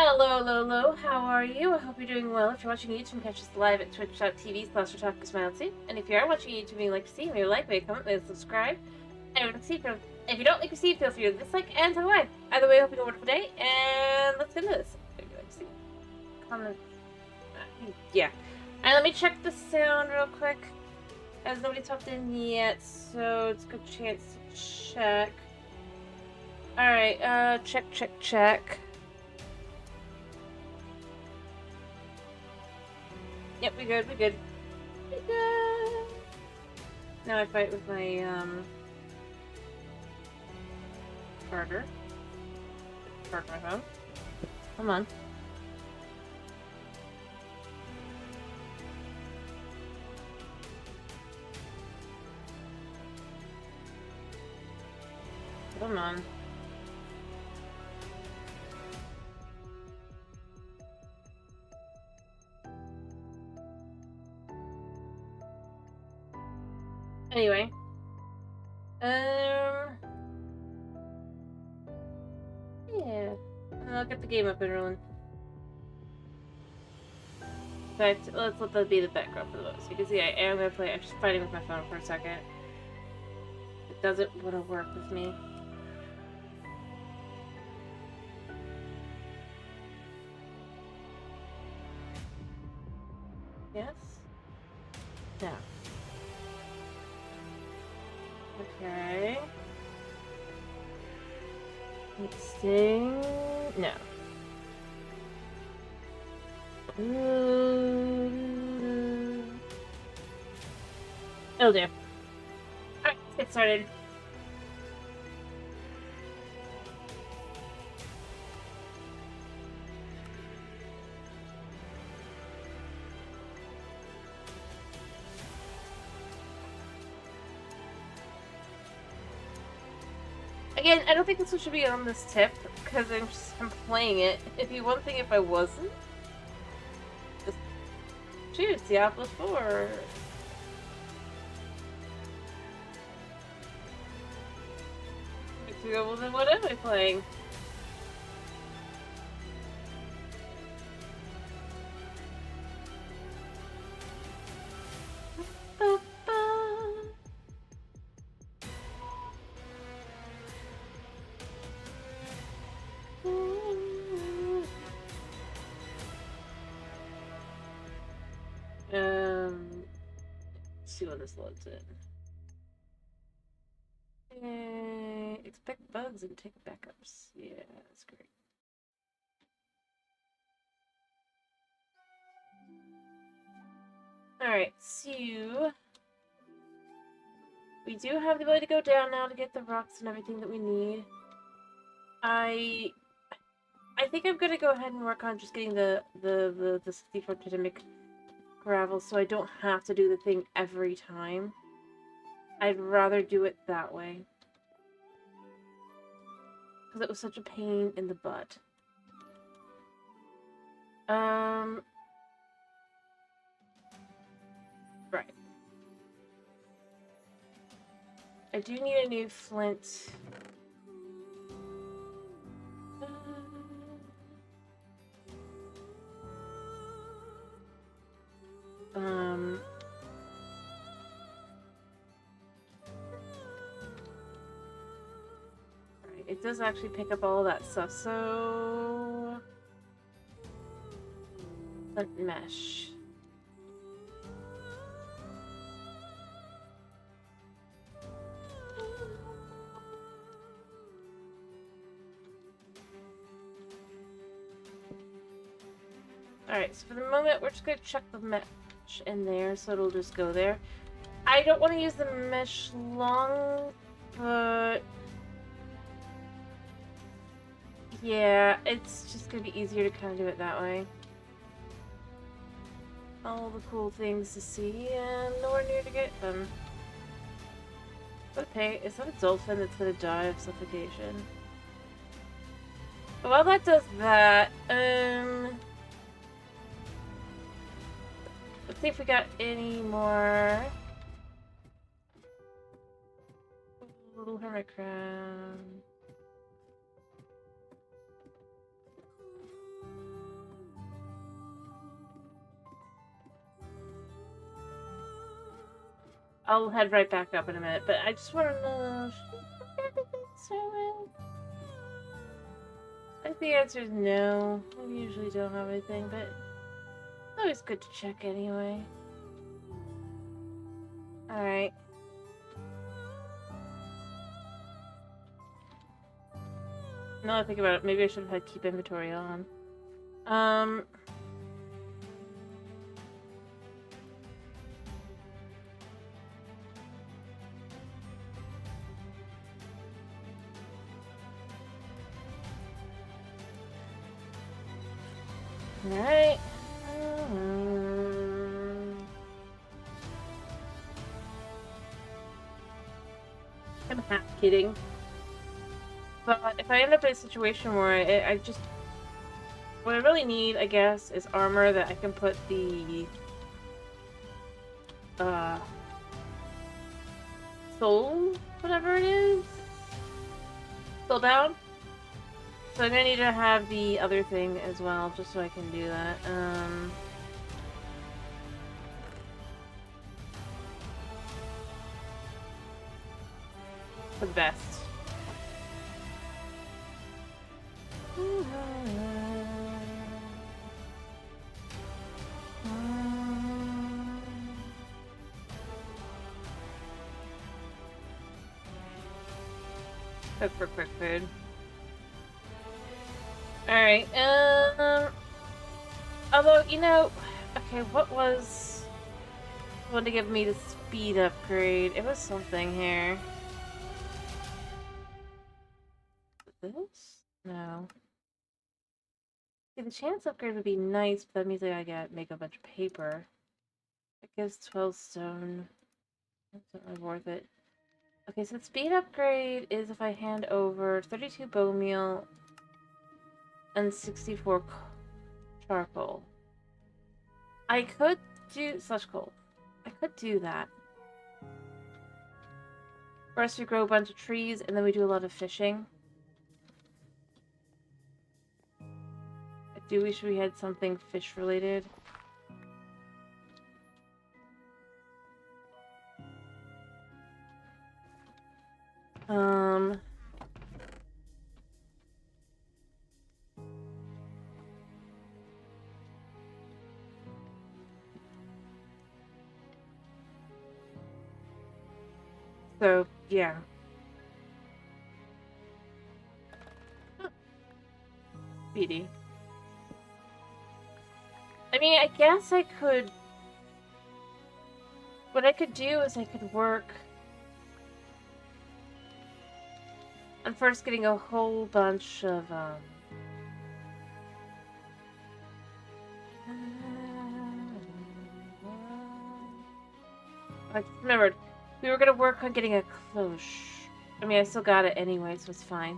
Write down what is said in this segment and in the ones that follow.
Hello, hello, hello. How are you? I hope you're doing well. If you're watching YouTube, you can catch us live at twitch.tv/RotakuSmilesy. And if you are watching YouTube and you like to see me, like me, comment, and subscribe. And if you don't like to see, feel free to dislike and tell away. Either way, I hope you have a wonderful day, and let's get into this. If you like to see, comment. Yeah. And let me check the sound real quick, as nobody's popped in yet, so it's a good chance to check. Alright, check. Yep, we good. Now I fight with my, charger. Charge my phone. Come on. Come on. Anyway. Yeah. I'll get the game up and rolling. In fact, let's let that be the background for the votes. You can see I am gonna play. I'm just fighting with my phone for a second. It doesn't want to work with me. Yes? No. Okay. Sting. No. It'll do. Alright, let's get started. Again, I don't think this one should be on this tip, because I'm playing it. It'd be one thing if I wasn't. Just choose Seaopolis 4. Well, then what am I playing? Let's see what this loads in. Expect bugs and take backups. Yeah, that's great. Alright, so we do have the ability to go down now to get the rocks and everything that we need. I think I'm gonna go ahead and work on just getting the 64 titanic gravel so I don't have to do the thing every time. I'd rather do it that way. Because it was such a pain in the butt. Right. I do need a new flint. Right, it does actually pick up all that stuff, so... Flint mesh. Alright, so for the moment, we're just going to chuck the mesh in there, so it'll just go there. I don't want to use the mesh long, but... yeah, it's just going to be easier to kind of do it that way. All the cool things to see, and nowhere near to get them. Okay, is that a dolphin that's going to die of suffocation? Well, that does that. Let's see if we got any more. Little hermit crab. I'll head right back up in a minute, but I just want to know, should we everything started? I think the answer is no. We usually don't have anything, but it's always good to check anyway. Alright. Now that I think about it, maybe I should have had keep inventory on. Alright. I'm half kidding. But if I end up in a situation where I just... What I really need, I guess, is armor that I can put the... soul, whatever it is? Soul down? So I'm gonna need to have the other thing as well, just so I can do that. For the best. Cook for quick food. Alright, although, you know, okay, what was the one to give me the speed upgrade? It was something here. This? No. See, the chance upgrade would be nice, but that means I gotta make a bunch of paper. It gives 12 stone. That's not really worth it. Okay, so the speed upgrade is if I hand over 32 bone meal and 64 charcoal. I could do slash coal. I could do that. First we grow a bunch of trees and then we do a lot of fishing. I do wish we had something fish related. So, yeah. Speedy. I mean, I guess I could... What I could do is I could work on first getting a whole bunch of, I just remembered. We were gonna work on getting a cloche. I mean, I still got it anyway, so it's fine.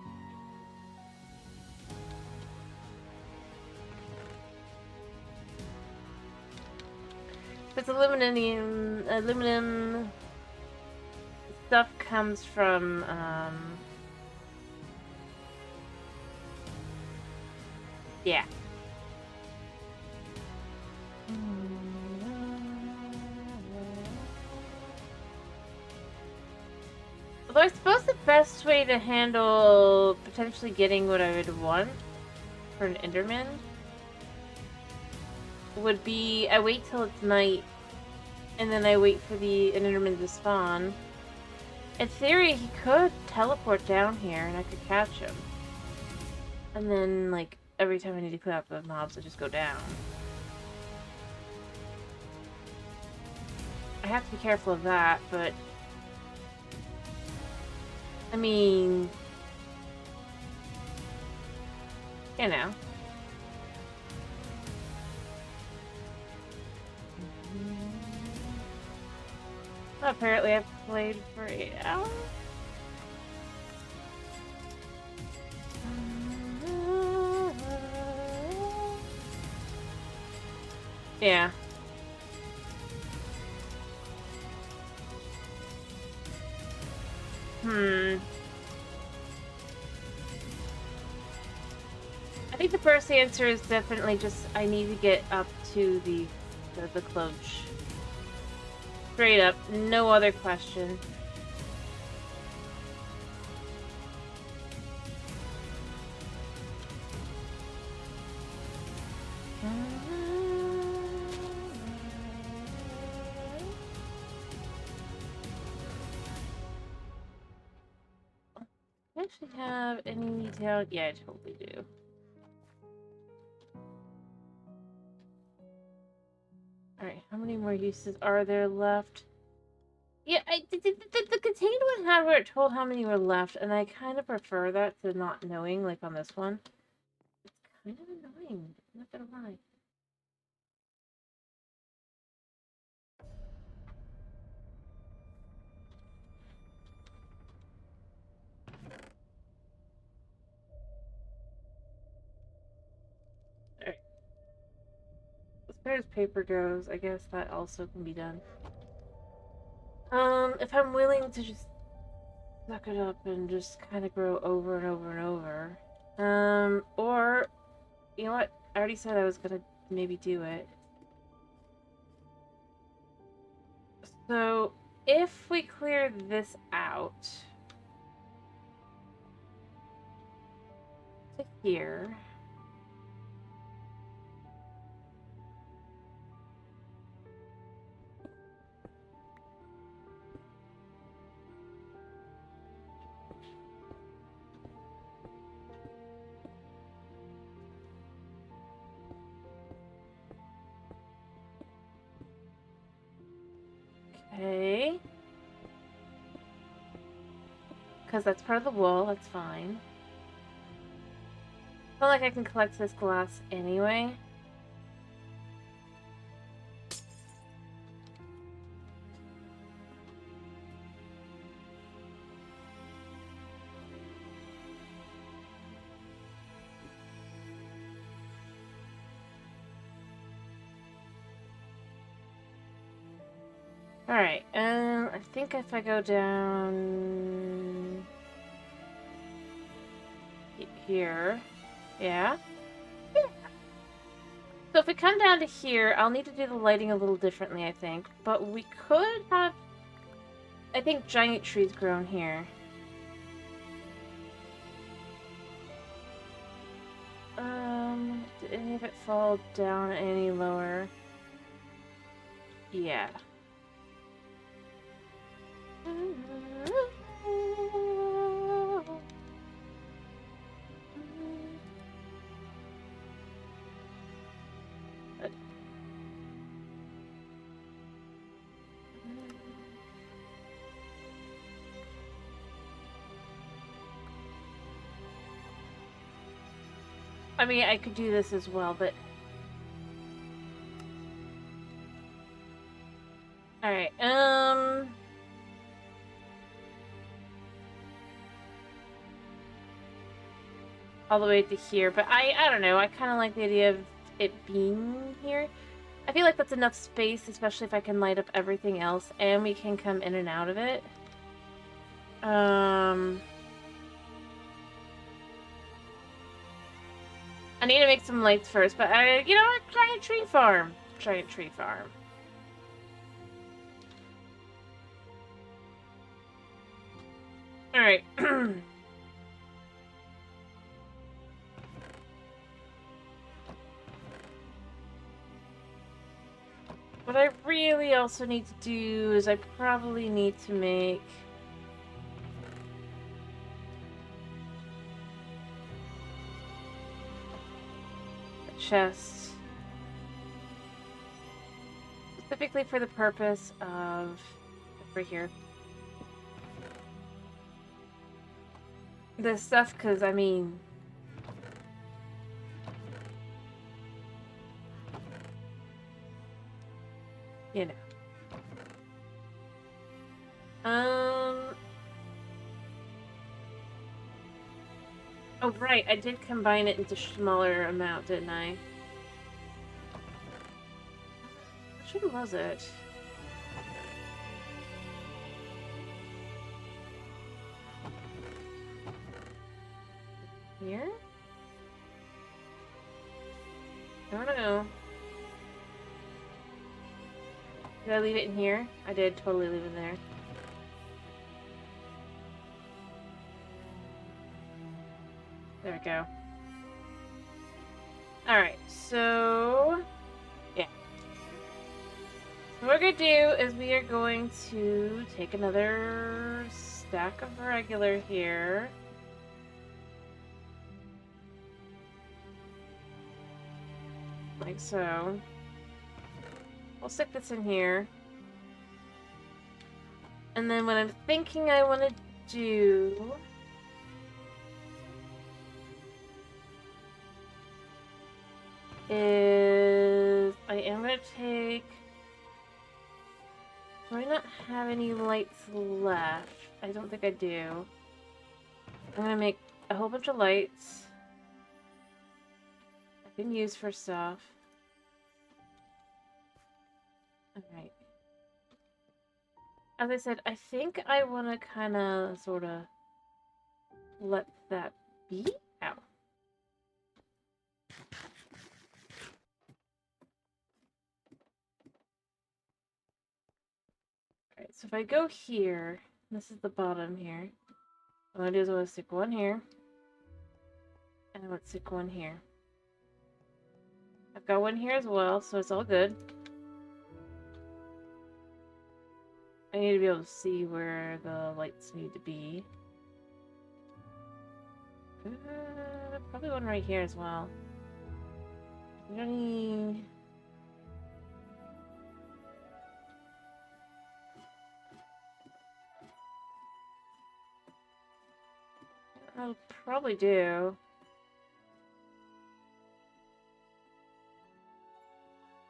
It's aluminum stuff comes from, yeah. Although I suppose the best way to handle potentially getting what I would want for an Enderman would be I wait till it's night and then I wait for an Enderman to spawn. In theory, he could teleport down here and I could catch him. And then, like, every time I need to clear out the mobs, I just go down. I have to be careful of that, but... I mean... You know. Apparently I've played for 8 hours. Yeah. I think the first answer is definitely just I need to get up to the cloche. straight up, no other question. I actually have any detail? Yeah, I totally do. Alright, how many more uses are there left? Yeah, the contained one had where it told how many were left, and I kind of prefer that to not knowing, like on this one. It's kind of annoying, I'm not gonna lie. Alright. As far as paper goes, I guess that also can be done. If I'm willing to just suck it up and just kind of grow over and over and over. Or, you know what? I already said I was gonna maybe do it. So, if we clear this out to here. Okay. Because that's part of the wall, that's fine. It's not like I can collect this glass anyway. Alright, I think if I go down here, yeah. So if we come down to here, I'll need to do the lighting a little differently, I think. But we could have, I think, giant trees grown here. Did any of it fall down any lower? Yeah. I mean, I could do this as well, but... Alright, all the way to here, but I don't know, I kind of like the idea of it being here. I feel like that's enough space, especially if I can light up everything else, and we can come in and out of it. I need to make some lights first, but you know what? Giant tree farm. Giant tree farm. Alright. What I really also need to do is I probably need to make... a chest. Specifically for the purpose of... right here. This stuff, because, I mean... you know. Oh, right, I did combine it into smaller amount, didn't I? Which one was it? Here? I don't know. Did I leave it in here? I did totally leave it there. There we go. Alright, so... yeah. So what we're gonna do is we are going to take another stack of regular here. Like so. We'll stick this in here. And then what I'm thinking I want to do... is... I am going to take... do I not have any lights left? I don't think I do. I'm going to make a whole bunch of lights. I can use for stuff. Alright. As I said, I think I want to kind of, sort of, let that be. Ow. Alright, so if I go here, this is the bottom here. What I'm going to do is I want to stick one here. And I want to stick one here. I've got one here as well, so it's all good. I need to be able to see where the lights need to be. Probably one right here as well. We don't need... I'll probably do.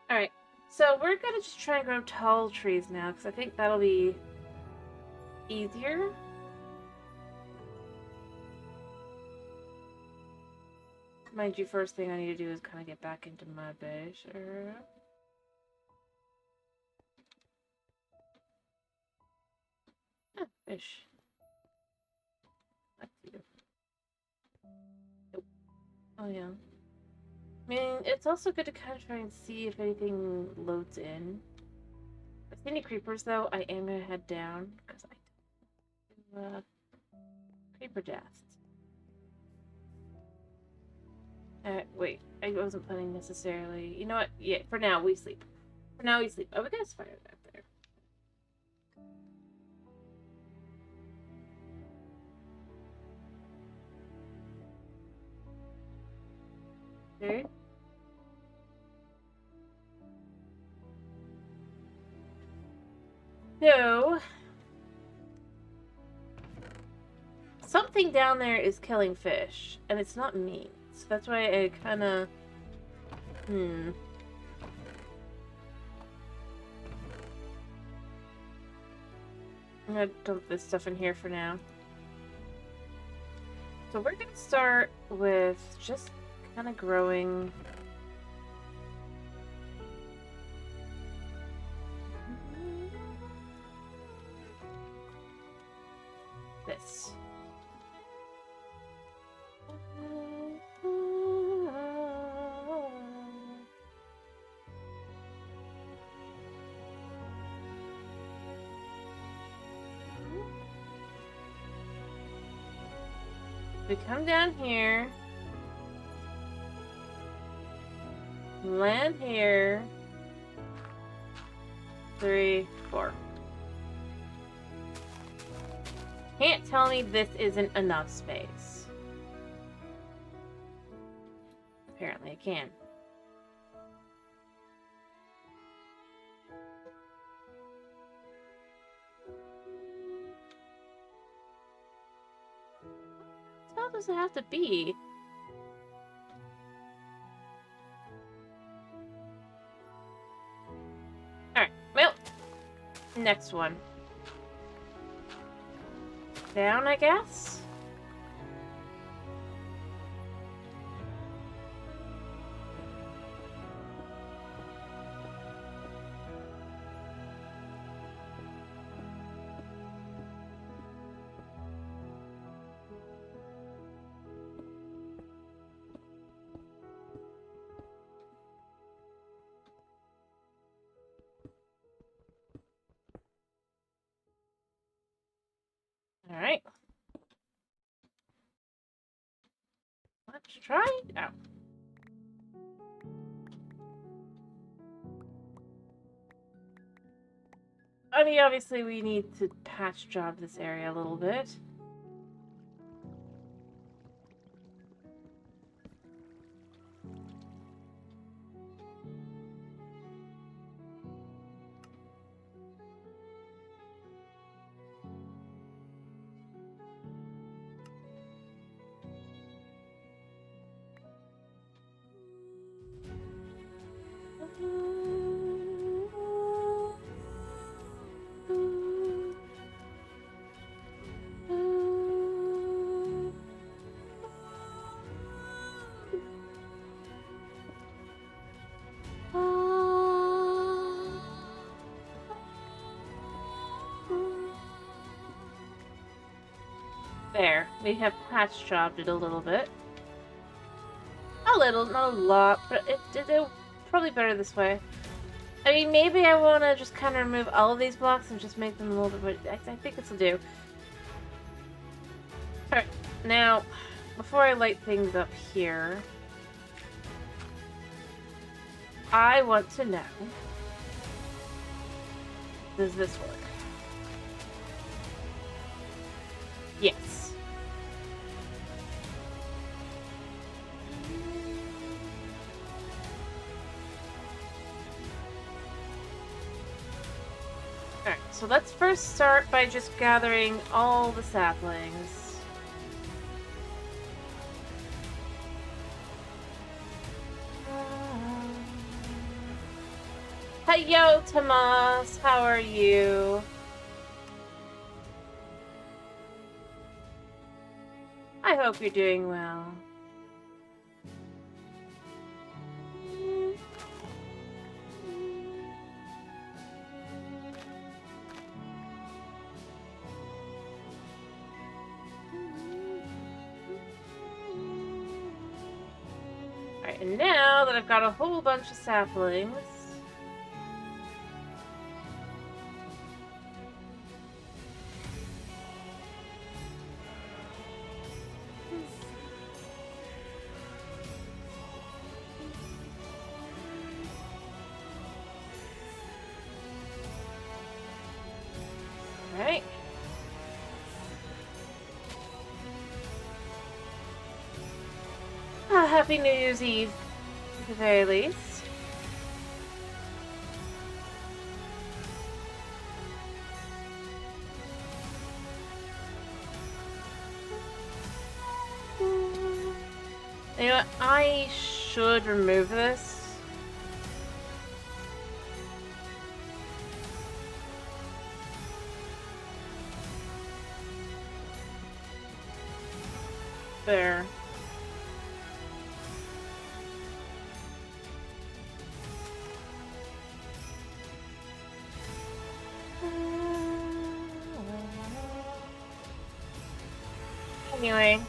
Alright, so we're gonna just try and grow tall trees now, because I think that'll be easier. Mind you, first thing I need to do is kind of get back into my base area. Ah, fish. That's you. Nope. Oh yeah. I mean, it's also good to kind of try and see if anything loads in. If I see any creepers, though, I am going to head down, because I do, creeper dust. Wait, I wasn't planning necessarily. You know what? Yeah, for now, we sleep. For now, we sleep. Oh, we got a spider back there. Okay. So, something down there is killing fish, and it's not me. So that's why I kind of... I'm gonna dump this stuff in here for now. So we're gonna start with just kind of growing... this. We come down here, land here, 3, 4. Can't tell me this isn't enough space. Apparently it can. How does it have to be? Alright, well, next one. Down, I guess? to try? Oh. I mean, obviously we need to patch job this area a little bit. There, we have patch jobbed it a little bit. A little, not a lot, but it probably better this way. I mean, maybe I want to just kind of remove all of these blocks and just make them a little bit, but I think this will do. Alright, now, before I light things up here, I want to know, does this work? Yes. Alright, so let's first start by just gathering all the saplings. Heyo, Tomas, how are you? I hope you're doing well. Alright, and now that I've got a whole bunch of saplings, right? Happy New Year's Eve, at the very least. You know what? I should remove this. There. Anyway,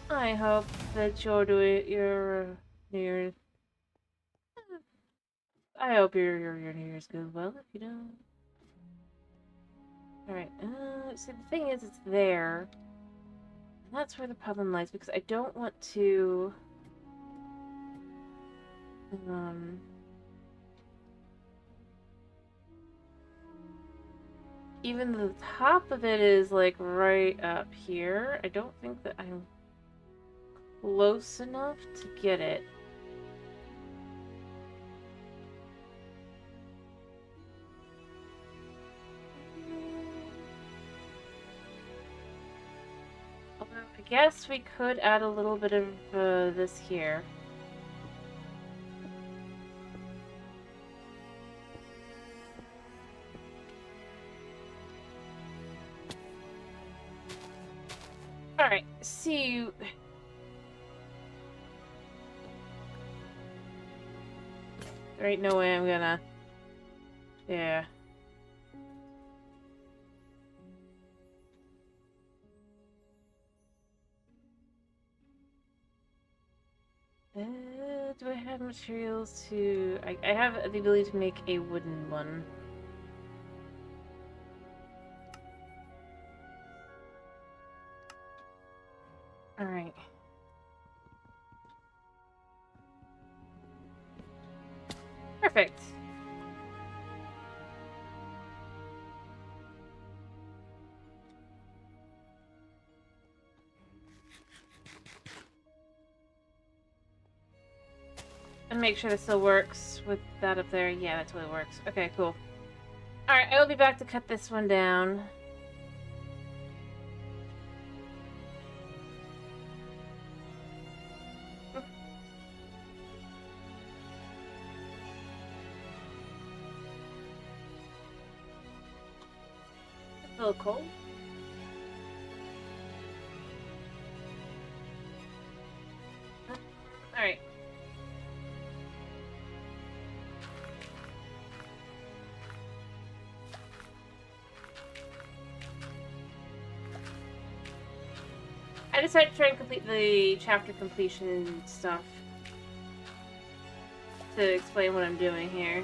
I hope that you're doing your New Year's. I hope your New Year's goes well. If you don't, all right. See, the thing is, it's there. And that's where the problem lies because I don't want to. Even the top of it is like right up here. I don't think that I'm close enough to get it. Although I guess we could add a little bit of this here. Alright, see you. There ain't no way I'm gonna. Yeah. Do I have materials to... I have the ability to make a wooden one. Alright. Perfect. And make sure this still works with that up there. Yeah, that totally works. Okay, cool. Alright, I will be back to cut this one down. It's a little cold. Alright. I decided to try and complete the chapter completion stuff to explain what I'm doing here.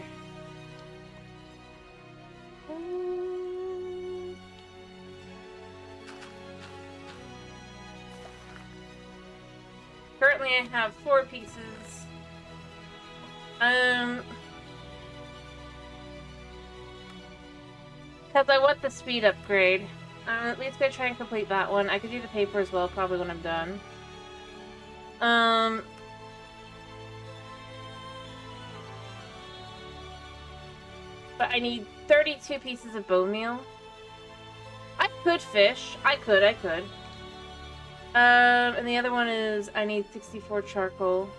Currently I have 4 pieces. Because I want the speed upgrade. At least gonna try and complete that one. I could do the paper as well, probably when I'm done. But I need 32 pieces of bone meal. I could fish. I could. And the other one is I need 64 charcoal.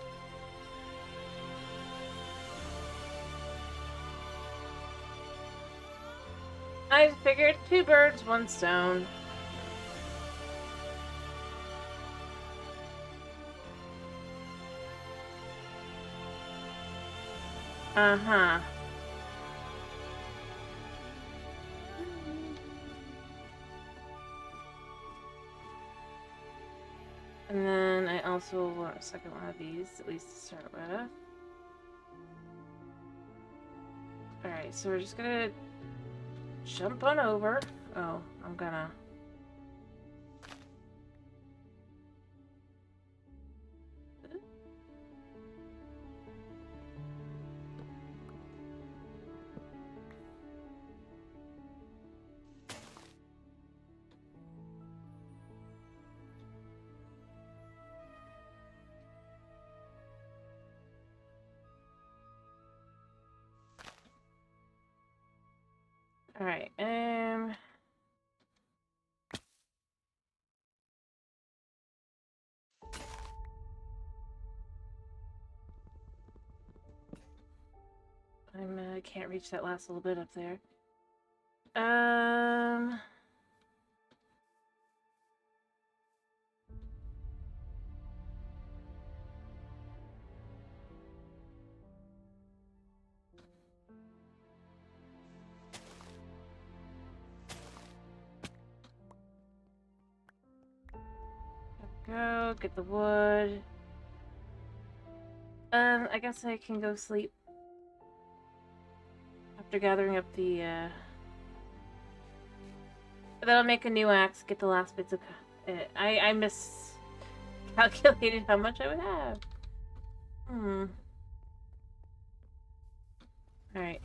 I figured 2 birds, 1 stone. Uh-huh. And then I also want a second one of these, at least to start with. Alright, so we're just gonna jump on over. Oh, I'm gonna... Alright, I can't reach that last little bit up there. Go, get the wood. I guess I can go sleep. After gathering up the, Then I'll make a new axe, get the last bits of... I miscalculated how much I would have. Alright.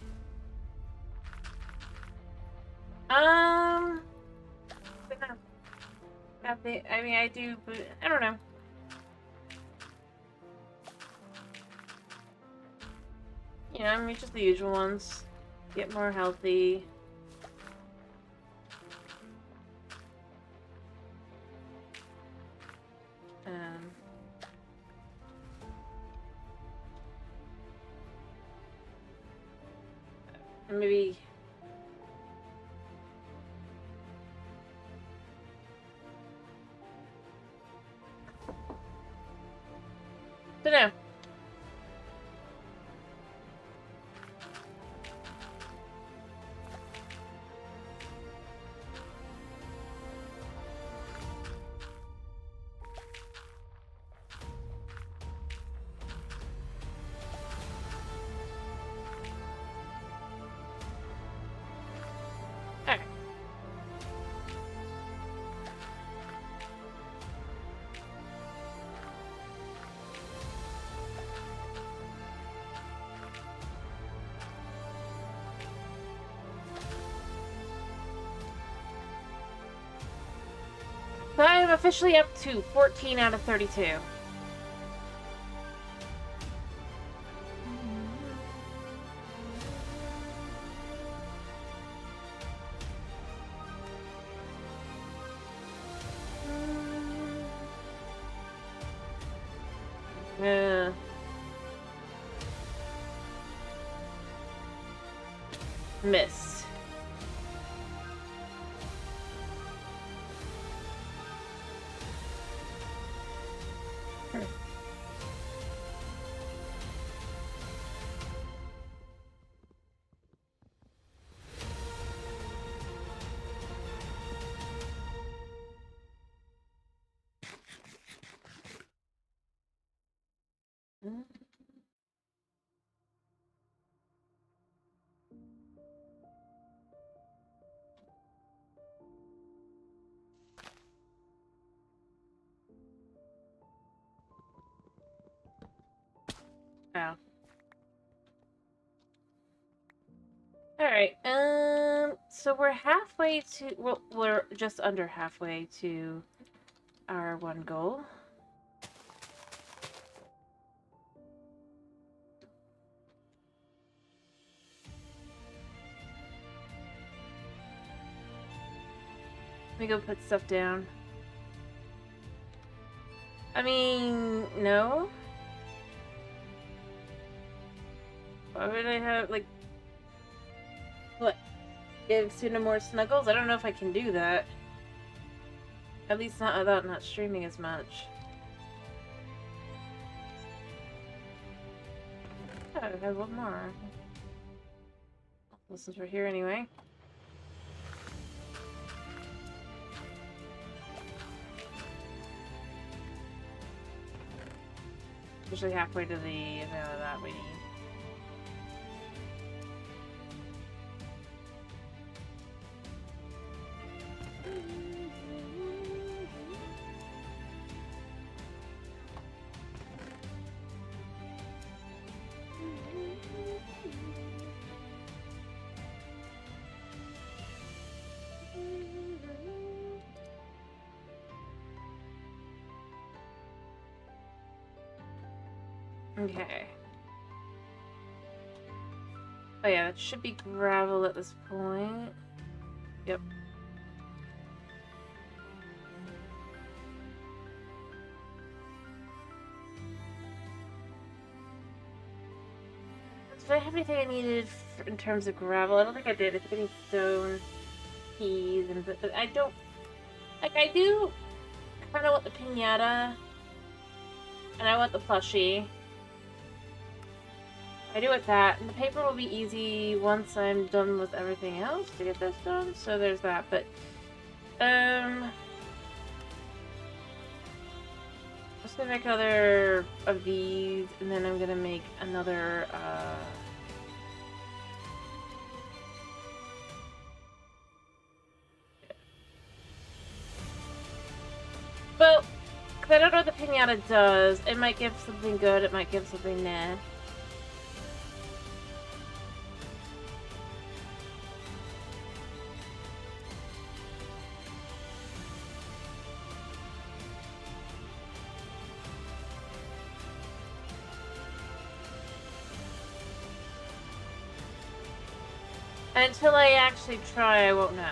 I mean, I do, but I don't know. You know, I mean, just the usual ones. Get more healthy. Maybe... Dunno. Alright. I'm officially up to 14 out of 32. Yeah. Missed. Oh. Alright, so we're halfway to, well, we're just under halfway to our one goal. Let me go put stuff down. I mean, no. Why would I have, like, what? Give Suna more snuggles? I don't know if I can do that. At least not without not streaming as much. Oh, I have one more. Well, since we're here anyway. Usually halfway to the amount of that we need. Okay. Oh yeah, that should be gravel at this point. Yep. Did I have anything I needed in terms of gravel? I don't think I did. I think I need stone, keys, and but I don't. Like, I do kind of want the piñata, and I want the plushie. I do with that, and the paper will be easy once I'm done with everything else to get this done. So there's that. But I'm just gonna make another of these, and then I'm gonna make another. Well, because I don't know what the piñata does. It might give something good, it might give something nah. Until I actually try, I won't know.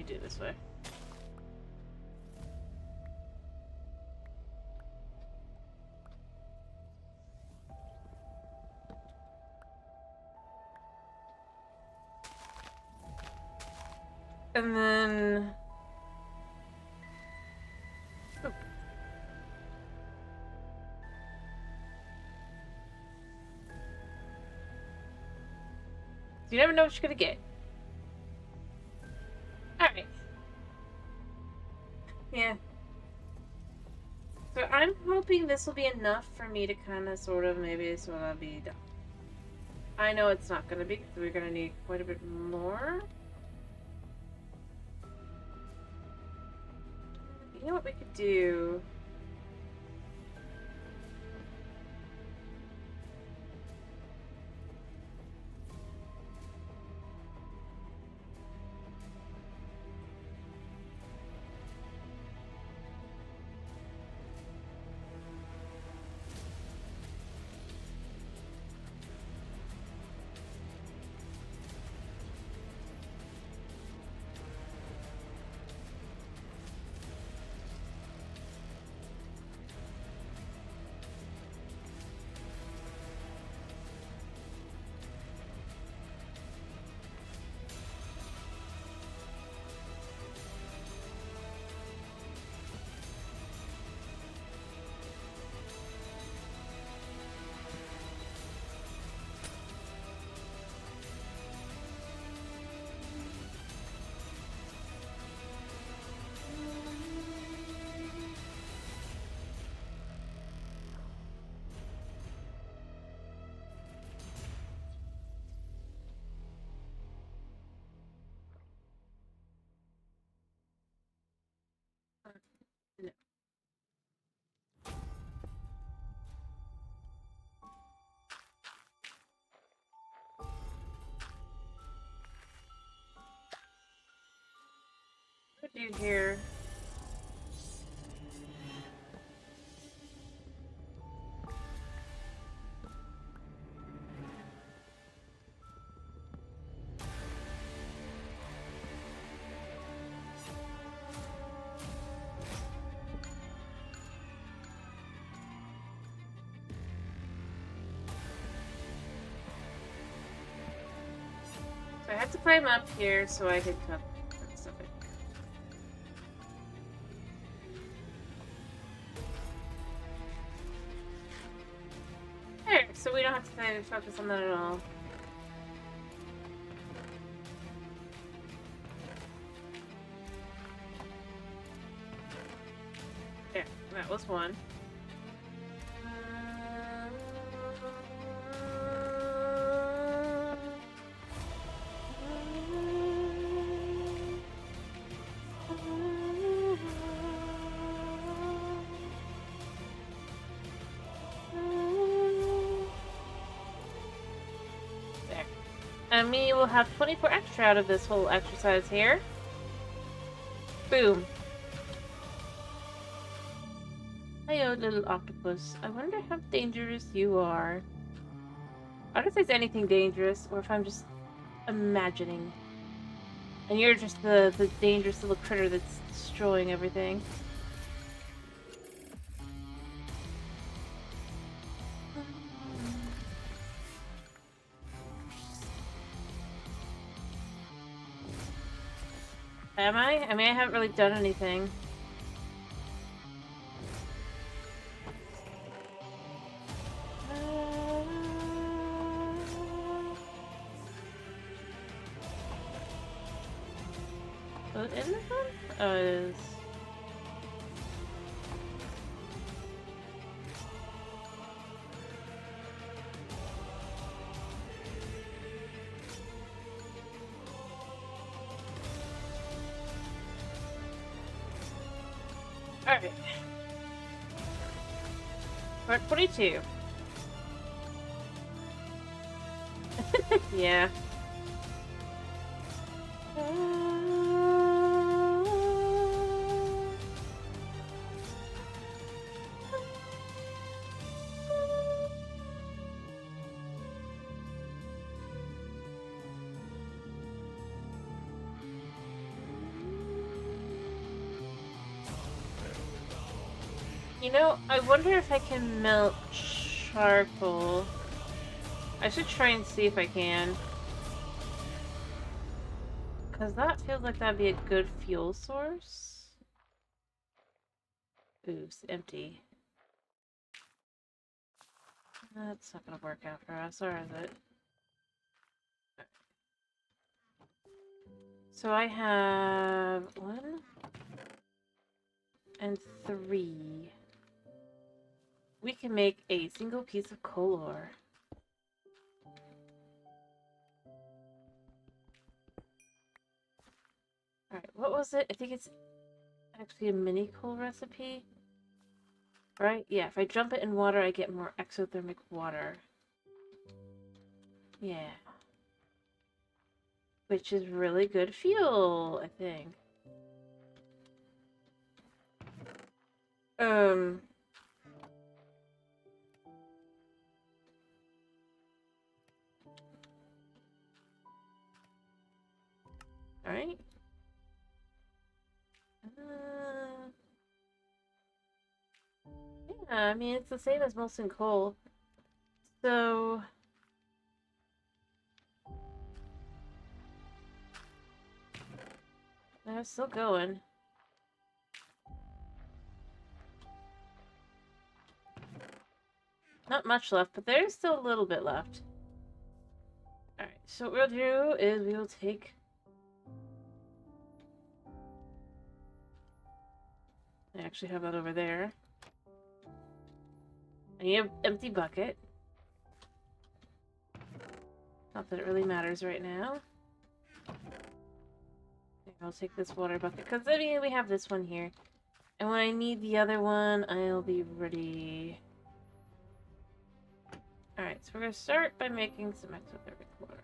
you do it this way. And then... Oh. You never know what you're gonna get. Alright. Yeah. So I'm hoping this will be enough for me to kind of, sort of, maybe sort of be done. I know it's not gonna be, because we're gonna need quite a bit more. You know what we could do? No. What do you do here? So I have to climb up here so I could cut that stuff in. There, so we don't have to focus on that at all. There, that was one. And me will have 24 extra out of this whole exercise here. Boom. Hiyo, little octopus. I wonder how dangerous you are. I don't know if there's anything dangerous, or if I'm just imagining. And you're just the dangerous little critter that's destroying everything. Am I? I mean, I haven't really done anything. Was it in this one? Oh, it is. Alright. We're at 42. Yeah. You know, I wonder if I can melt charcoal. I should try and see if I can. Because that feels like that'd be a good fuel source. Oops, empty. That's not gonna work out for us, or is it? So I have 1 and 3. We can make a single piece of coal ore. Alright, what was it? I think it's actually a mini coal recipe. Right? Yeah, if I jump it in water, I get more exothermic water. Yeah. Which is really good fuel, I think. Alright. Yeah, I mean, it's the same as molten coal. So... they're still going. Not much left, but there's still a little bit left. Alright, so what we'll do is we will take... I actually have that over there. I need an empty bucket. Not that it really matters right now. I'll take this water bucket, because I mean, we have this one here. And when I need the other one, I'll be ready. Alright, so we're going to start by making some exothermic water.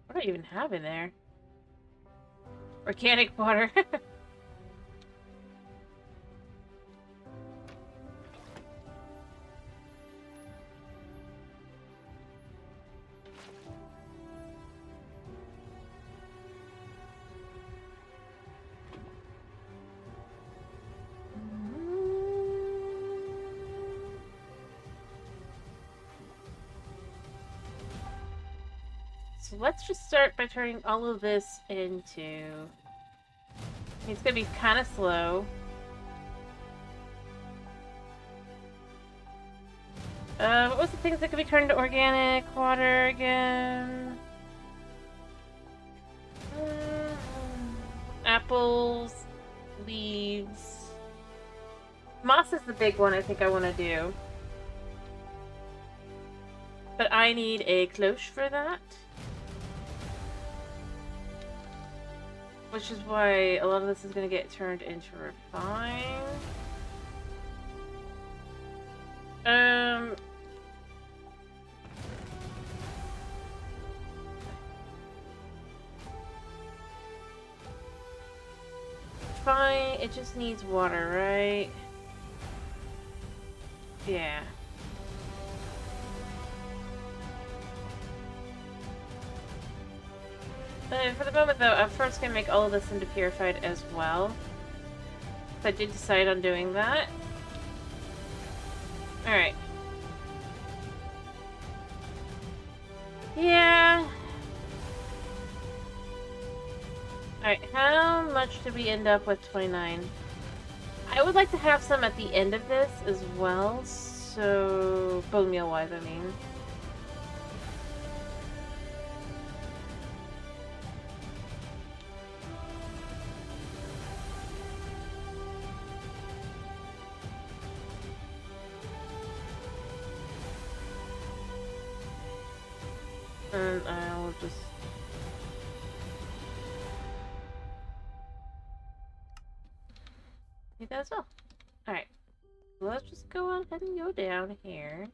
What do I even have in there? Organic water. So let's just start by turning all of this into... it's gonna be kind of slow. What was the things that could be turned into organic water again? Apples, leaves. Moss is the big one I think I want to do. But I need a cloche for that. Which is why a lot of this is going to get turned into refine. Fine, it just needs water, right? Yeah. For the moment, though, I'm first going to make all of this into purified as well. I did decide on doing that. Alright. Yeah. Alright, how much did we end up with? 29. I would like to have some at the end of this as well, so... bone meal-wise, I mean. And I'll just... do that as well. Alright. Let's just go ahead and go down here.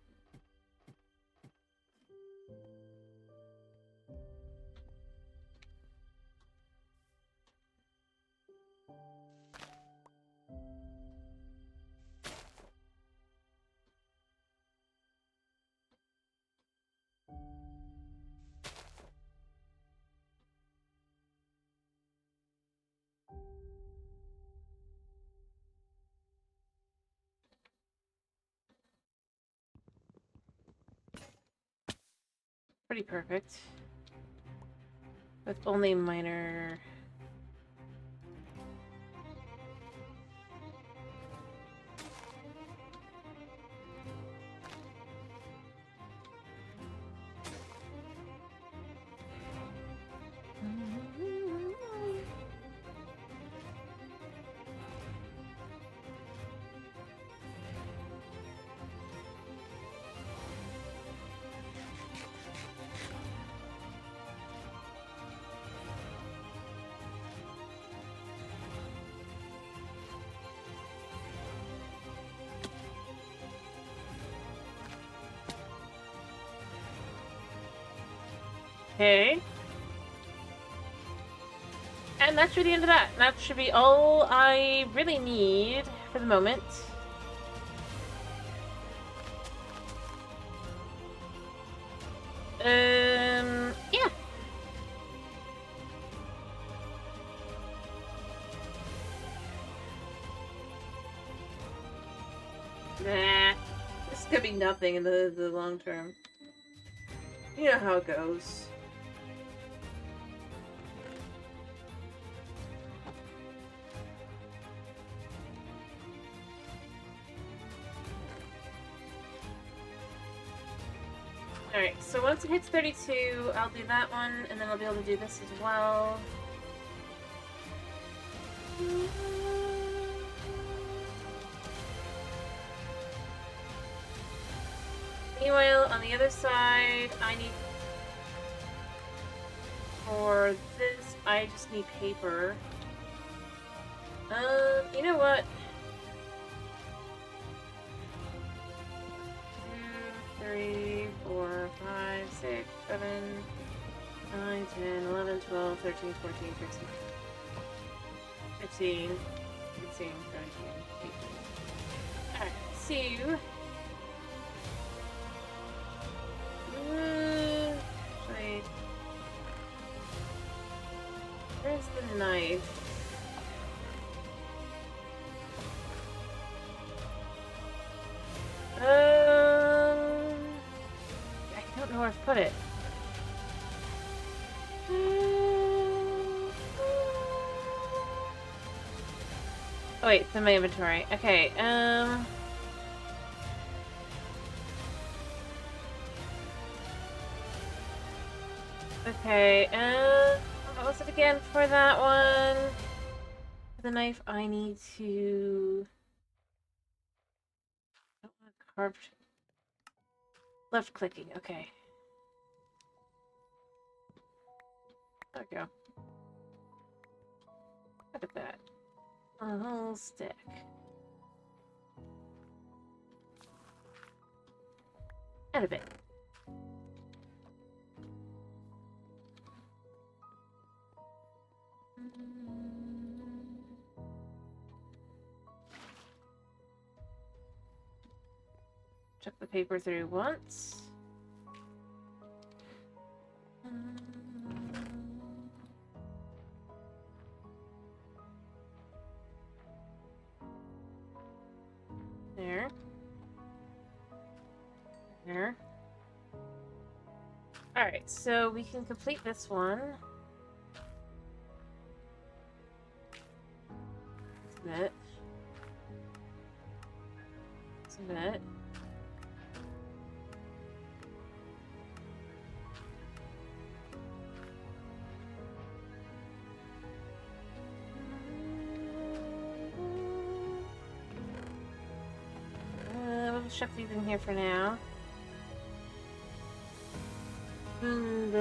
Pretty perfect. With only minor... Okay. And that should be the end of that. That should be all I really need for the moment. Yeah. Nah. This could be nothing in the long term. You know how it goes. Alright, so once it hits 32, I'll do that one, and then I'll be able to do this as well. Meanwhile, on the other side, I need... For this, I just need paper. You know what? 2, 3, 4, 5, 6, 7, 9, 10, 11, 12, 13, 14, 15. 15, 16, 17, 18. Alright, so... Wait. Where's the knife? I don't know where I've put it. Oh wait, it's in my inventory. Okay, okay, what was it again for that one? For the knife, I need to... I don't want carved... Left clicking, okay. There we go. Look at that. A whole stick. And a bit. Check the paper through once. There. There. Alright, so we can complete this one. Submit. Submit. We'll shove these in here for now. And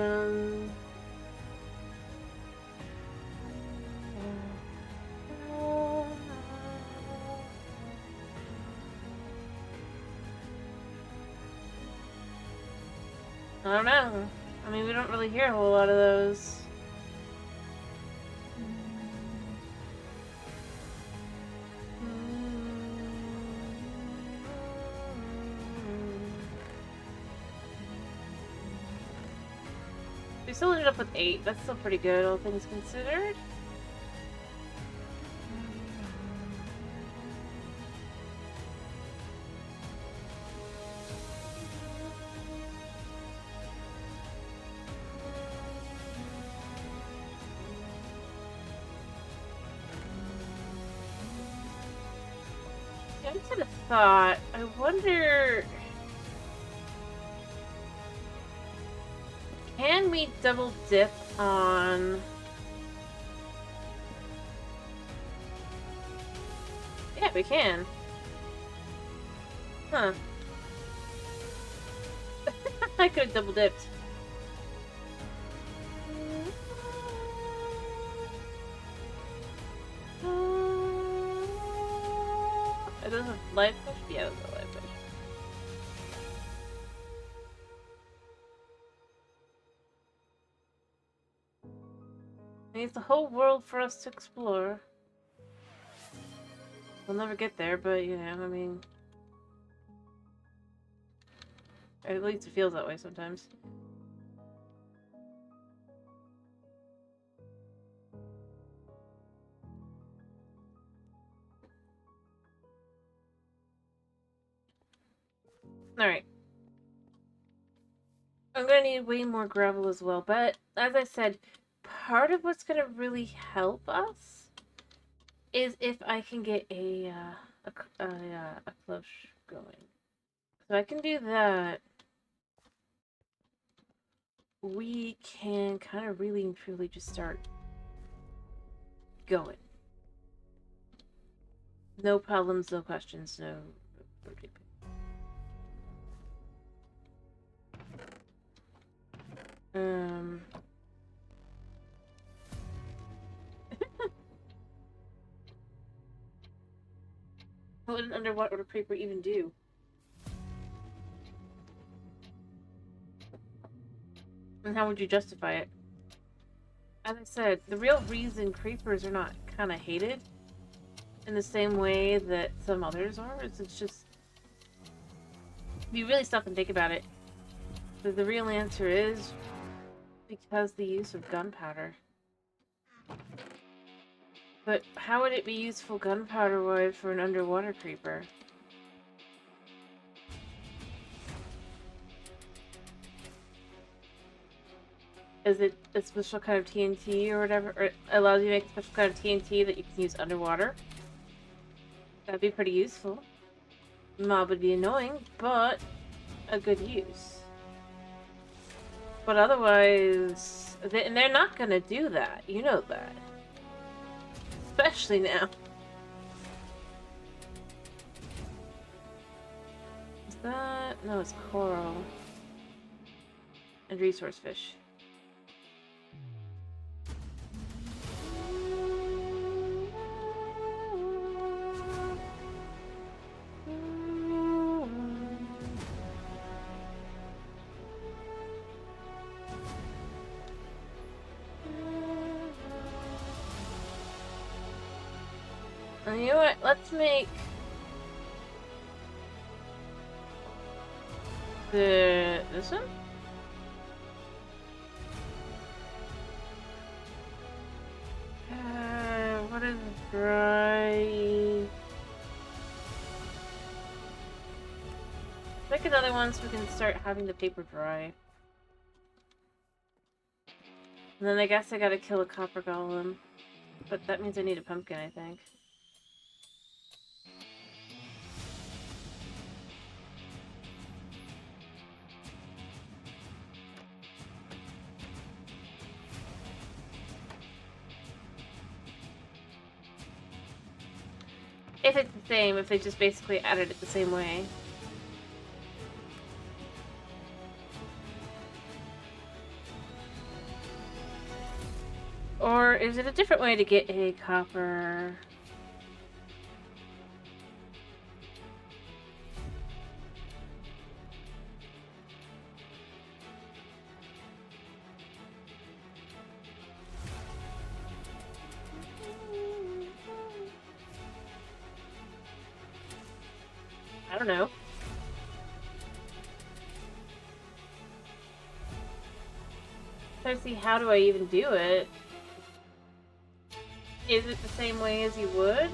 I don't know. I mean, we don't really hear a whole lot of those. We still ended up with 8. That's still pretty good, all things considered. just had a thought. I wonder... Can we double dip on... Yeah, we can. Huh. I could have double dipped. It doesn't have live fish? Yeah, it doesn't have live fish. It's the whole world for us to explore. We'll never get there, but you know, I mean... At least it feels that way sometimes. Alright. I'm gonna need way more gravel as well, but as I said, part of what's gonna really help us is if I can get a cloche going. So I can do that. We can kind of really and truly just start going. No problems, no questions, no... What would an underwater creeper even do? And how would you justify it? As I said, the real reason creepers are not kind of hated in the same way that some others are is it's just... If you really stop and think about it, the real answer is because the use of gunpowder. But how would it be useful gunpowder-wise for an underwater creeper? Is it a special kind of TNT or whatever? Or it allows you to make a special kind of TNT that you can use underwater? That'd be pretty useful. Mob would be annoying, but a good use. But otherwise... And they're not gonna do that. You know that. Especially now. Is that... No, it's coral. And resource fish. You know what? Let's make this one. What is dry? Make another one so we can start having the paper dry. And then I guess I gotta kill a copper golem, but that means I need a pumpkin, I think. If it's the same, if they just basically added it the same way. Or is it a different way to get a copper? I don't know. So see, how do I even do it? Is it the same way as you would?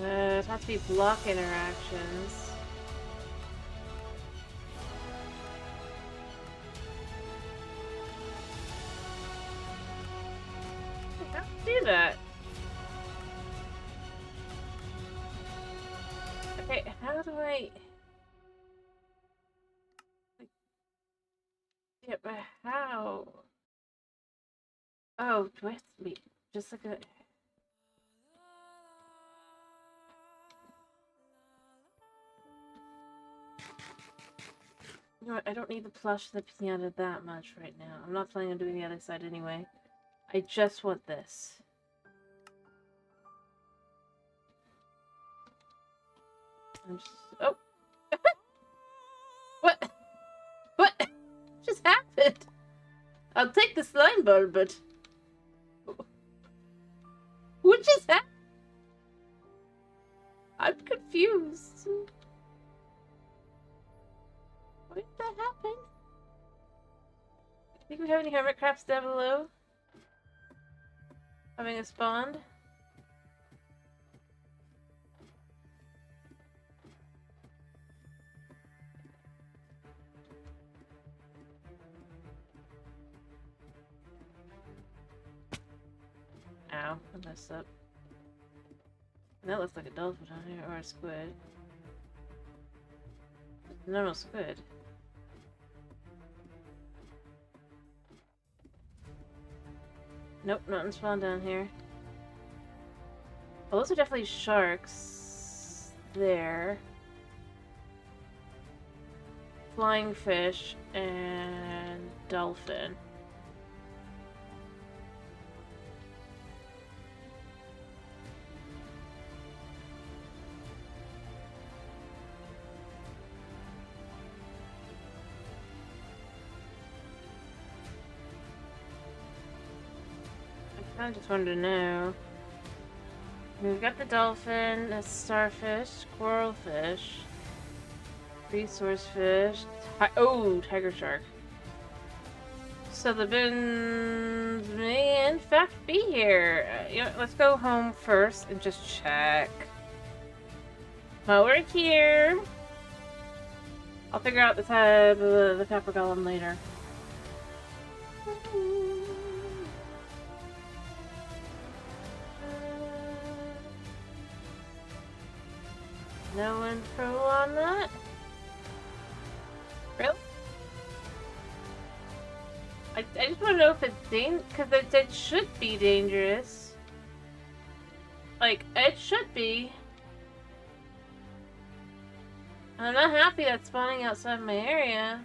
It has to be block interactions. How to do that? Okay, how do I... Yeah, but how? Oh, do I have to be just like a... You know what, I don't need the plush of the piano that much right now. I'm not planning on doing the other side anyway. I just want this. I'm just... Oh! What? What just happened? I'll take the slime ball, but... What just happened? I'm confused. What did that happen? Think we have any hermit crabs down below? Having a spawned? Ow, I messed up. That looks like a dolphin on here, or a squid. Normal squid. Nope, nothing spawned down here. Well, those are definitely sharks. There. Flying fish and dolphin. I just wanted to know. We've got the dolphin, the starfish, squirrelfish, resource fish, tiger shark. So the bins may in fact be here. You know, let's go home first and just check. While we're here, I'll figure out the type of the pepper golem later. No info on that? Really? I just want to know if it's dangerous, because it should be dangerous. Like, it should be. I'm not happy that's spawning outside my area.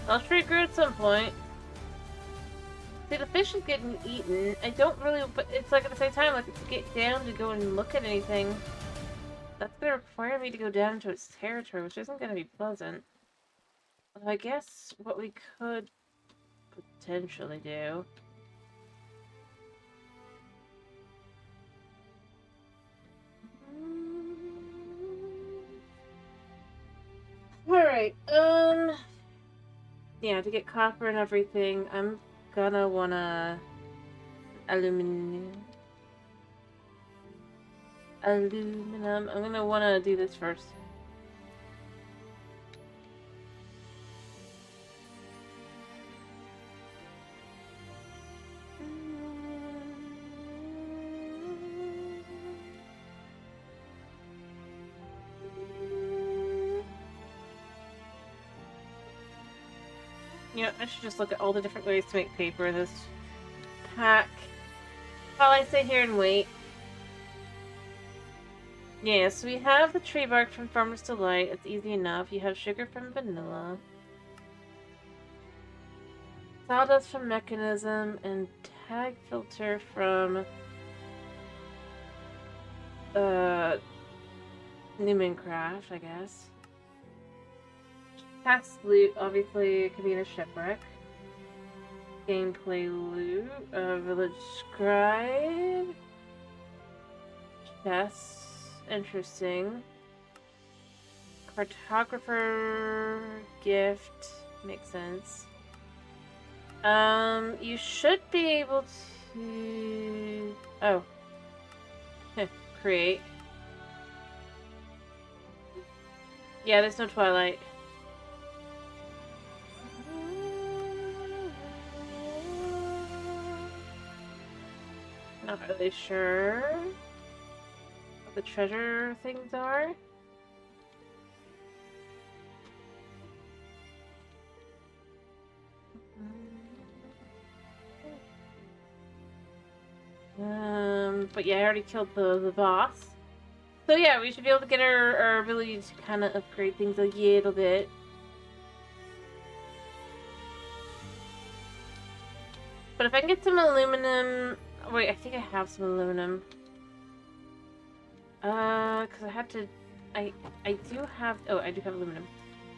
I'll trigger at some point. See, the fish is getting eaten. I don't really, but it's like at the same time, like to get down to go and look at anything, that's gonna require me to go down into its territory, which isn't gonna be pleasant. Although I guess what we could potentially do. Alright, yeah, to get copper and everything, I'm gonna wanna aluminum. I'm gonna wanna do this first. You know, I should just look at all the different ways to make paper in this pack. While I sit here and wait. Yes, we have the tree bark from Farmer's Delight. It's easy enough. You have sugar from vanilla. Sawdust from Mechanism, and tag filter from Newmancraft, I guess. Past loot, obviously, it could be in a shipwreck. Gameplay loot, village scribe. Chess, interesting. Cartographer gift, makes sense. You should be able to... Oh. Create. Yeah, there's no Twilight. Not really sure what the treasure things are. But yeah, I already killed the boss. So yeah, we should be able to get our ability to kind of upgrade things a little bit. But if I can get some aluminum... Wait, I think I have some aluminum. Because I had to... I do have... Oh, I do have aluminum.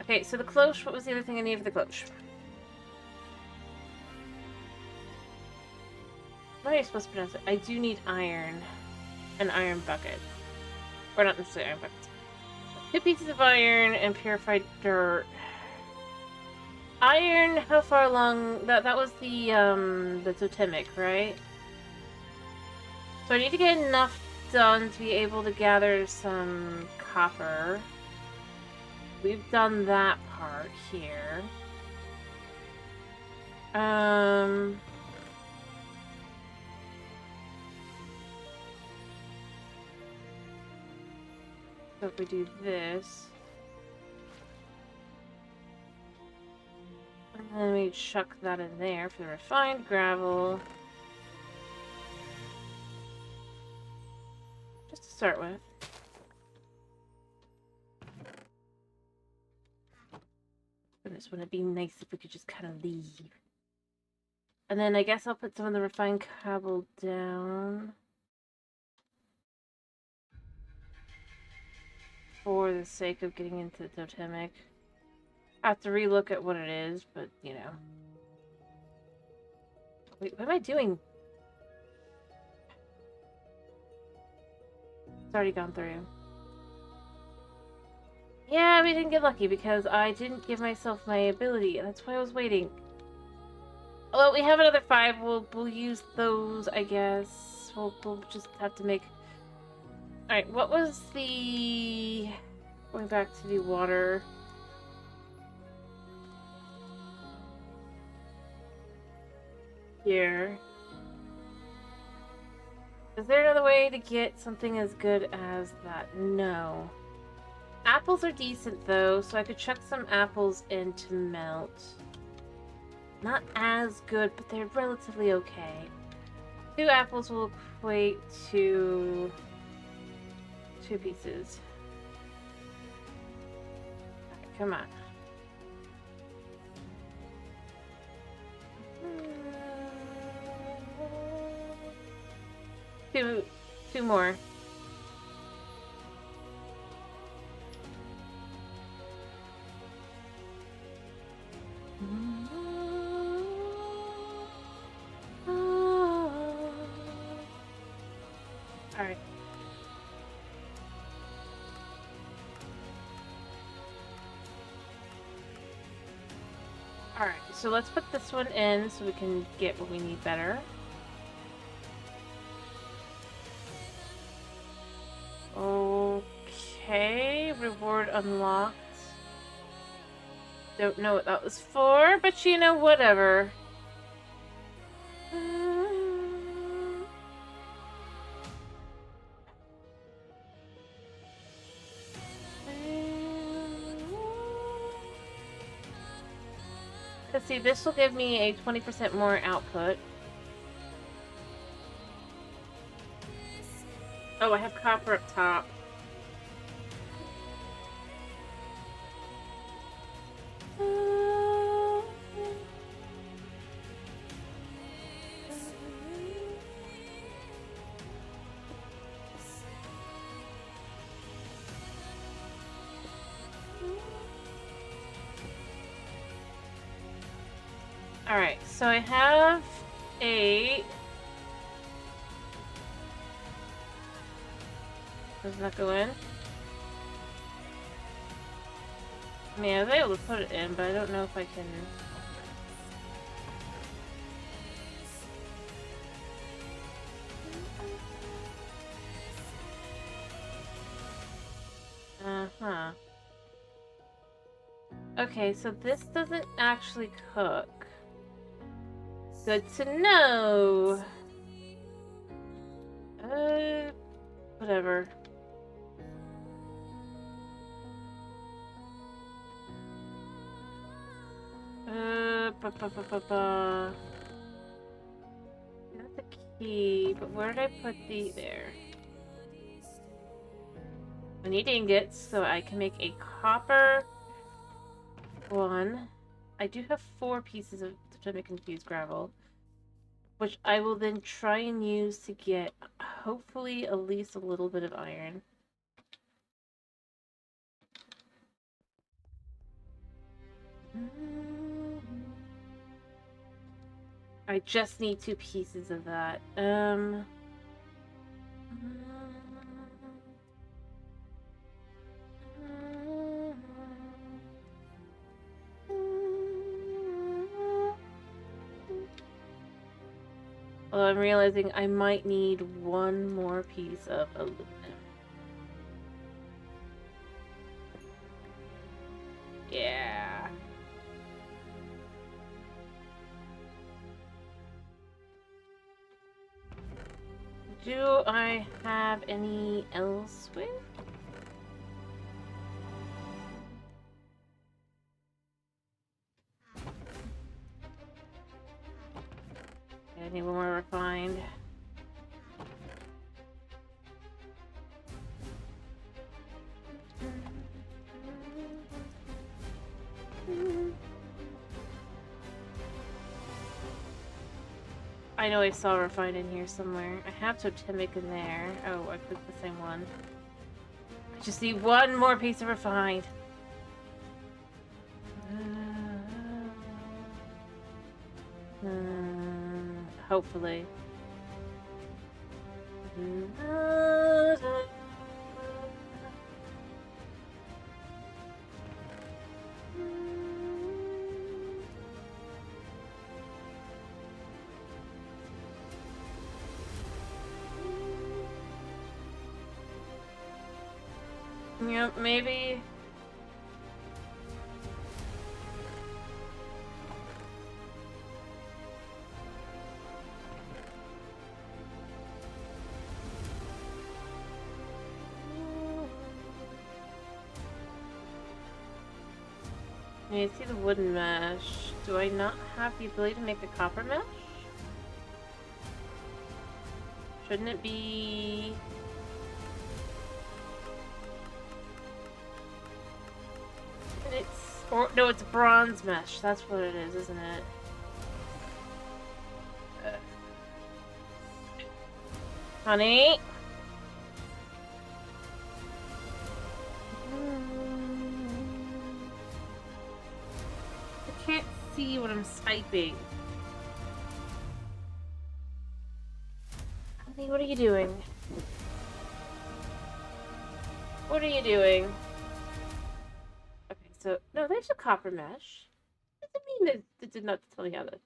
Okay, so the cloche, what was the other thing I needed for the cloche? How are you supposed to pronounce it? I do need iron. An iron bucket. Or not necessarily iron buckets. 2 pieces of iron and purified dirt. Iron, how far along? That was the totemic, right? So I need to get enough done to be able to gather some copper. We've done that part here. So if we do this, and then we chuck that in there for the refined gravel. Just to start with. Goodness, wouldn't it be nice if we could just kind of leave? And then I guess I'll put some of the refined cobble down. For the sake of getting into the totemic. I have to relook at what it is, but, you know. Wait, what am I doing? It's already gone through. Yeah, we didn't get lucky because I didn't give myself my ability. That's why I was waiting. Well, we have another 5. We'll use those, I guess. We'll just have to make... Alright, what was the... Going back to the water... Here. Is there another way to get something as good as that? No. Apples are decent, though, so I could chuck some apples in to melt. Not as good, but they're relatively okay. 2 apples will equate to 2 pieces. Alright, come on. Two more. Alright. Alright, so let's put this one in so we can get what we need better. Okay, reward unlocked. Don't know what that was for, but you know, whatever. Let's see, this will give me a 20% more output. Oh, I have copper up top. Alright, so I have 8. Does that go in? I mean, I was able to put it in, but I don't know if I can... Uh-huh. Okay, so this doesn't actually cook. Good to know! Whatever. Not the key, but where did I put the... there? I need ingots so I can make a copper one. I do have 4 pieces of semi-confused gravel, which I will then try and use to get, hopefully, at least a little bit of iron. I just need 2 pieces of that. Although I'm realizing I might need 1 more piece of aluminum. Yeah. Do I have any elsewhere? Any more refined? I know I saw refined in here somewhere. I have totemic in there. Oh, I clicked the same one. I just need 1 more piece of refined. Hopefully. Yep, maybe. I see the wooden mesh. Do I not have the ability to make a copper mesh? Shouldn't it be... It's... or no, it's bronze mesh. That's what it is, isn't it? Honey? I can't see what I'm typing. Honey, what are you doing? What are you doing? Okay, so... no, there's a copper mesh. What does it mean that it did not tell me how to...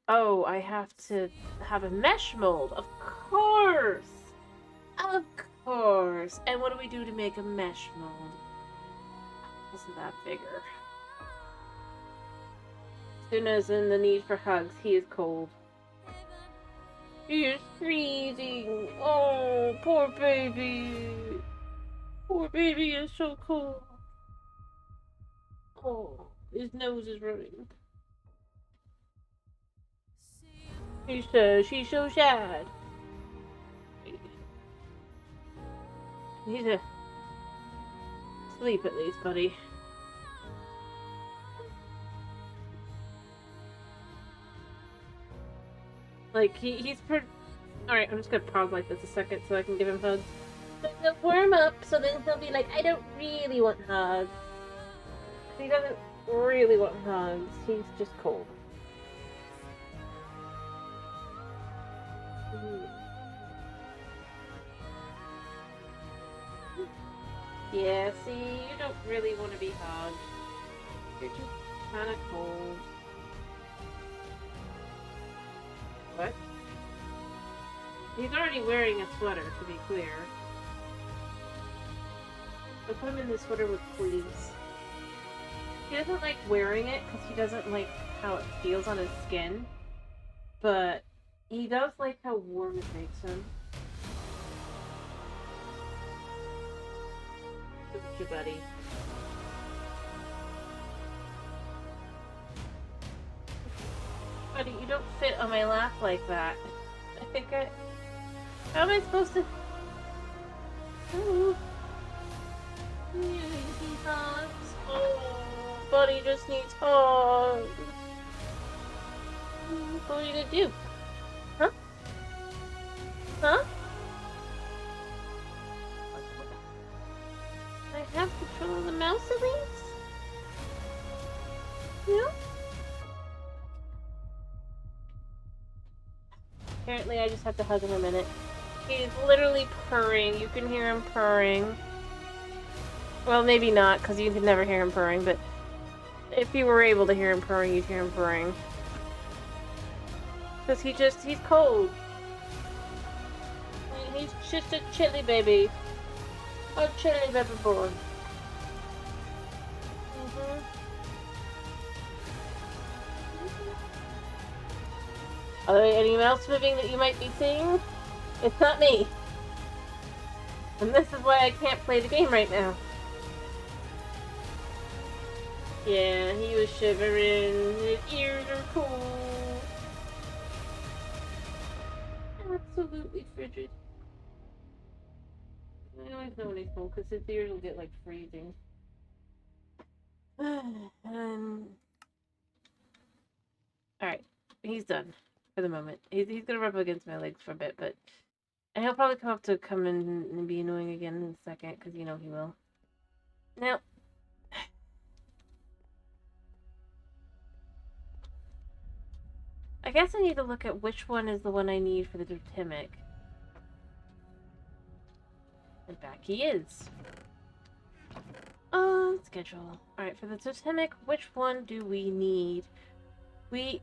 Oh, I have to have a mesh mold. Of course! Of course! And what do we do to make a mesh mold? Isn't that bigger? Suna's in the need for hugs. He is cold. He is freezing. Oh, poor baby. Poor baby is so cold. Oh, His nose is running. She's so sad. He's a sleep at least, buddy. Like, he's pretty... Alright, I'm just gonna pause like this a second so I can give him hugs. But he'll warm up, so then he'll be like, I don't really want hugs. He doesn't really want hugs. He's just cold. Yeah, see, you don't really want to be hugged. You're just kind of cold. What? He's already wearing a sweater, to be clear. I put him in the sweater with sleeves. He doesn't like wearing it because he doesn't like how it feels on his skin. But he does like how warm it makes him. Look at you, buddy. Buddy, you don't fit on my lap like that. I think how am I supposed to... Oh. You need hugs. Oh, buddy just needs hugs. What are you gonna do? Huh? Huh? I have control of the mouse at least? Yeah? Apparently I just have to hug him a minute. He's literally purring. You can hear him purring. Well, maybe not, because you could never hear him purring, but if you were able to hear him purring, you'd hear him purring. Because he's cold. He's just a chilly baby. A chilly baby boy. Are there any mouse moving that you might be seeing? It's not me. And this is why I can't play the game right now. Yeah, he was shivering. His ears are cold. Absolutely frigid. I always know when he's cold because his ears will get like freezing. Alright, he's done for the moment. He's gonna rub against my legs for a bit, but... And he'll probably come in and be annoying again in a second, because you know he will. Now... I guess I need to look at which one is the one I need for the totemic. And back he is. Schedule. Alright, for the totemic, which one do we need? It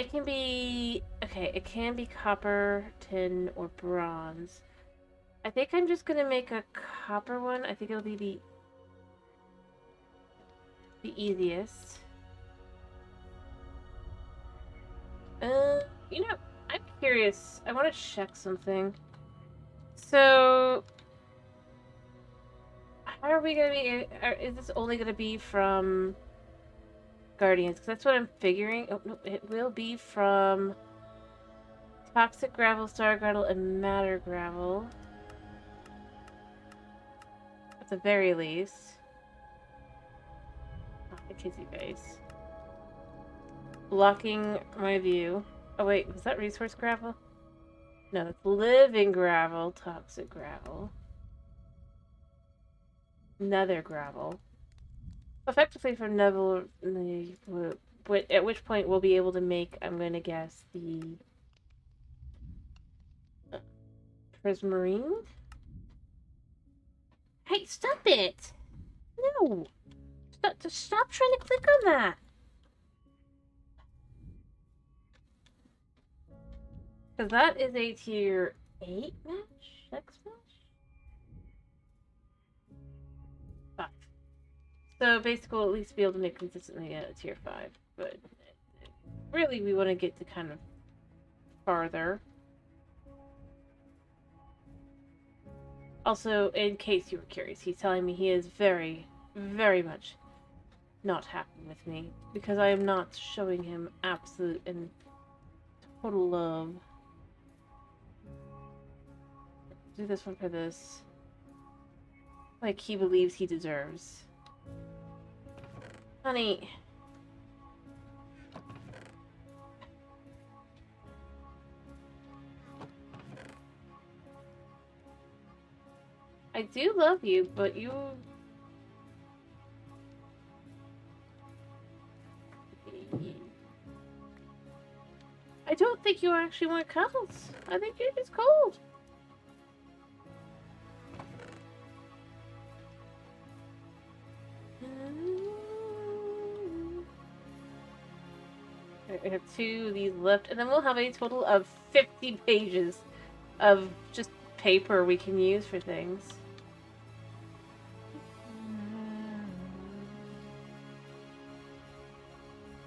can be... Okay, it can be copper, tin, or bronze. I think I'm just gonna make a copper one. I think it'll be the easiest. You know, I'm curious. I want to check something. So... How are we gonna be... Is this only gonna be from... Guardians? Because that's what I'm figuring. Oh, no, it will be from... Toxic Gravel, Star Gravel, and Matter Gravel. At the very least. Oh, I kiss you guys. Blocking my view. Oh wait, was that Resource Gravel? No, it's Living Gravel, Toxic Gravel. Nether Gravel. Effectively from Nether... At which point we'll be able to make, I'm gonna guess, the... Prismarine? Hey, stop it! No! Stop trying to click on that! Because that is a tier 8 match? 6 match? 5. So basically we'll at least be able to make consistently a tier 5. But really we want to get to kind of farther. Also, in case you were curious, he's telling me he is very, very much not happy with me because I am not showing him absolute and total love. Do this one for this. Like he believes he deserves. Honey. I do love you, but you... I don't think you actually want cuddles. I think you're just cold. We have 2 of these left, and then we'll have a total of 50 pages of just paper we can use for things.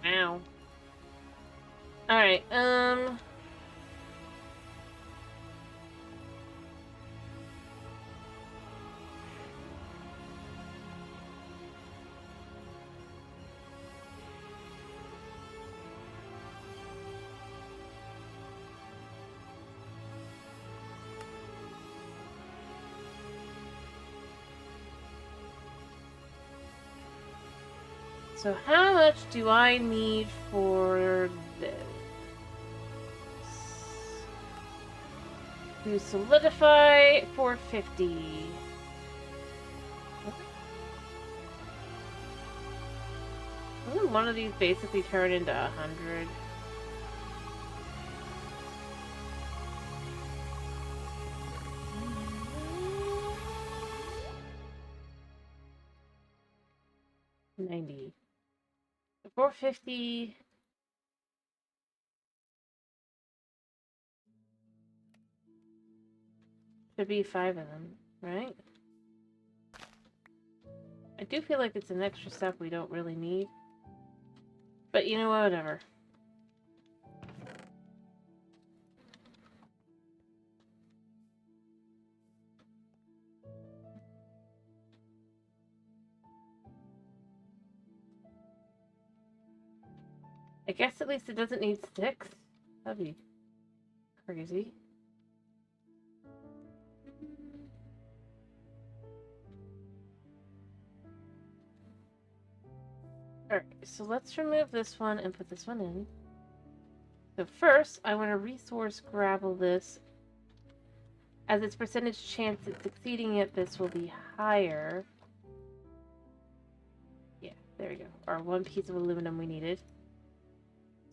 Ow. Alright, so how much do I need for this? To solidify 450. Doesn't one of these basically turn into 100? $90. 450. Should be 5 of them, right? I do feel like it's an extra step we don't really need. But you know what, whatever. I guess at least it doesn't need sticks. That'd be crazy. Alright, so let's remove this one and put this one in. So first, I want to resource gravel this. As its percentage chance at succeeding at this will be higher. Yeah, there we go. Our 1 piece of aluminum we needed.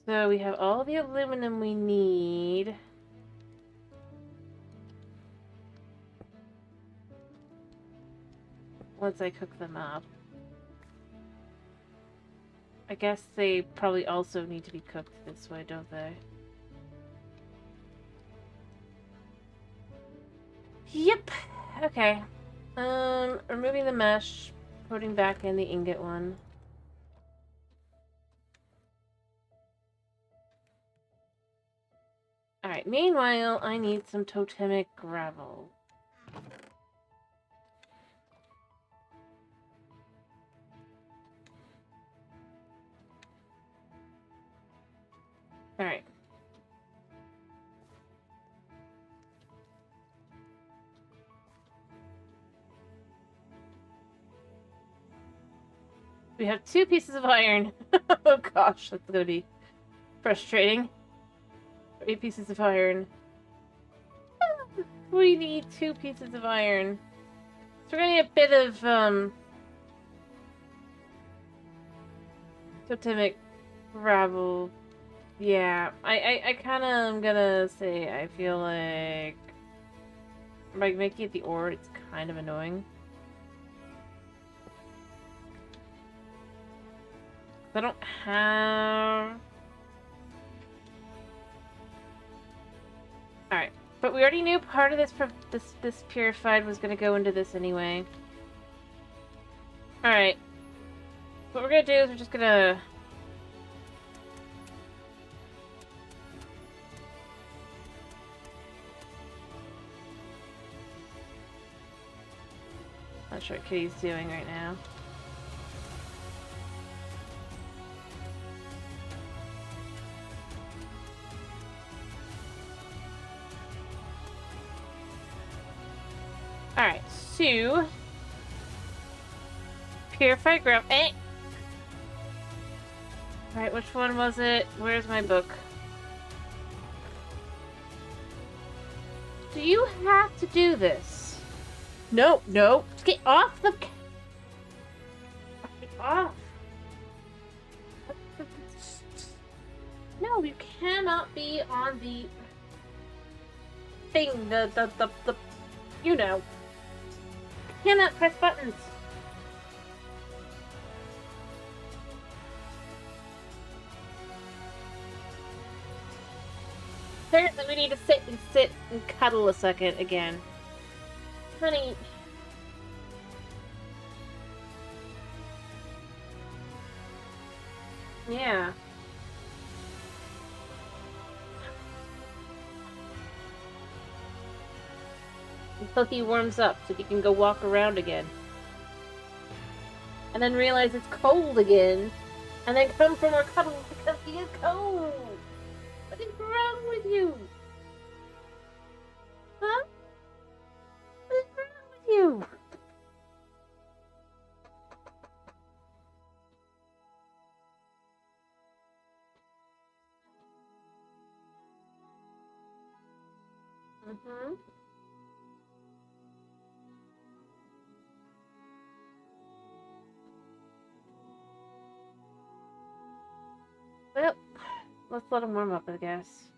So we have all the aluminum we need. Once I cook them up. I guess they probably also need to be cooked this way, don't they? Yep. Okay. Removing the mesh, putting back in the ingot one. Alright, meanwhile, I need some totemic gravel. Alright. We have 2 pieces of iron. Oh gosh, that's gonna be frustrating. 3 pieces of iron. We need 2 pieces of iron. So we're gonna need a bit of, totemic gravel. Yeah, I kinda am gonna say I feel like by making it the ore, it's kind of annoying. I don't have... Alright, but we already knew part of this purified was gonna go into this anyway. Alright. What we're gonna do is we're just gonna... Not sure what Kitty's doing right now. Alright, so... Purified ground. Eh! Alright, which one was it? Where's my book? Do you have to do this? No, no. Get off the... Get off. No, you cannot be on the... thing, the... You know. You cannot press buttons. Apparently we need to sit and cuddle a second again. Honey. Yeah. Until he warms up so he can go walk around again. And then realize it's cold again. And then come for more cuddles because he is cold. What is wrong with you? Huh? What is wrong with you? Mm-hmm. Well, let's let him warm up, I guess.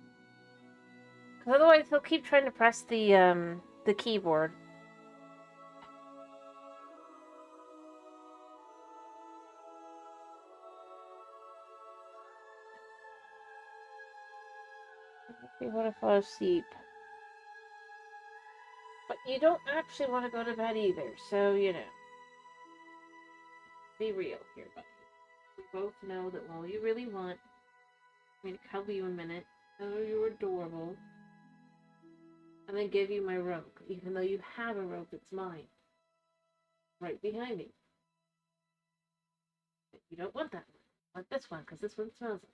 Because otherwise he'll keep trying to press the keyboard. Okay, what if I sleep? But you don't actually want to go to bed either, so, you know. Be real here, buddy. We both know that all you really want... I'm going to cuddle you in a minute. Oh, you're adorable. And then give you my robe, even though you have a robe that's mine. Right behind me. But you don't want that one. You want this one, because this one smells like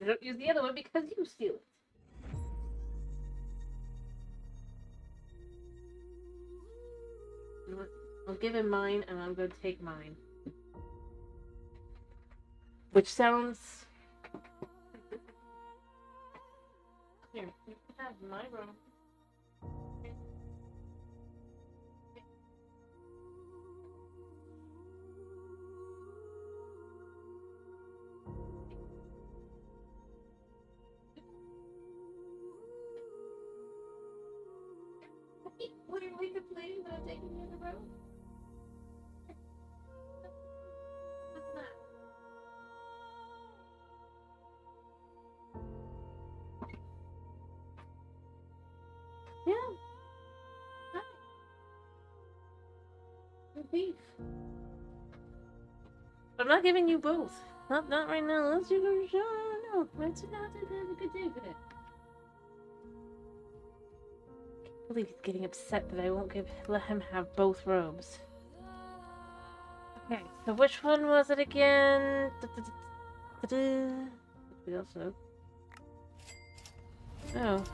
it. You don't use the other one because you steal it. You know what? I'll give him mine, and I'm going to take mine. Which sounds... Here, you can have my robe. What are we complaining that I'm taking the other road? What's that? Yeah. Hi. I'm beef. I'm not giving you both. Not right now. Let's do a show. No, let's not do a good day with it. I believe he's getting upset that I won't let him have both robes. Okay, so which one was it again? We also. Oh.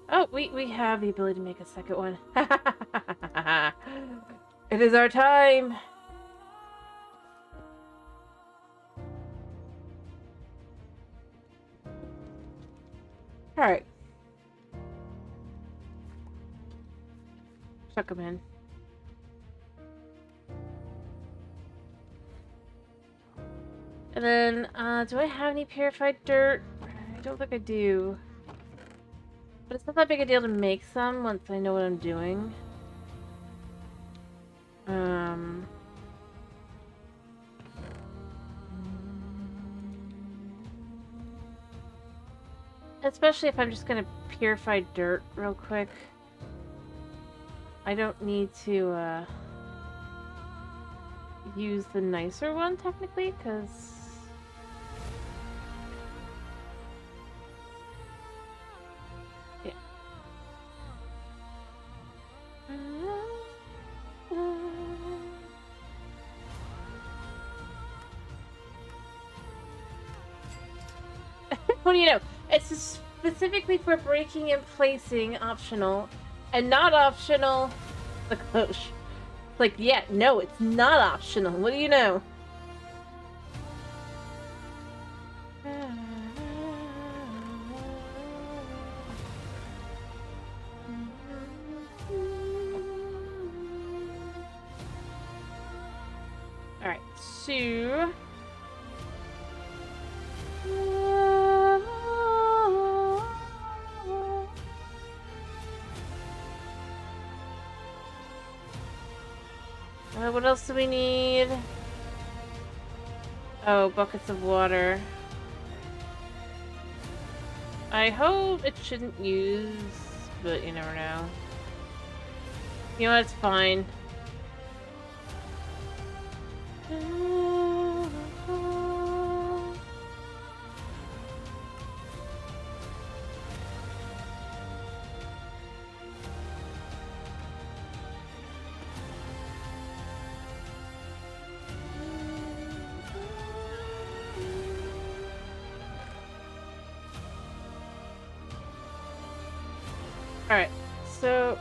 Oh, we have the ability to make a second one. It is our time. All right. Chuck him in. And then, do I have any purified dirt? I don't think I do. But it's not that big a deal to make some once I know what I'm doing. Especially if I'm just gonna purify dirt real quick. I don't need to, use the nicer one, technically, because... Yeah. What do you know? It's just specifically for breaking and placing optional, and not optional. Like, oh, like, yeah, no, it's not optional. What do you know? Alright, so... what else do we need? Oh, buckets of water. I hope it shouldn't use, but you never know. You know, it's fine. Alright, so...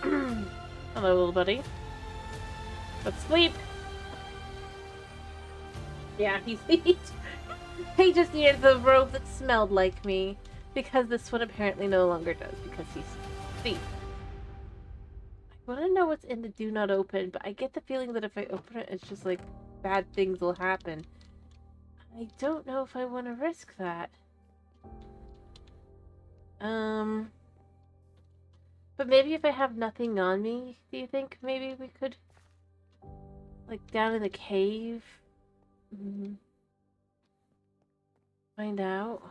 Hello, little buddy. Let's sleep! Yeah, he just needed the robe that smelled like me. Because this one apparently no longer does, because he's asleep. I want to know what's in the do not open, but I get the feeling that if I open it, it's just like, bad things will happen. I don't know if I want to risk that. But maybe if I have nothing on me, do you think maybe we could... Like, down in the cave? Find out?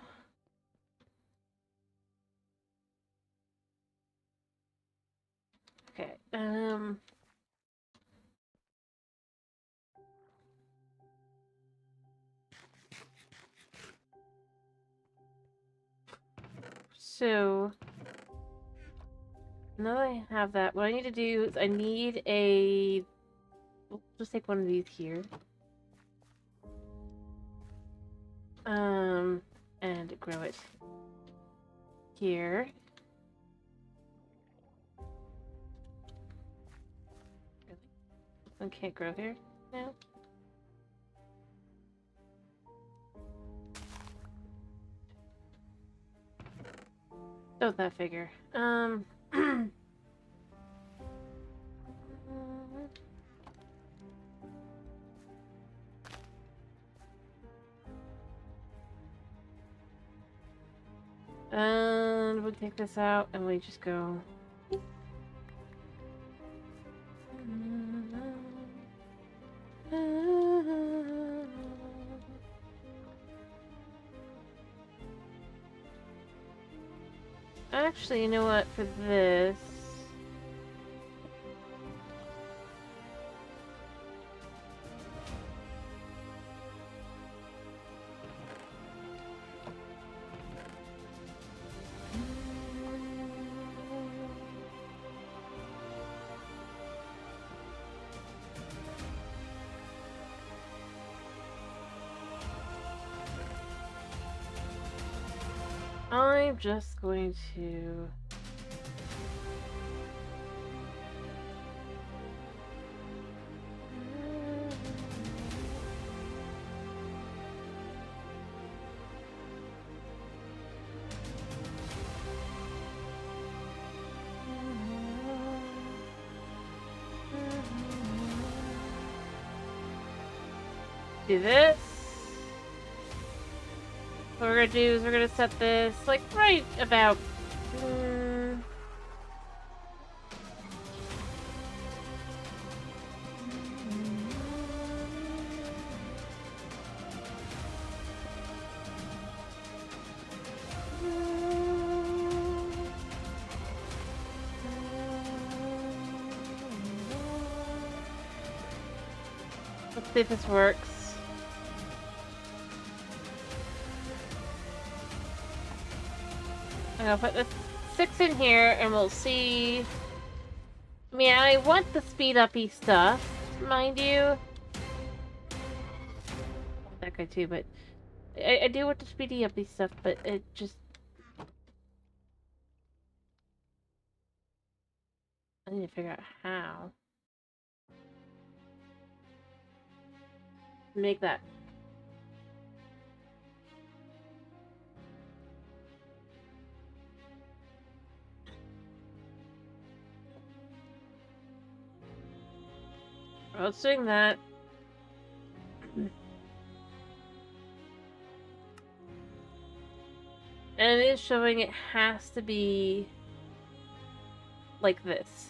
Okay, So... Now that I have that, what I need to do is I need a... We'll just take one of these here. And grow it here. Really? One can't grow here now? Don't that figure. And we'll take this out and we just go. Actually, you know what? For this. I'm just going to... do this. What we're gonna do is we're gonna set this like right about let's see if this works. I'm gonna put this 6 in here and we'll see. I mean, I want the speed uppy stuff, mind you. That guy too, but I do want the speedy uppy stuff, but it just I need to figure out how to make that. Well, it's doing that. And it is showing it has to be like this.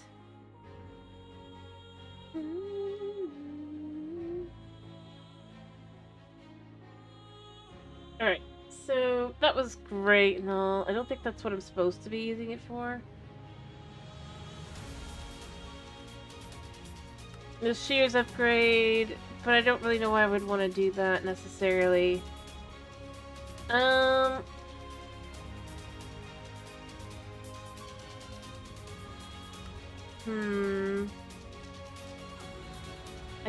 Alright, so that was great and all. I don't think that's what I'm supposed to be using it for. The shears upgrade, but I don't really know why I would want to do that necessarily. I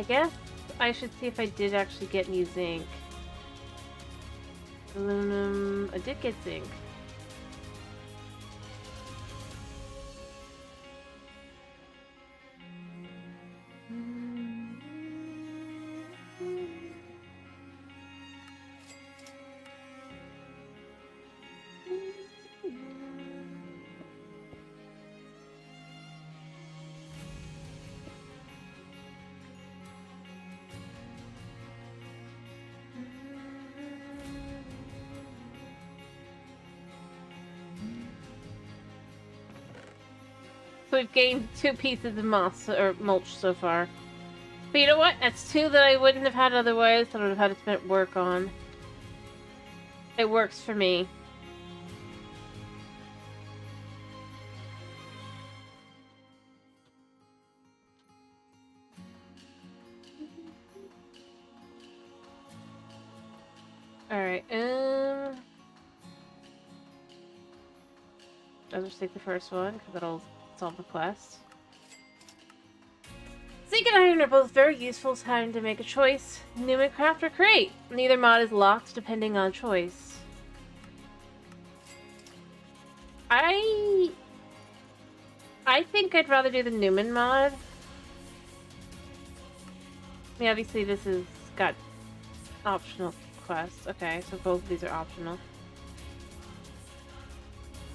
guess I should see if I did actually get any zinc. Aluminum. I did get zinc. So we've gained 2 pieces of moss or mulch so far. But you know what? That's 2 that I wouldn't have had otherwise. That I would have had to spend work on. It works for me. Alright, I'll just take the first one, because that'll solve the quest. Zinc and iron are both very useful time to make a choice. Newman craft or crate. Neither mod is locked depending on choice. I think I'd rather do the Newman mod. I mean, obviously this has got optional quests. Okay, so both of these are optional.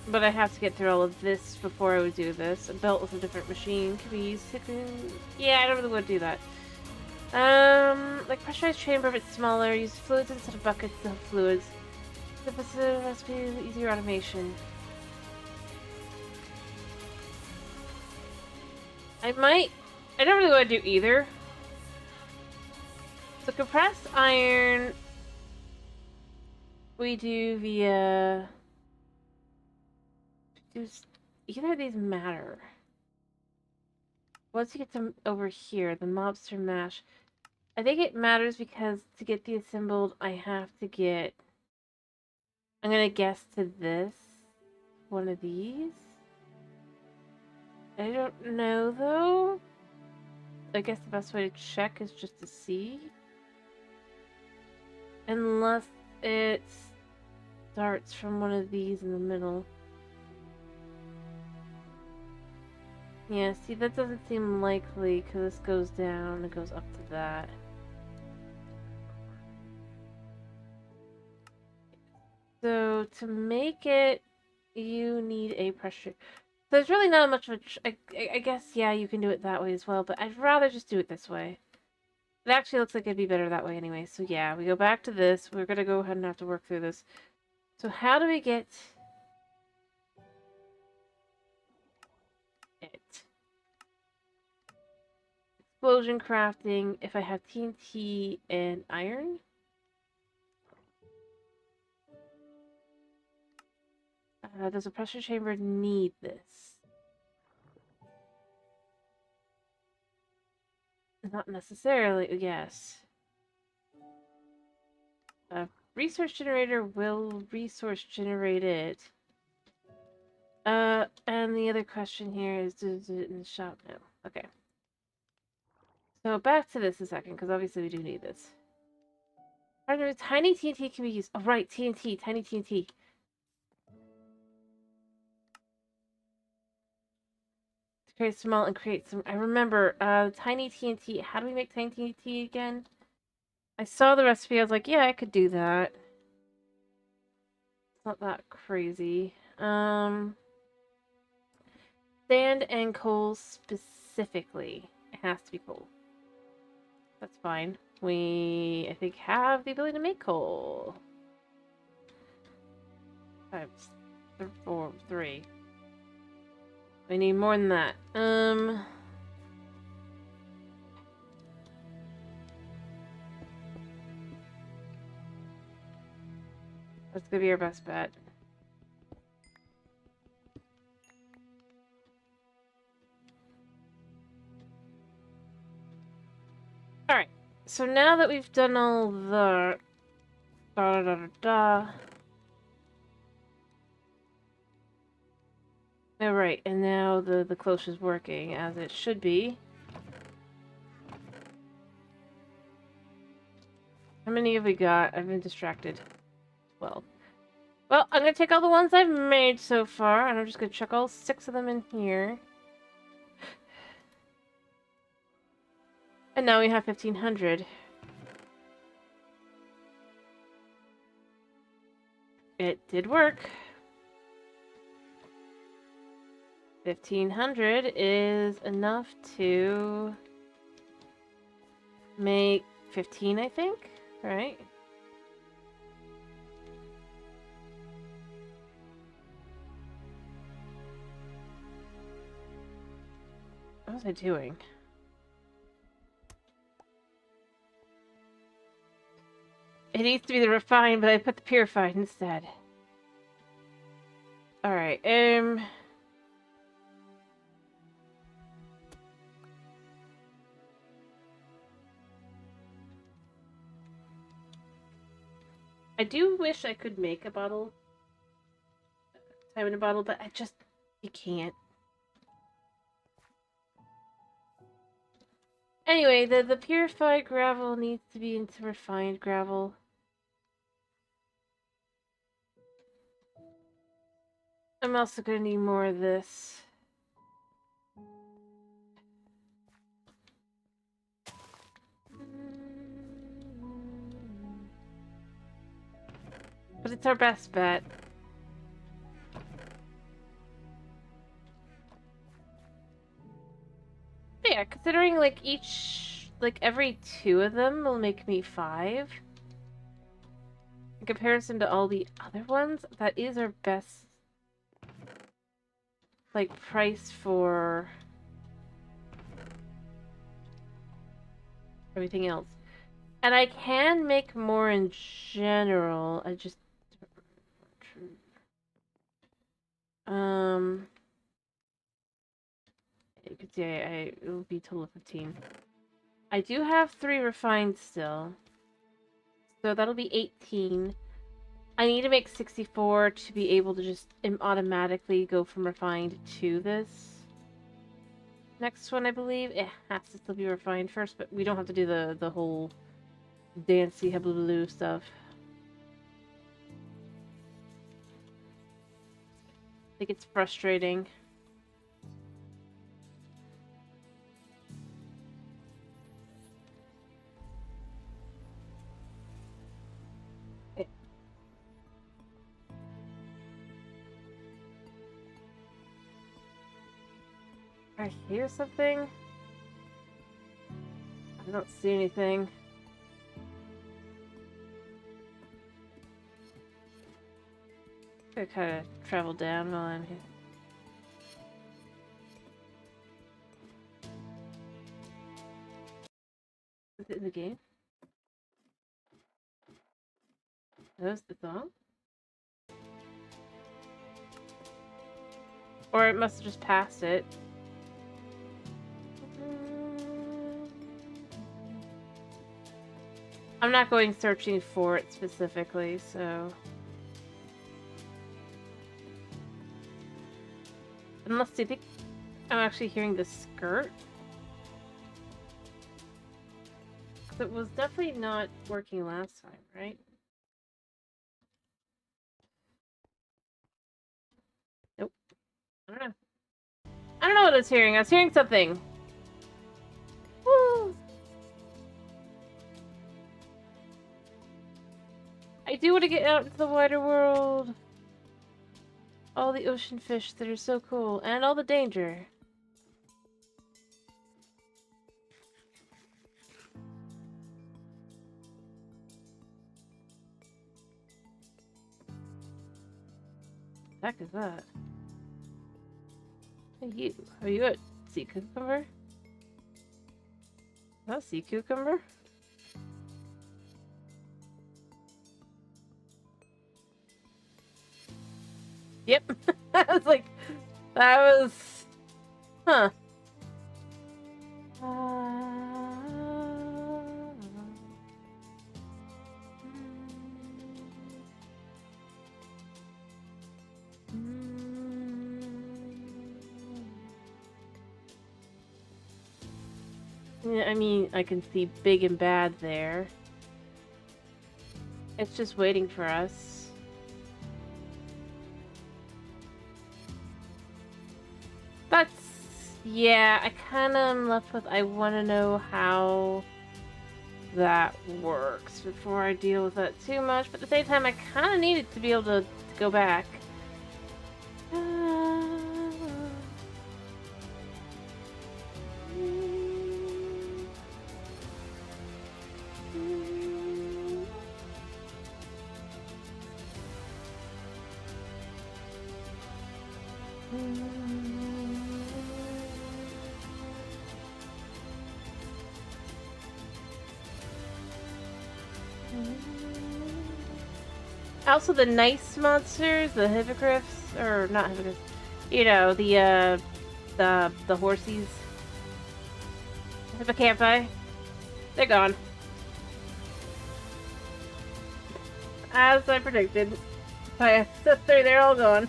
But I have to get through all of this before I would do this. A belt with a different machine can be used to... Yeah, I don't really want to do that. Like pressurized chamber, but smaller. Use fluids instead of buckets of fluids. The recipe, easier automation. I don't really want to do either. So compressed iron, we do via... Either of these matter. Once you get them over here, the mobster mash. I think it matters because to get the assembled, I have to get... I'm gonna guess to this. One of these. I don't know, though. I guess the best way to check is just to see. Unless it starts from one of these in the middle. Yeah, see, that doesn't seem likely because this goes down, it goes up to that. So, to make it, you need a pressure. So there's really not much of a... I guess, yeah, you can do it that way as well, but I'd rather just do it this way. It actually looks like it'd be better that way anyway. So yeah, we go back to this. We're gonna go ahead and have to work through this. So how do we get... it? Explosion crafting, if I have TNT and iron. Does a pressure chamber need this? Not necessarily, yes. A resource generator will resource generate it. And the other question here is, does it in the shop? No. Okay. So back to this a second, because obviously we do need this. Tiny TNT can be used. Oh, right, TNT, tiny TNT. Create some malt and create some... I remember, tiny TNT. How do we make tiny TNT again? I saw the recipe, I was like, yeah, I could do that. It's not that crazy. Sand and coal specifically. It has to be coal. That's fine. We, I think, have the ability to make coal. 5, 4, 3. We need more than that. That's gonna be our best bet. Alright, so now that we've done all the... Alright, and now the cloche is working as it should be. How many have we got? I've been distracted. 12. Well, I'm gonna take all the ones I've made so far, and I'm just gonna chuck all 6 of them in here. And now we have 1,500. It did work. 1,500 is enough to make 15, I think, right? What was I doing? It needs to be the refined, but I put the purified instead. Alright, I do wish I could make a bottle. Time in a bottle, but you can't. Anyway, the purified gravel needs to be into refined gravel. I'm also gonna need more of this. But it's our best bet. But yeah, considering like every 2 of them will make me 5. In comparison to all the other ones, that is our best like price for everything else. And I can make more in general. I just you can see it will be a total of 15. I do have 3 refined still. So that'll be 18. I need to make 64 to be able to just automatically go from refined to this next one, I believe. It has to still be refined first, but we don't have to do the whole dancy hubbaloo stuff. I think it's frustrating. I hear something? I don't see anything. I'm gonna kind of travel down while I'm here. Is it in the game? That was the song? Or it must have just passed it. I'm not going searching for it specifically, so... Unless you think I'm actually hearing the skirt. It was definitely not working last time, right? Nope. I don't know. I don't know what I was hearing. I was hearing something. Woo! I do want to get out into the wider world. All the ocean fish that are so cool. And all the danger. What the heck is that? Hey, you. Are you a sea cucumber? Is that a sea cucumber? Yep. I was like, that was... Huh. Yeah, I mean, I can see big and bad there. It's just waiting for us. That's... yeah, I kind of am left with... I want to know how that works before I deal with that too much. But at the same time, I kind of needed to be able to go back. Also, the nice monsters, the hippogriffs, or not hippogriffs, you know, the horsies, hippocampi, they're gone. As I predicted. By episode 3, they're all gone.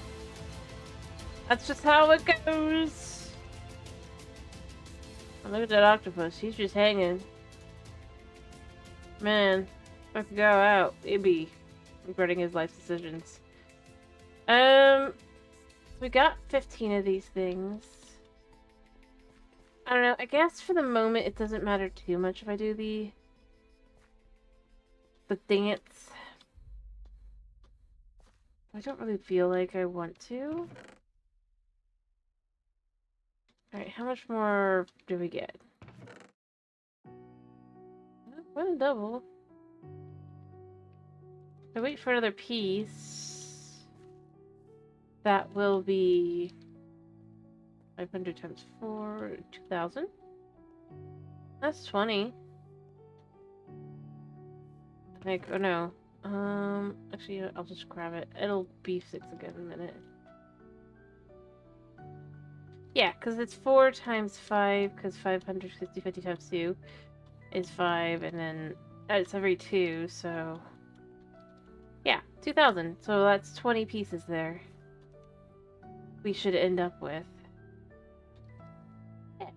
That's just how it goes. Oh, look at that octopus, he's just hanging. Man, if I could go out, it'd be regretting his life decisions. We got 15 of these things. I don't know, I guess for the moment it doesn't matter too much if I do the dance. I don't really feel like I want to. Alright, how much more do we get? More than double. I wait for another piece. That will be 500 times 4, 2,000. That's 20. Like, oh no. Actually, I'll just grab it. It'll be 6 again in a minute. Yeah, because it's 4 times 5, because 50 times 2 is 5, and then it's every 2, so... yeah, 2,000. So that's 20 pieces there. We should end up with. Yeah.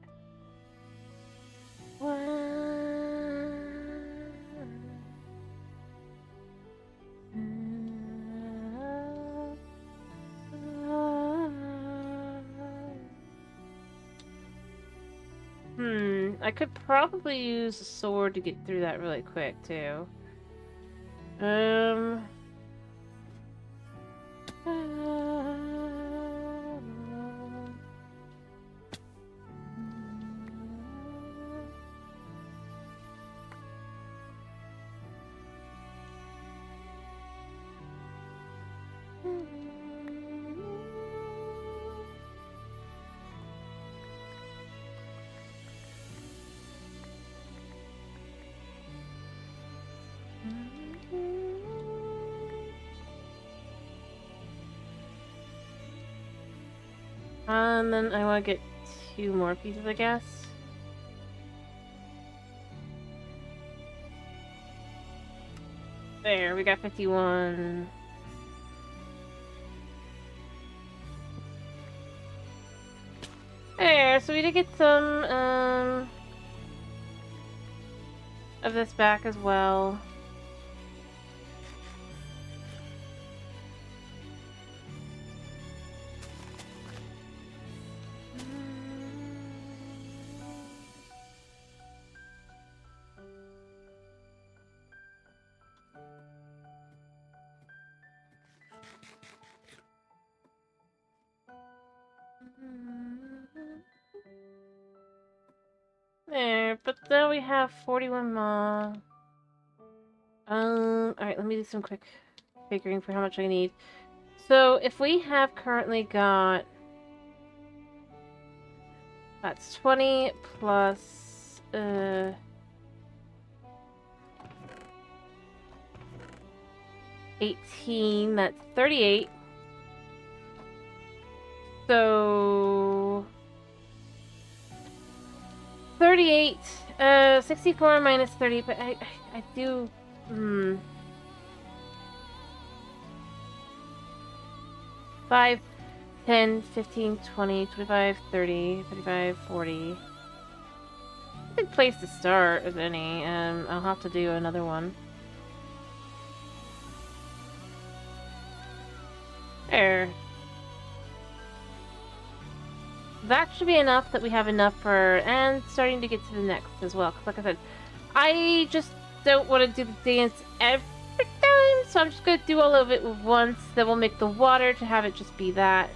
I could probably use a sword to get through that really quick too. And then I want to get 2 more pieces, I guess. There, we got 51. There, so we did get some, of this back as well. but now we have 41 more. Alright, let me do some quick figuring for how much I need. So, if we have currently got... That's 20 plus... 18, that's 38. So... 38, 64 minus 30, but I do... 5, 10, 15, 20, 25, 30, 35, 40. Good place to start, if any. I'll have to do another one. There. That should be enough that we have enough for... And starting to get to the next as well. Because like I said, I just don't want to do the dance every time. So I'm just going to do all of it once. Then we'll make the water to have it just be that.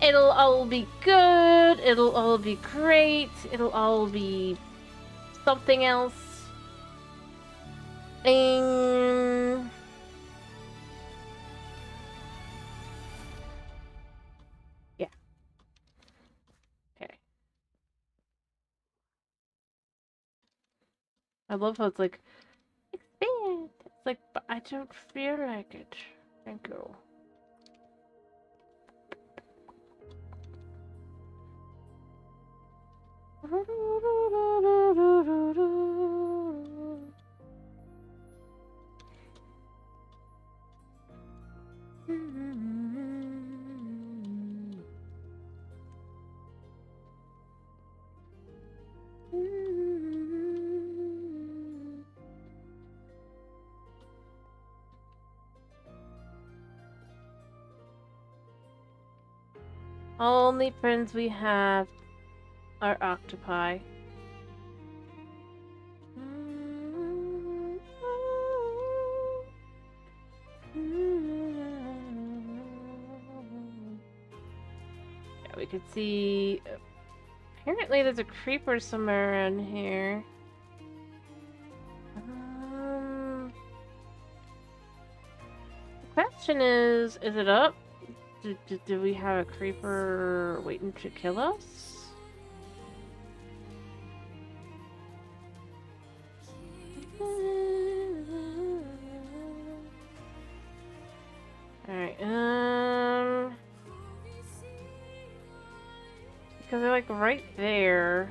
It'll all be good. It'll all be great. It'll all be something else. And... yeah. Okay. I love how it's like, expand. It's like, but I don't feel like it. Thank you. Only friends we have are octopi. Yeah, we could see... apparently there's a creeper somewhere around here. The question is it up? Do we have a creeper waiting to kill us? Alright, because they're like right there.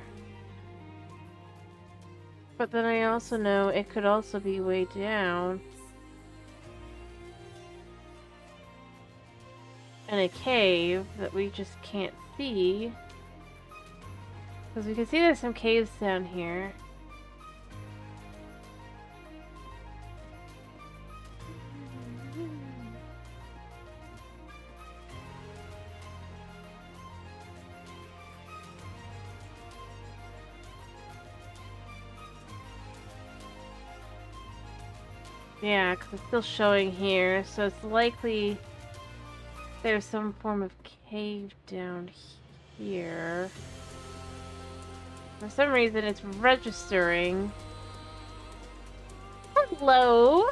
But then I also know it could also be way down. In a cave that we just can't see. Because we can see there's some caves down here. Yeah, because it's still showing here, so it's likely there's some form of cave down here. For some reason, it's registering. Hello?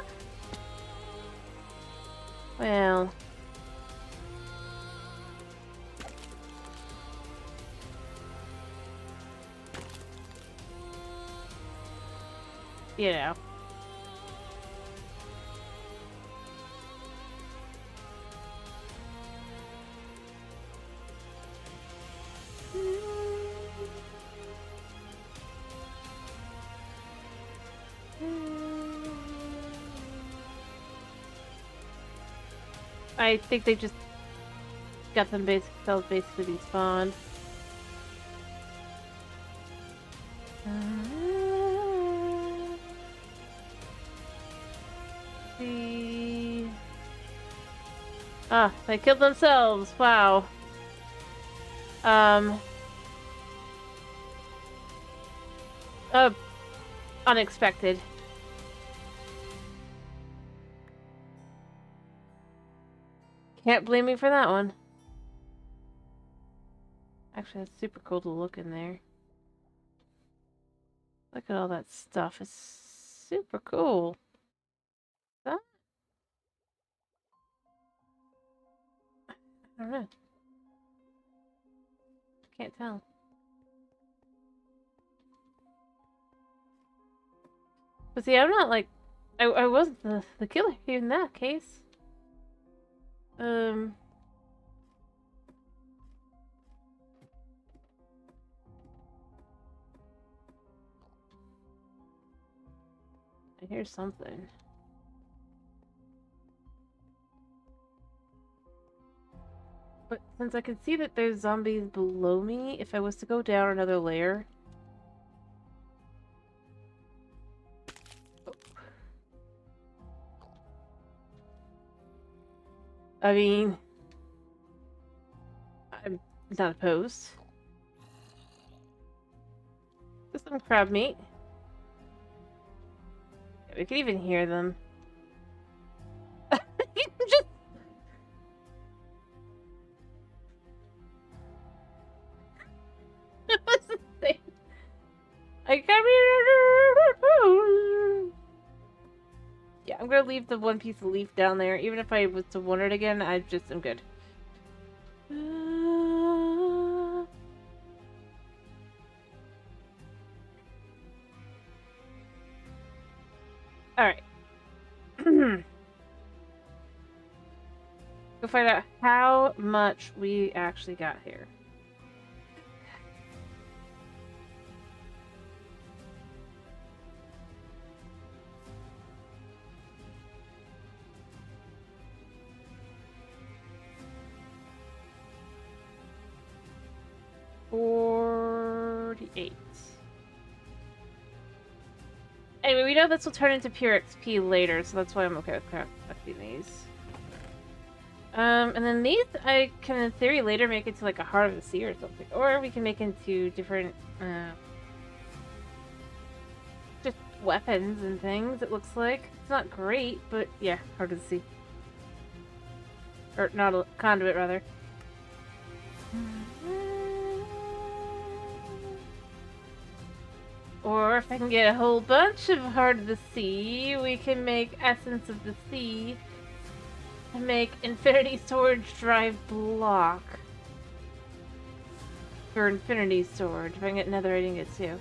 Well... you know. I think they just got them basically despawned. Ah, they killed themselves. Wow. Unexpected. Can't blame me for that one. Actually, that's super cool to look in there. Look at all that stuff. It's super cool. That? I don't know. Can't tell. But see, I'm not like... I wasn't the killer in that case. I hear something. But since I can see that there's zombies below me, if I was to go down another layer... I mean... I'm not opposed. There's some crab meat. Yeah, we can even hear them. Just... What's the thing? I can't... Yeah, I'm gonna leave the one piece of leaf down there. Even if I was to wander it again, I'm good. Alright. Go find out how much we actually got here. $48. Anyway, we know this will turn into pure XP later, so that's why I'm okay with collecting these. And then these I can, in theory, later make into like a Heart of the Sea or something. Or we can make into different, just weapons and things, it looks like. It's not great, but yeah, Heart of the Sea. Or not a conduit, rather. Or if I can get a whole bunch of Heart of the Sea, we can make Essence of the Sea and make Infinity Storage Drive Block for Infinity Storage. If I can get another, I didn't get two.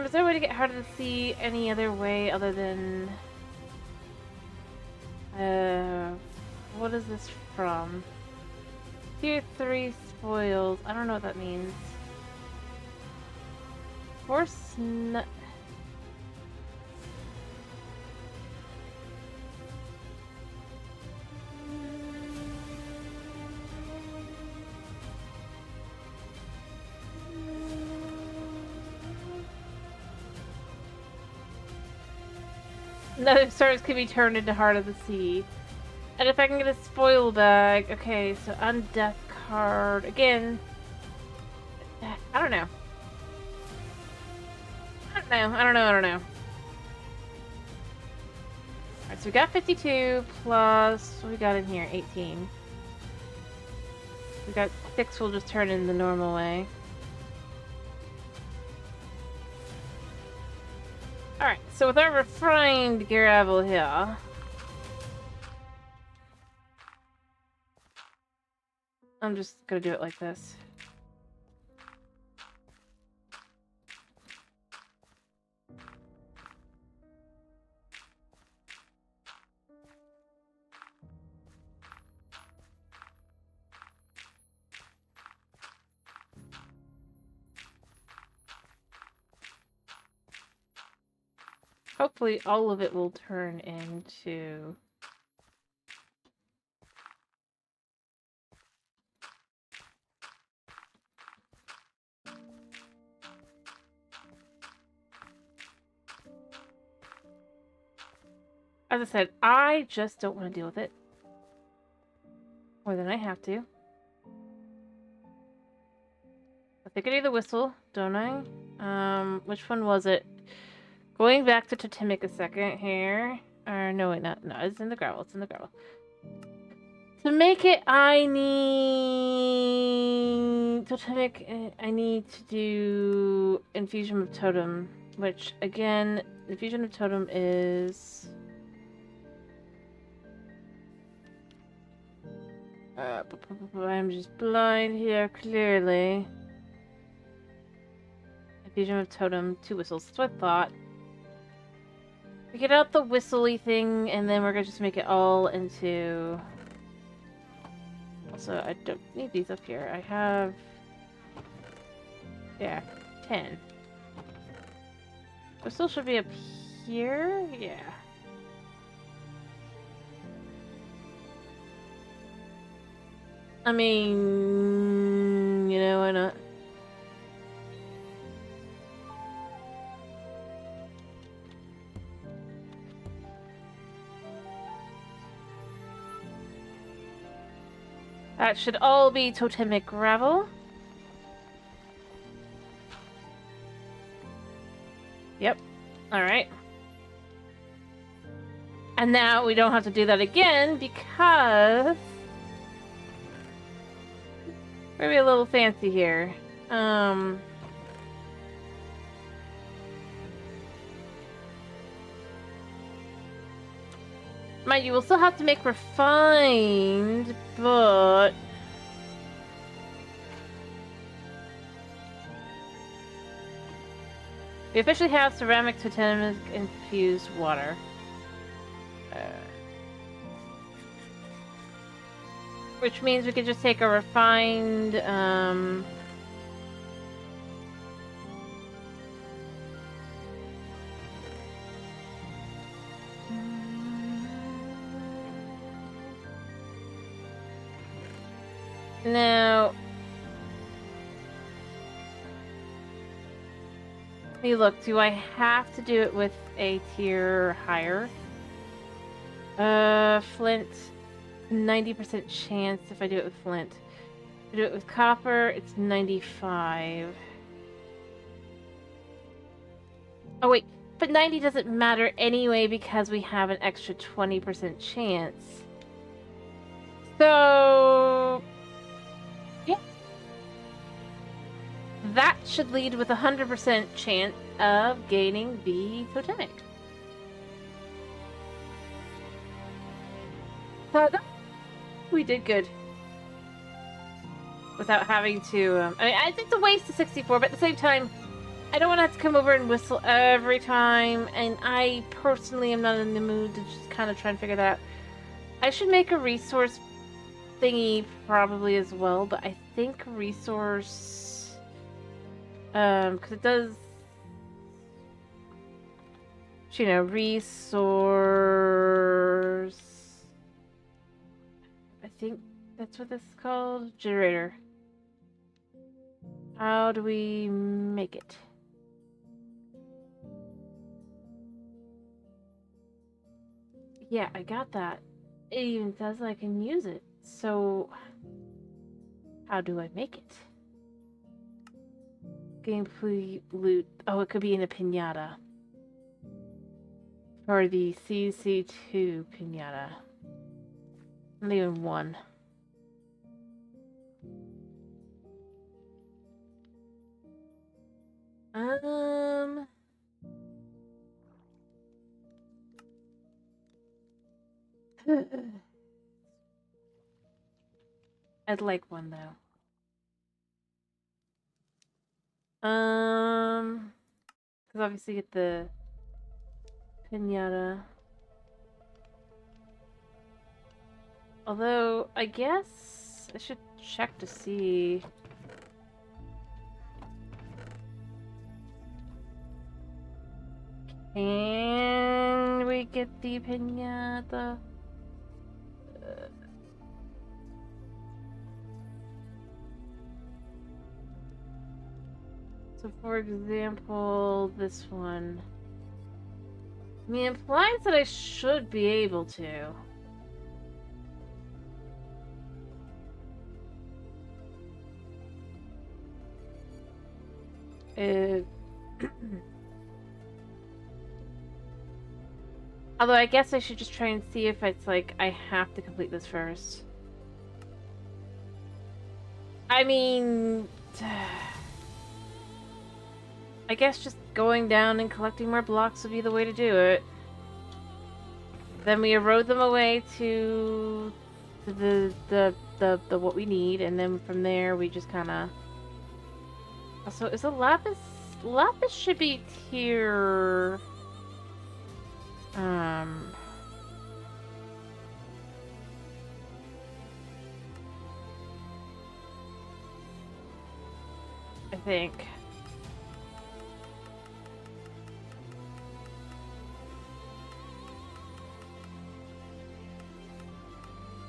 Is there a way to get Heart of the Sea any other way other than... what is this from? Tier 3 spoils. I don't know what that means. Horse nut. Another stars can be turned into Heart of the Sea. And if I can get a spoil bag. Okay, so undeath card. Again. I don't know. I don't know. Alright, so we got 52 plus, what we got in here? 18. We got 6 we'll just turn in the normal way. Alright, so with our refined gravel here... I'm just gonna do it like this. Hopefully all of it will turn into... As I said, I just don't want to deal with it. More than I have to. I think I need the whistle, don't I? Which one was it? Going back to Totemic a second here. Or no, wait, no, it's in the gravel. It's in the gravel. To make it, I need totemic. I need to do infusion of totem, which again, infusion of totem is. I'm just blind here, clearly. Infusion of totem, 2 whistles. That's what I thought. We get out the whistly thing, and then we're gonna just make it all into. Also, I don't need these up here. I have... Yeah, 10. Whistle should be up here? Yeah. I mean... You know, why not? That should all be totemic gravel. Yep. Alright. And now we don't have to do that again because... we're gonna be a little fancy here. Mind you, we'll still have to make refined, but... we officially have ceramic totemic infused water. Which means we could just take a refined, Now... hey, look, do I have to do it with a tier higher? Flint... 90% chance if I do it with flint. If I do it with copper, it's 95. Oh wait, but 90 doesn't matter anyway because we have an extra 20% chance. So... yeah. That should lead with 100% chance of gaining the totemic. So we did good. Without having to, I mean, I think the waste is 64, but at the same time, I don't want to have to come over and whistle every time, and I personally am not in the mood to just kind of try and figure that out. I should make a resource thingy probably as well, but I think resource, because it does, you know, resource, I think that's what this is called, generator. How do we make it? Yeah, I got that. It even says I can use it. So, how do I make it? Gameplay loot. Oh, it could be in a pinata. Or the CC2 pinata. Not even one. I'd like one though. Because obviously get the pinata. Although, I guess I should check to see. Can we get the pinata? So, for example, this one. I mean, it implies that I should be able to. Although I guess I should just try and see if it's like I have to complete this first. I mean, I guess just going down and collecting more blocks would be the way to do it. Then we erode them away to the what we need, and then from there we just kind of. Also, is a lapis? Lapis should be tier. I think.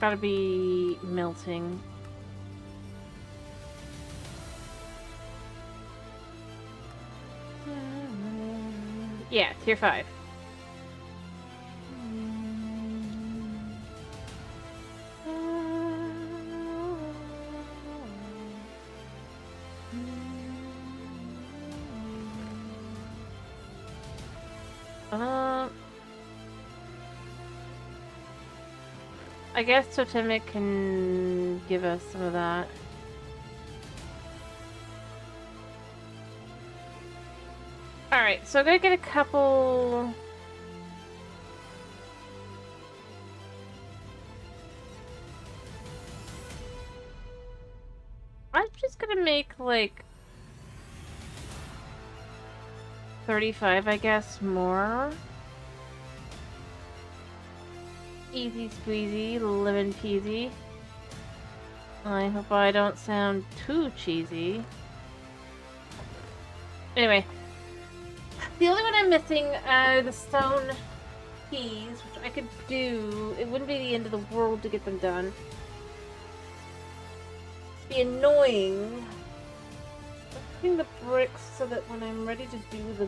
Gotta be melting. Yeah, tier 5. I guess Totemic can give us some of that. Alright, so I'm gonna get a couple... I'm just gonna make, like... 35, I guess, more. Easy squeezy, lemon peasy. I hope I don't sound too cheesy. Anyway. The only one I'm missing are the stone keys, which I could do. It wouldn't be the end of the world to get them done. It'd be annoying. I'm putting the bricks so that when I'm ready to do the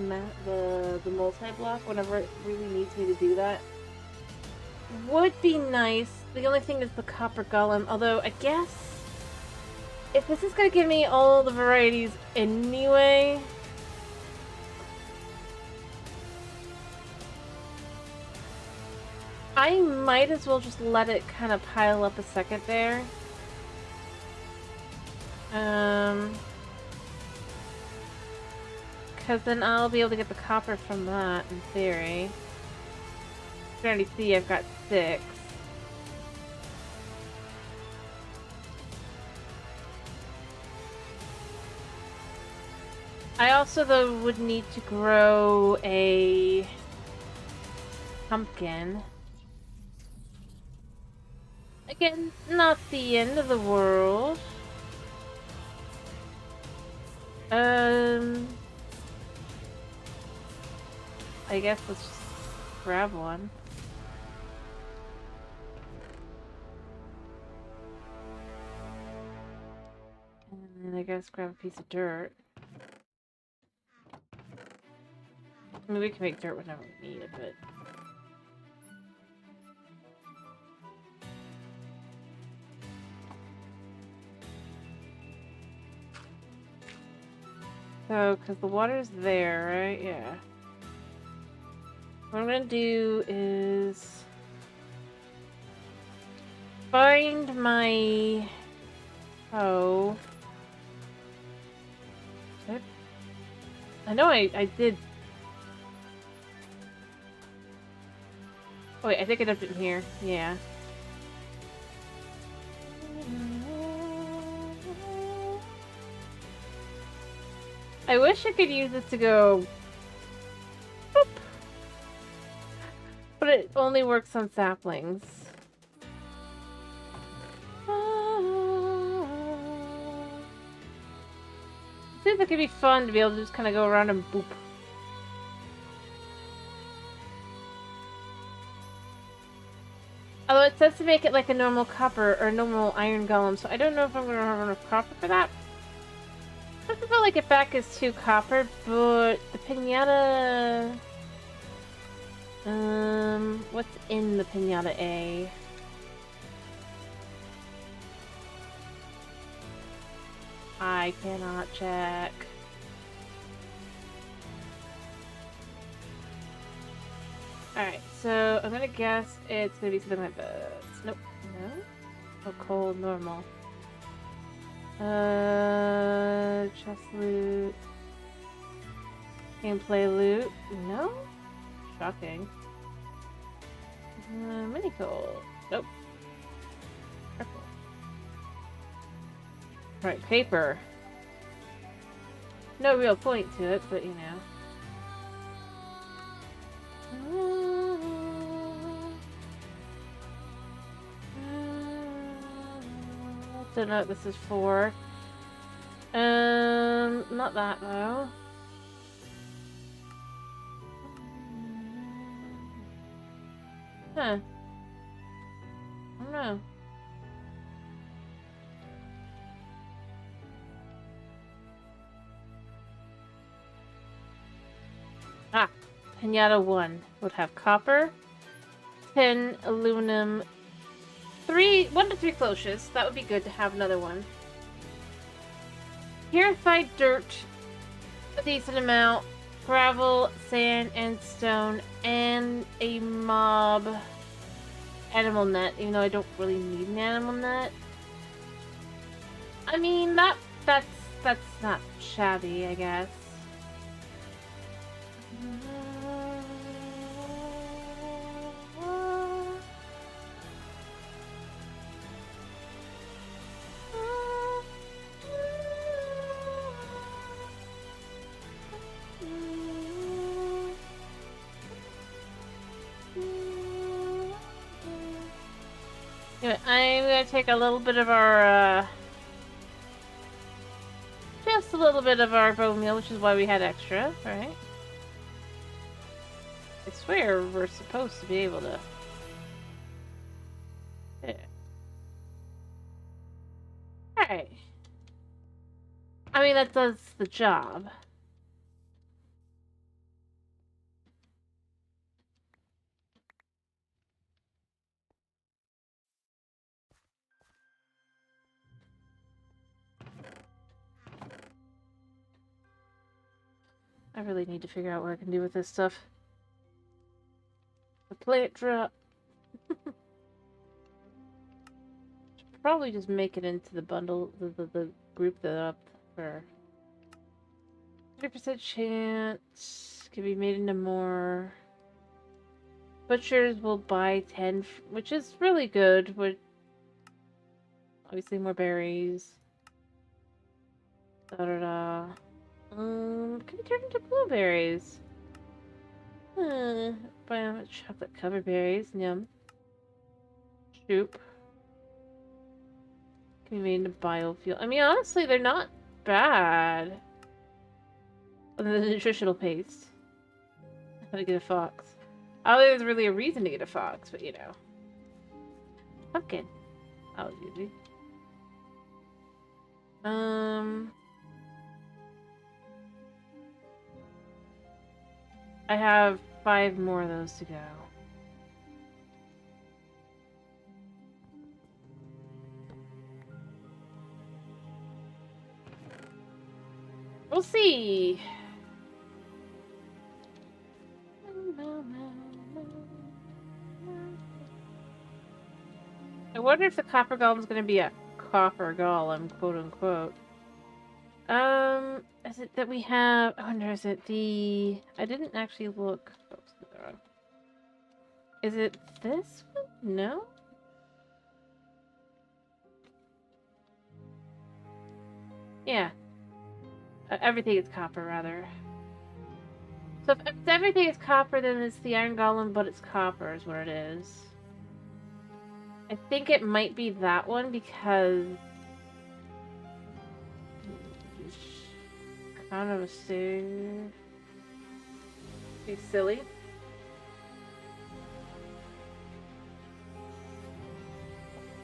multi-block, whenever it really needs me to do that, would be nice. The only thing is the copper golem, although I guess if this is going to give me all the varieties anyway, I might as well just let it kind of pile up a second there. Because then I'll be able to get the copper from that, in theory. You can already see I've got 6. I also, though, would need to grow a pumpkin. Again, not the end of the world. I guess let's just grab one. And then I guess grab a piece of dirt. I mean, we can make dirt whenever we need it, but... So, because the water's there, right? Yeah. What I'm gonna do is... find my... Oh... I know I did... Oh wait, I think I dumped it in here. Yeah. I wish I could use this to go... boop. But it only works on saplings. Seems like it'd be fun to be able to just kind of go around and boop. Although it says to make it like a normal copper or normal iron golem, so I don't know if I'm going to have enough copper for that. I don't feel like it back is 2 copper, but the pinata... what's in the pinata A? I cannot check. Alright, so I'm gonna guess it's gonna be something like this. Nope. No? Oh, cold, normal. Chest loot. Gameplay loot. No? Shocking. Mini gold. Nope. Purple. Right, paper. No real point to it, but you know. Don't know what this is for. Not that though. Huh. I don't know. Ah, Pinata 1 would have copper, tin, aluminum, 1 to 3 cloches. That would be good to have another one. Purified dirt, a decent amount, gravel, sand, and stone, and a mob animal net, even though I don't really need an animal net. I mean, that's not shabby, I guess. I'm gonna take a little bit of our, just a little bit of our bone meal, which is why we had extra, right? I swear we're supposed to be able to. Yeah. Alright. I mean, that does the job. I really need to figure out what I can do with this stuff. The plant drop. Should probably just make it into the bundle, the group that up for 30% chance. Can be made into more. Butchers will buy 10, which is really good. With obviously more berries. Da da da. Can be turned into blueberries. Buy chocolate covered berries. Yum. Soup. Can be made into biofuel. I mean, honestly, they're not bad. Other than the nutritional paste. How to get a fox. I don't think there's really a reason to get a fox, but you know. Pumpkin. That was easy. I have 5 more of those to go. We'll see. I wonder if the copper golem's going to be a copper golem, quote unquote. Is it that we have? I wonder, is it the? I didn't actually look. Oops, wrong. Is it this one? No. Yeah. Everything is copper, rather. So if everything is copper, then it's the iron golem, but it's copper is what it is. I think it might be that one because kind of a mistake. Be silly.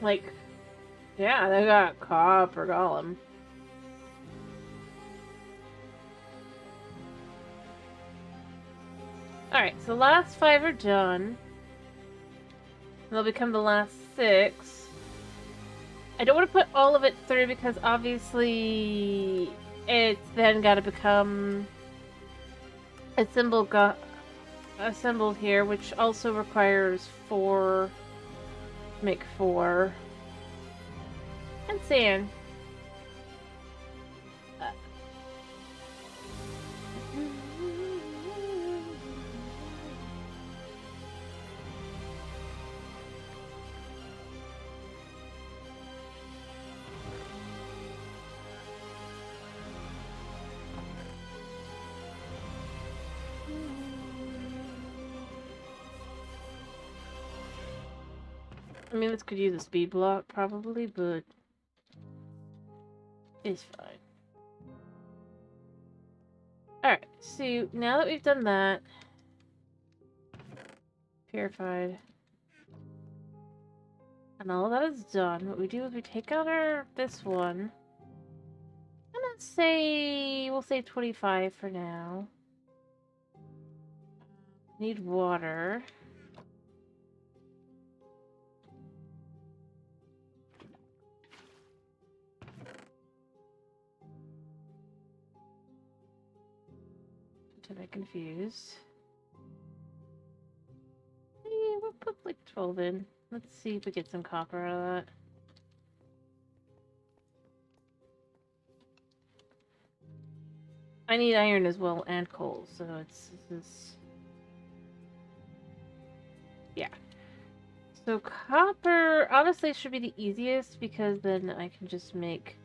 Like, yeah, they got copper golem. Alright, so the last 5 are done. They'll become the last 6. I don't want to put all of it through because obviously it's then got to become assembled here, which also requires 4 to make 4. And sand. I mean, this could use a speed block, probably, but it's fine. Alright, so now that we've done that, purified, and all of that is done, what we do is we take out this one, and let's say, we'll say 25 for now. Need water. Am I confused? Yeah, we'll put like 12 in. Let's see if we get some copper out of that. I need iron as well and coal, so this. Yeah. So copper honestly should be the easiest because then I can just make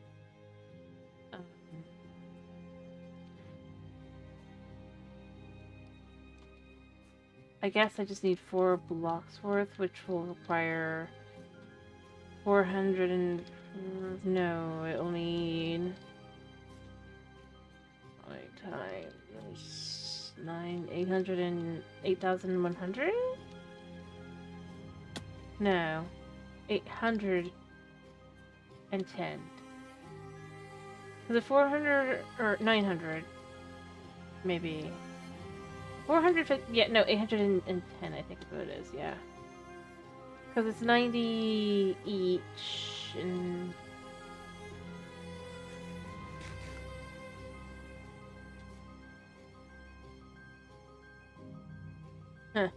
I guess I just need 4 blocks worth, which will require 400 and... no, I only need... times 9, 800 and 8,100? No, 810. Is it 400 or 900? Maybe. 450, yeah, no, 810, I think is what it is, yeah. Because it's 90 each, and... Huh.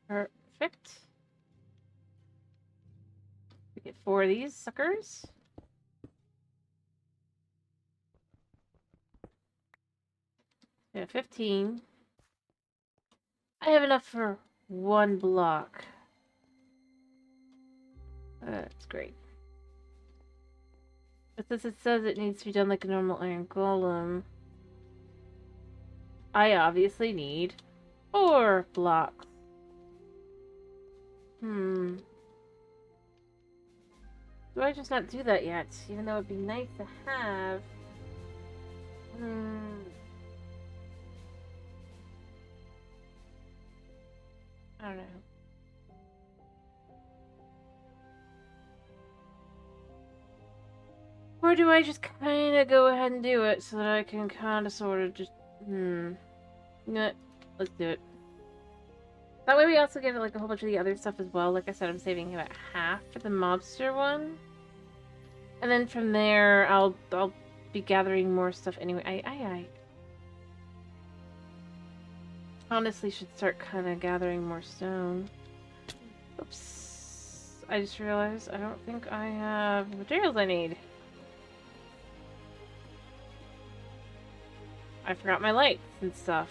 Perfect. We get 4 of these suckers. Yeah, 15. I have enough for 1 block. That's great. But since it says it needs to be done like a normal iron golem, I obviously need 4 blocks. Do I just not do that yet? Even though it'd be nice to have. I don't know. Or do I just kind of go ahead and do it so that I can kind of sort of just... Nah, let's do it. That way we also get like a whole bunch of the other stuff as well. Like I said, I'm saving about half for the mobster one. And then from there, I'll be gathering more stuff anyway. I honestly should start kind of gathering more stone. Oops. I just realized I don't think I have the materials I need. I forgot my lights and stuff.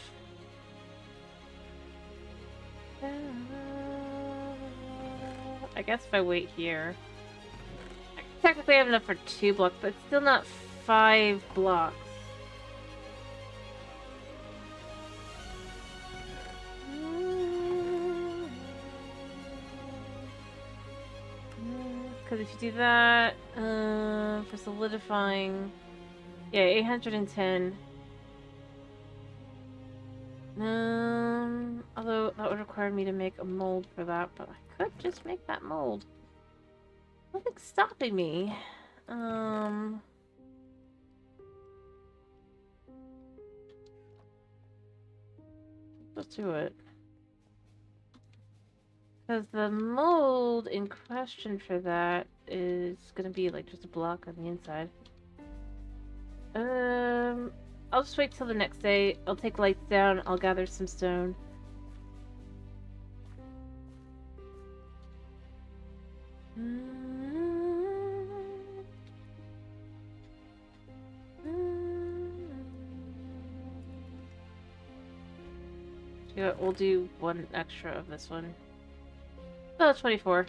I guess if I wait here... Technically I have enough for 2 blocks, but it's still not 5 blocks. Because if you do that, for solidifying... Yeah, 810. Although that would require me to make a mold for that, but I could just make that mold. Nothing's stopping me. Let's do it. Because the mold in question for that is gonna be like just a block on the inside. I'll just wait till the next day. I'll take lights down. I'll gather some stone. Yeah, we'll do 1 extra of this one. Oh, 24.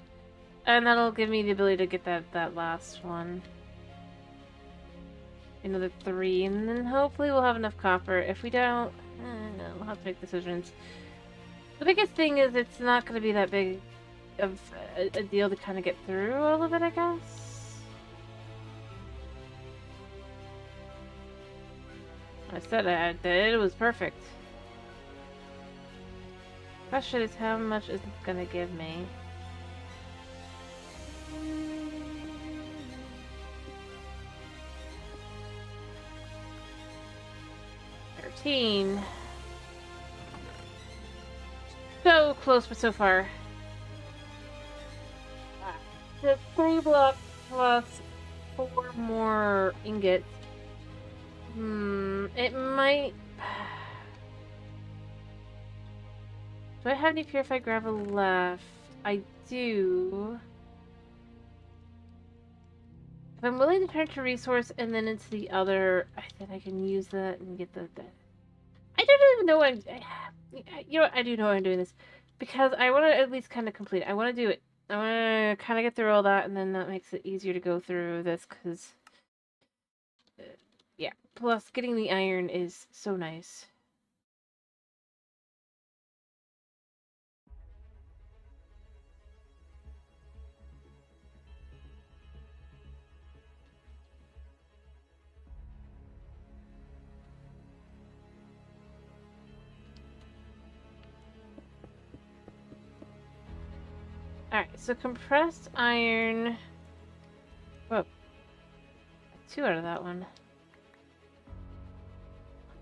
And that'll give me the ability to get that last one. another 3, and then hopefully we'll have enough copper. If we don't, we'll have to make decisions. The biggest thing is it's not going to be that big of a deal to kind of get through all of it, I guess. I said that it was perfect. Question is, how much is it going to give me? So close, but so far. The 3 blocks plus 4 more ingots. It might. Do I have any purified gravel left? I do. If I'm willing to turn to resource and then into the other, I think I can use that and get the. I don't even know what you know what, I do know why I'm doing this. Because I want to at least kind of complete it. I want to do it. I want to kind of get through all that, and then that makes it easier to go through this, because... yeah. Plus, getting the iron is so nice. Alright, so compressed iron... Whoa. 2 out of that one.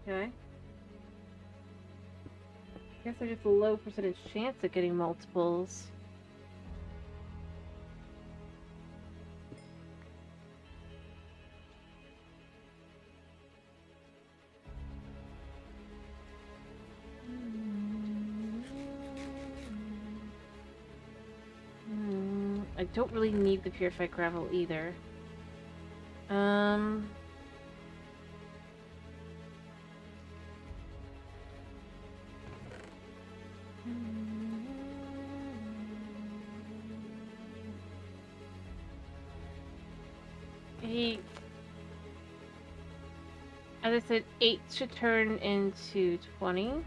Okay. I guess there's just a low percentage chance of getting multiples. I don't really need the purified gravel either. As I said, 8 should turn into 20.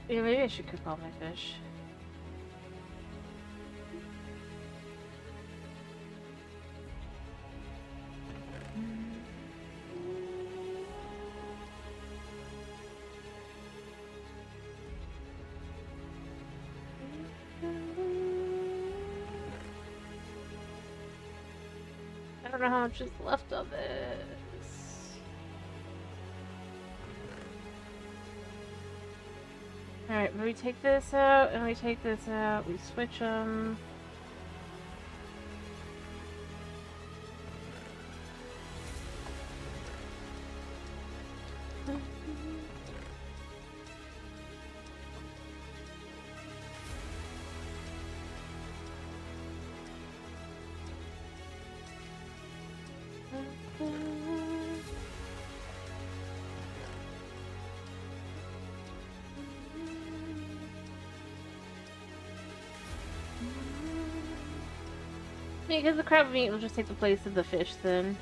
Yeah, maybe I should cook all my fish. I don't know how much is left of it. Alright, we take this out, and we take this out, we switch them. Because the crab meat will just take the place of the fish then.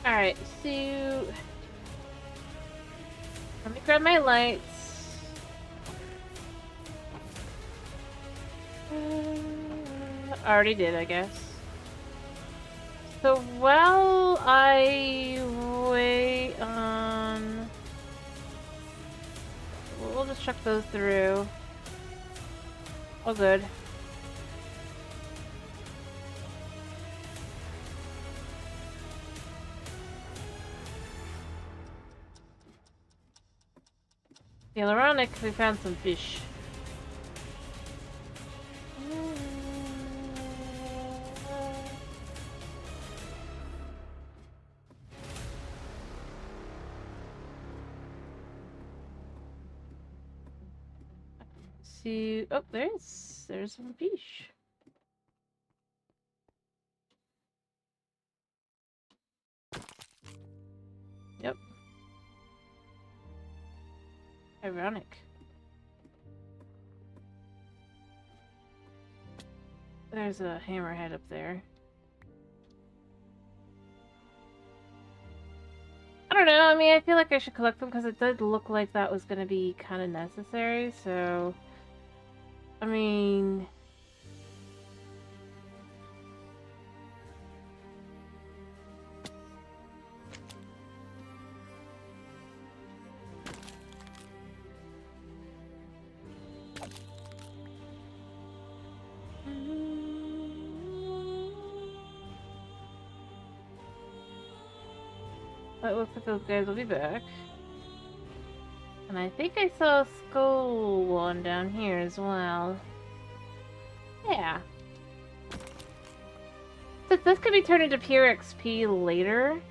Alright, so... let me grab my lights. Already did, I guess. So while I wait on... We'll just check those through. Oh, good. Hyaluronic, we found some fish. See, oh, there's some fish. Yep. Ironic. There's a hammerhead up there. I don't know, I mean, I feel like I should collect them because it did look like that was going to be kind of necessary, so... I mean... It looks like those guys will be back. And I think I saw a skull one down here as well. Yeah. So this could be turned into pure XP later.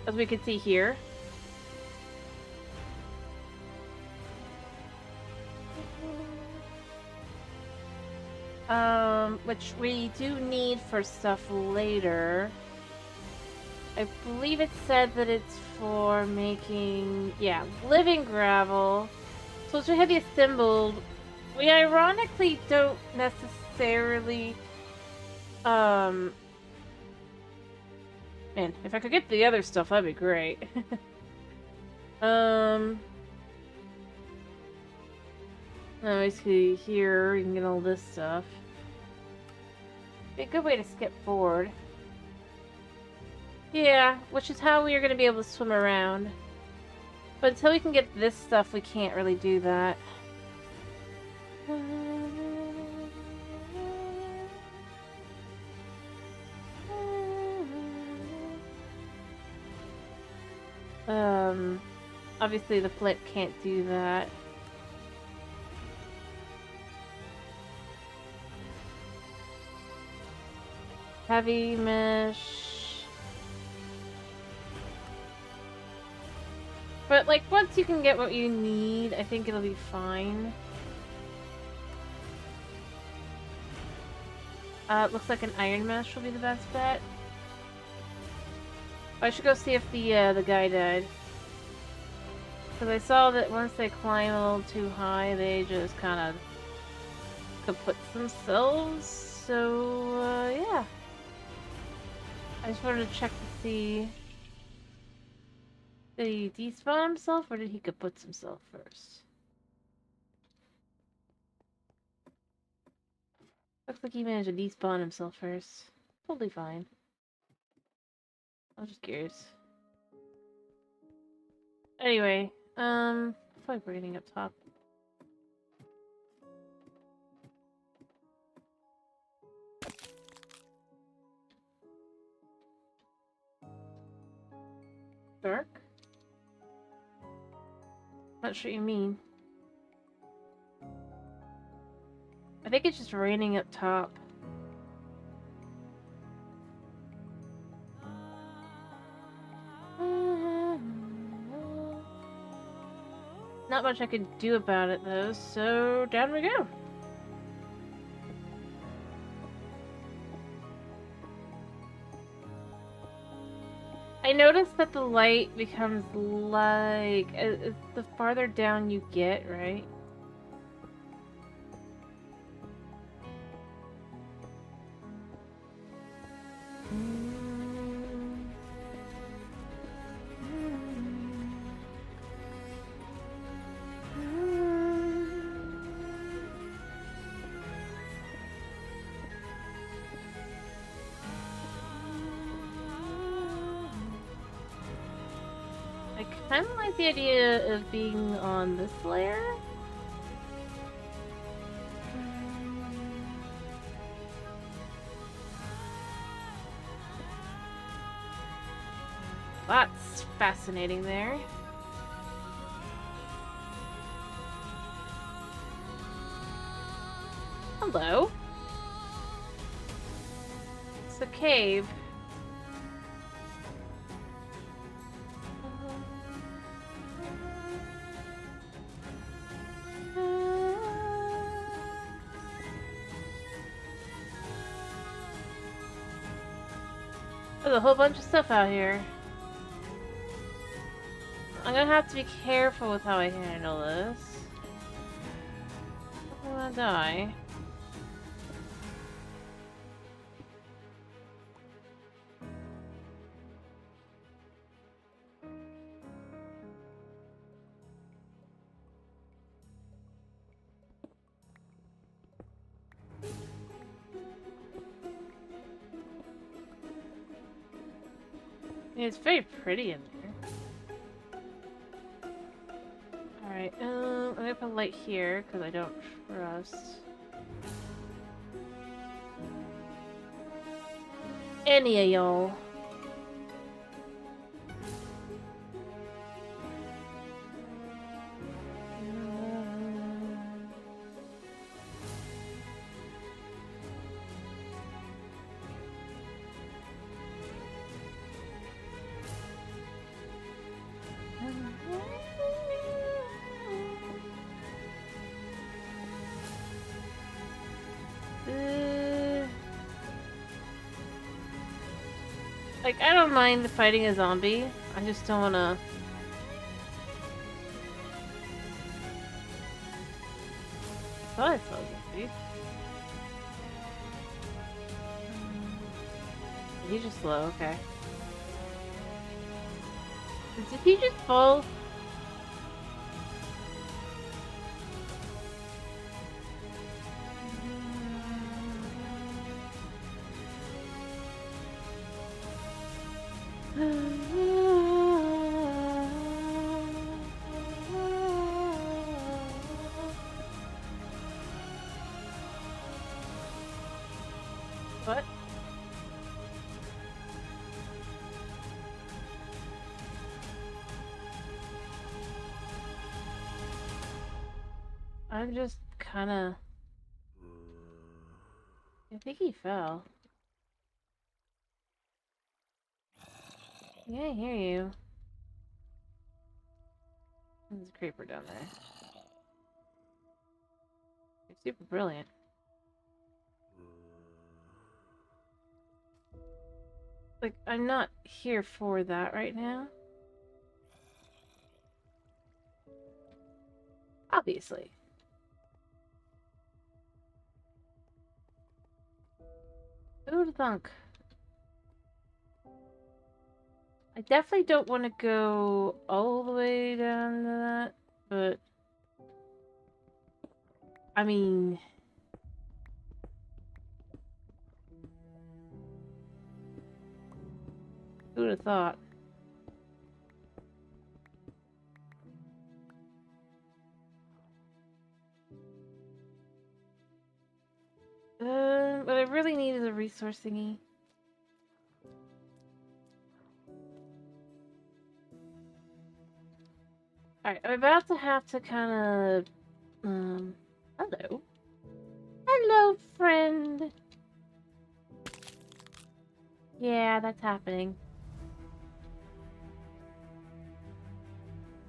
As we can see here. Which we do need for stuff later. I believe it said that it's for making, yeah, living gravel. So once we have the assembled, we ironically don't necessarily, man, if I could get the other stuff, that'd be great. Let me see here, you can get all this stuff. Be a good way to skip forward. Yeah, which is how we are going to be able to swim around. But until we can get this stuff, we can't really do that. Obviously the flip can't do that. Heavy mesh. But, like, once you can get what you need, I think it'll be fine. It looks like an iron mesh will be the best bet. I should go see if the guy died. Because I saw that once they climb a little too high, they just kind of kaput themselves. So, yeah. I just wanted to check to see... Did he despawn himself, or did he kaput himself first? Looks like he managed to despawn himself first. Totally fine. I was just curious. Anyway, probably breathing up top. Dark? Not sure what you mean. I think it's just raining up top. Not much I could do about it though, so down we go. I noticed that the light becomes like the farther down you get, right? kind of like the idea of being on this layer. That's fascinating there. Hello. It's a cave. There's a whole bunch of stuff out here. I'm gonna have to be careful with how I handle this. I'm gonna die. It's very pretty in there. Alright, I'm gonna put a light here because I don't trust any of y'all. Like, I don't mind fighting a zombie. I just don't wanna... I thought I saw a zombie. He's just slow, okay. Did he just fall? What? I'm just kinda... I think he fell. Yeah, I hear you. There's a creeper down there. You're super brilliant. Like, I'm not here for that right now. Obviously. Who'd thunk? I definitely don't want to go all the way down to that, but... I mean... Who'd have thought? What I really need is a resource thingy. Alright, I'm about to have to kind of... Hello. Hello, friend. Yeah, that's happening.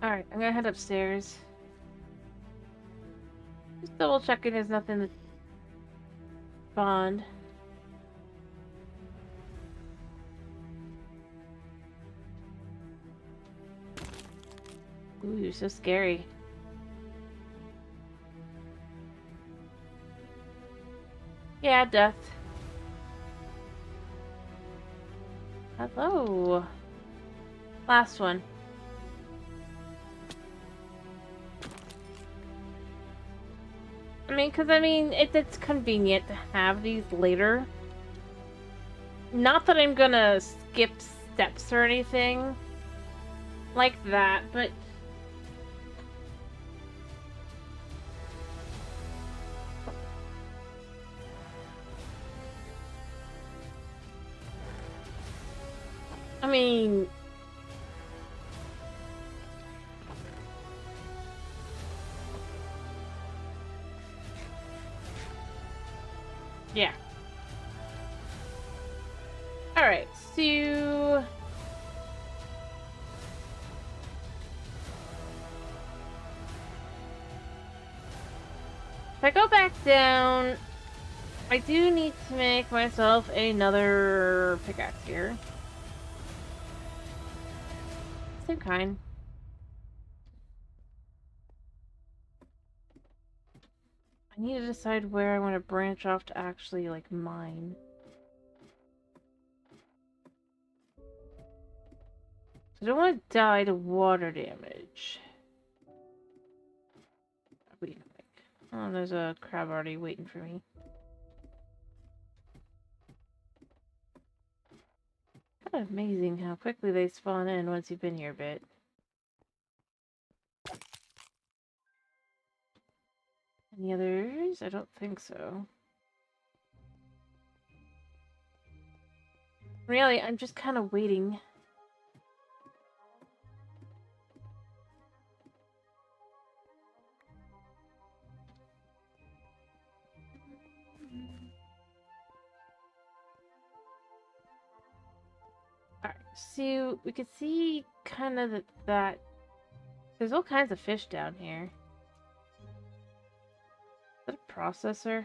Alright, I'm gonna head upstairs. Just double checking there's nothing to bond. Ooh, you're so scary. Yeah, death. Hello. Last one. It's convenient to have these later. Not that I'm gonna skip steps or anything. like that, but I mean, yeah. Alright, so... if I go back down, I do need to make myself another pickaxe here. Same kind. I need to decide where I want to branch off to actually, like, mine. I don't want to die to water damage. Wait, oh, there's a crab already waiting for me. Kind of amazing how quickly they spawn in once you've been here a bit. Any others? I don't think so. Really, I'm just kind of waiting. Alright, so we can see kind of that there's all kinds of fish down here. Is that a processor?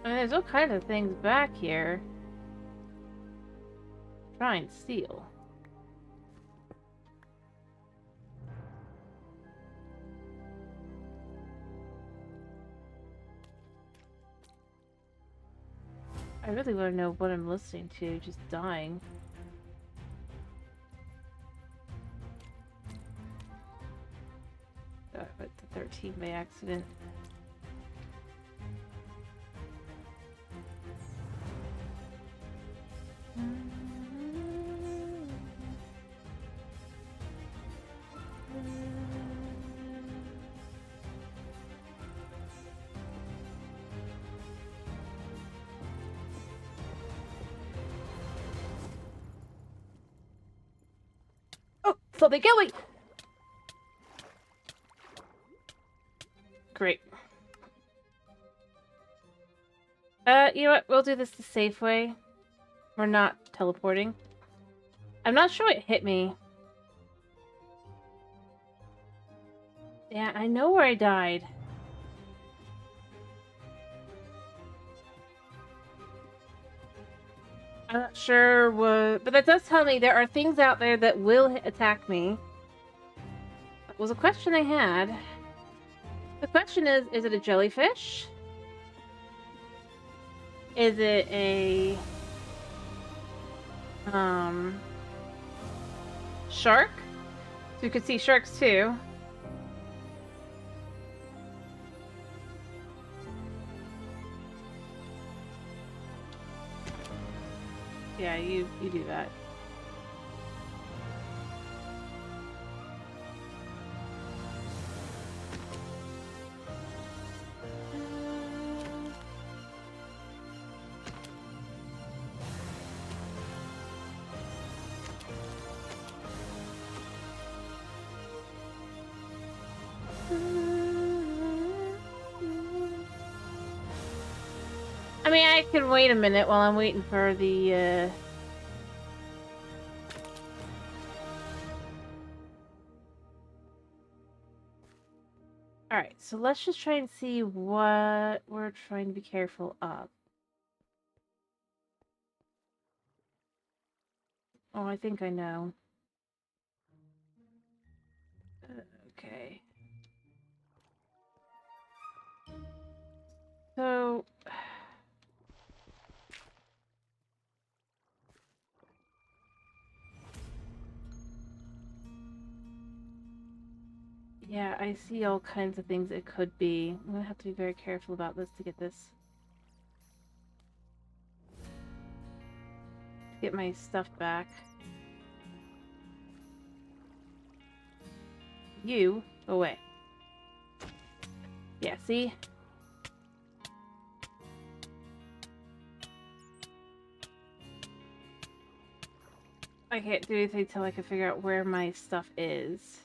I mean, there's all kinds of things back here. Try and steal. I really want to know what I'm listening to, just dying. I went to 13 by accident. Oh, something kill me! Great. You know what? We'll do this the safe way. We're not teleporting. I'm not sure what hit me. Yeah, I know where I died. I'm not sure what... but that does tell me there are things out there that will attack me. That was a question I had. The question is it a jellyfish? Is it a... shark? So you could see sharks too. Yeah, you do that. I mean, I can wait a minute while I'm waiting for the, so let's just try and see what we're trying to be careful of. Oh, I think I know. Okay. So... yeah, I see all kinds of things it could be. I'm gonna have to be very careful about this to get this... get my stuff back. You, go away. Yeah, see? I can't do anything till I can figure out where my stuff is.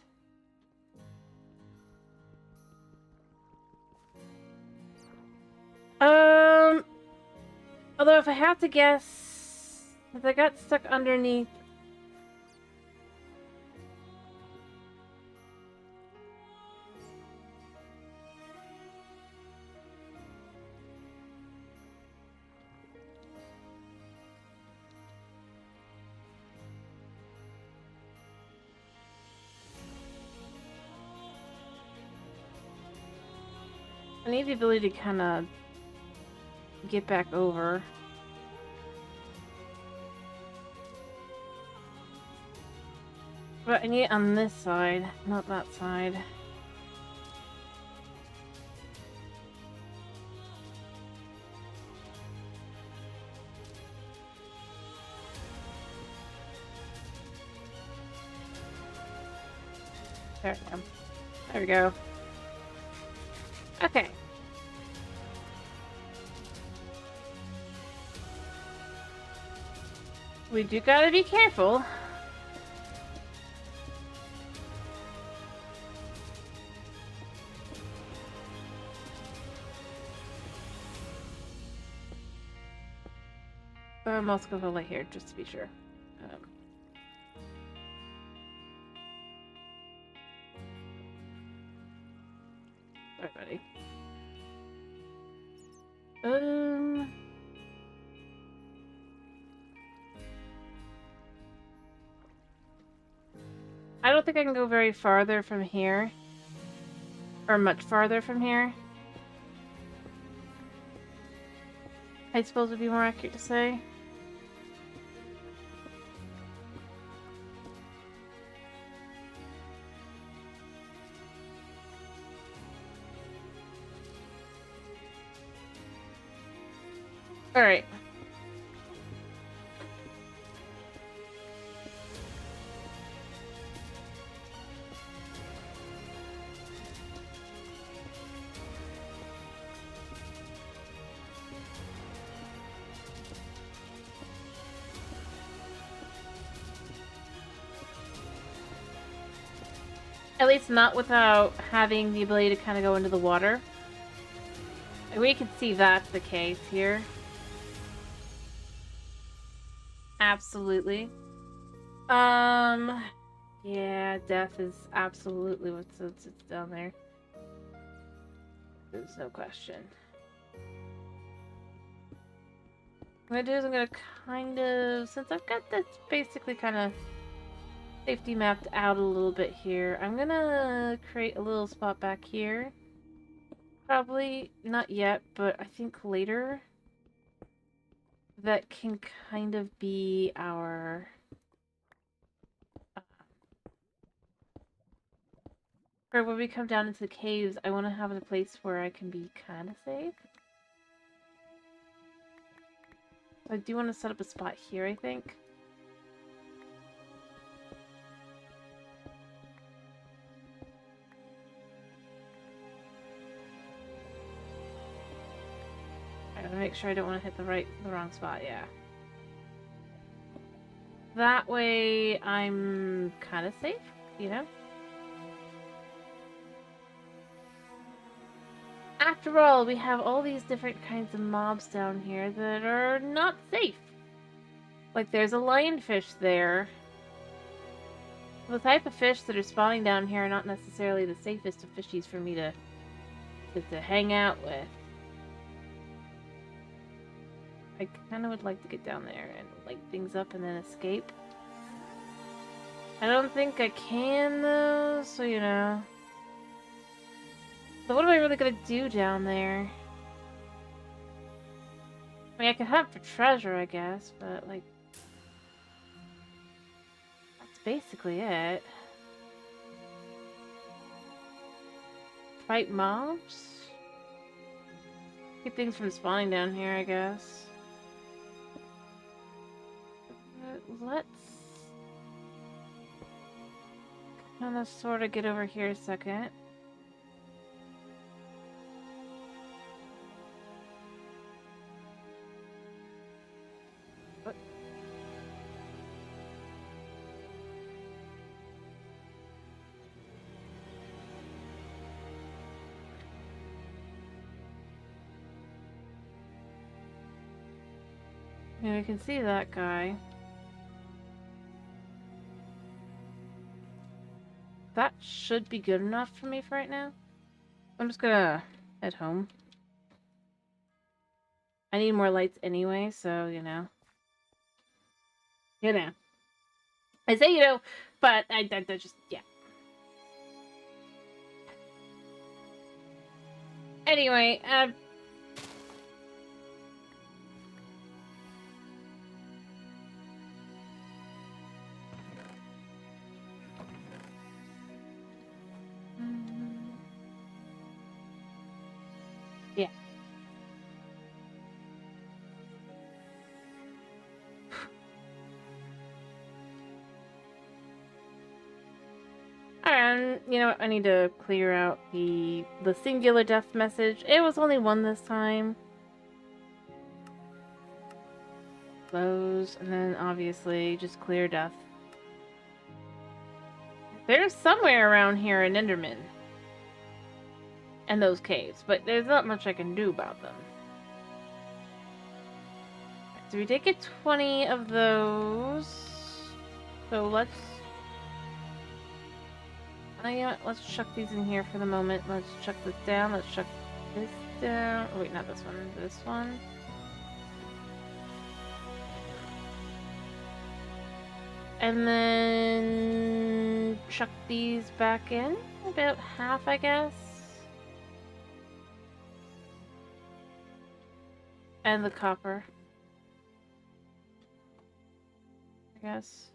Although if I have to guess, if I got stuck underneath... I need the ability to kind of get back over. But I need it on this side, not that side. There we go. There we go. Okay. We do gotta be careful. Let's go light here, just to be sure. Sorry, buddy. I don't think I can go very farther from here. Or much farther from here. I suppose would be more accurate to say. Alright. At least not without having the ability to kind of go into the water. We can see that's the case here. Absolutely. Yeah, death is absolutely what's down there. There's no question. What I'm gonna do is I'm gonna kind of, since I've got this basically kind of safety mapped out a little bit here, I'm gonna create a little spot back here. Probably not yet, but I think later. That can kind of be our... for when we come down into the caves, I want to have a place where I can be kind of safe. I do want to set up a spot here, I think. I gotta make sure I don't want to hit the wrong spot, yeah. That way I'm kind of safe, you know? After all, we have all these different kinds of mobs down here that are not safe. Like, there's a lionfish there. The type of fish that are spawning down here are not necessarily the safest of fishies for me to to hang out with. I kind of would like to get down there and light things up and then escape. I don't think I can, though, so you know. So what am I really gonna do down there? I mean, I could hunt for treasure, I guess, but, like... that's basically it. Fight mobs? Keep things from spawning down here, I guess. Let's... kind of sort of get over here a second. What? Yeah, we can see that guy. That should be good enough for me for right now. I'm just gonna head home. I need more lights anyway, so, you know. You know. I say, you know, but I just, yeah. Anyway, yeah. Alright, you know what? I need to clear out the singular death message. It was only one this time. Close, and then obviously just clear death. There's somewhere around here an Enderman. And those caves, but there's not much I can do about them. So we did get 20 of those. So let's... you know what? Let's chuck these in here for the moment. Let's chuck this down. Let's chuck this down. Oh, wait, not this one. This one. And then chuck these back in. About half, I guess. And the copper. I guess.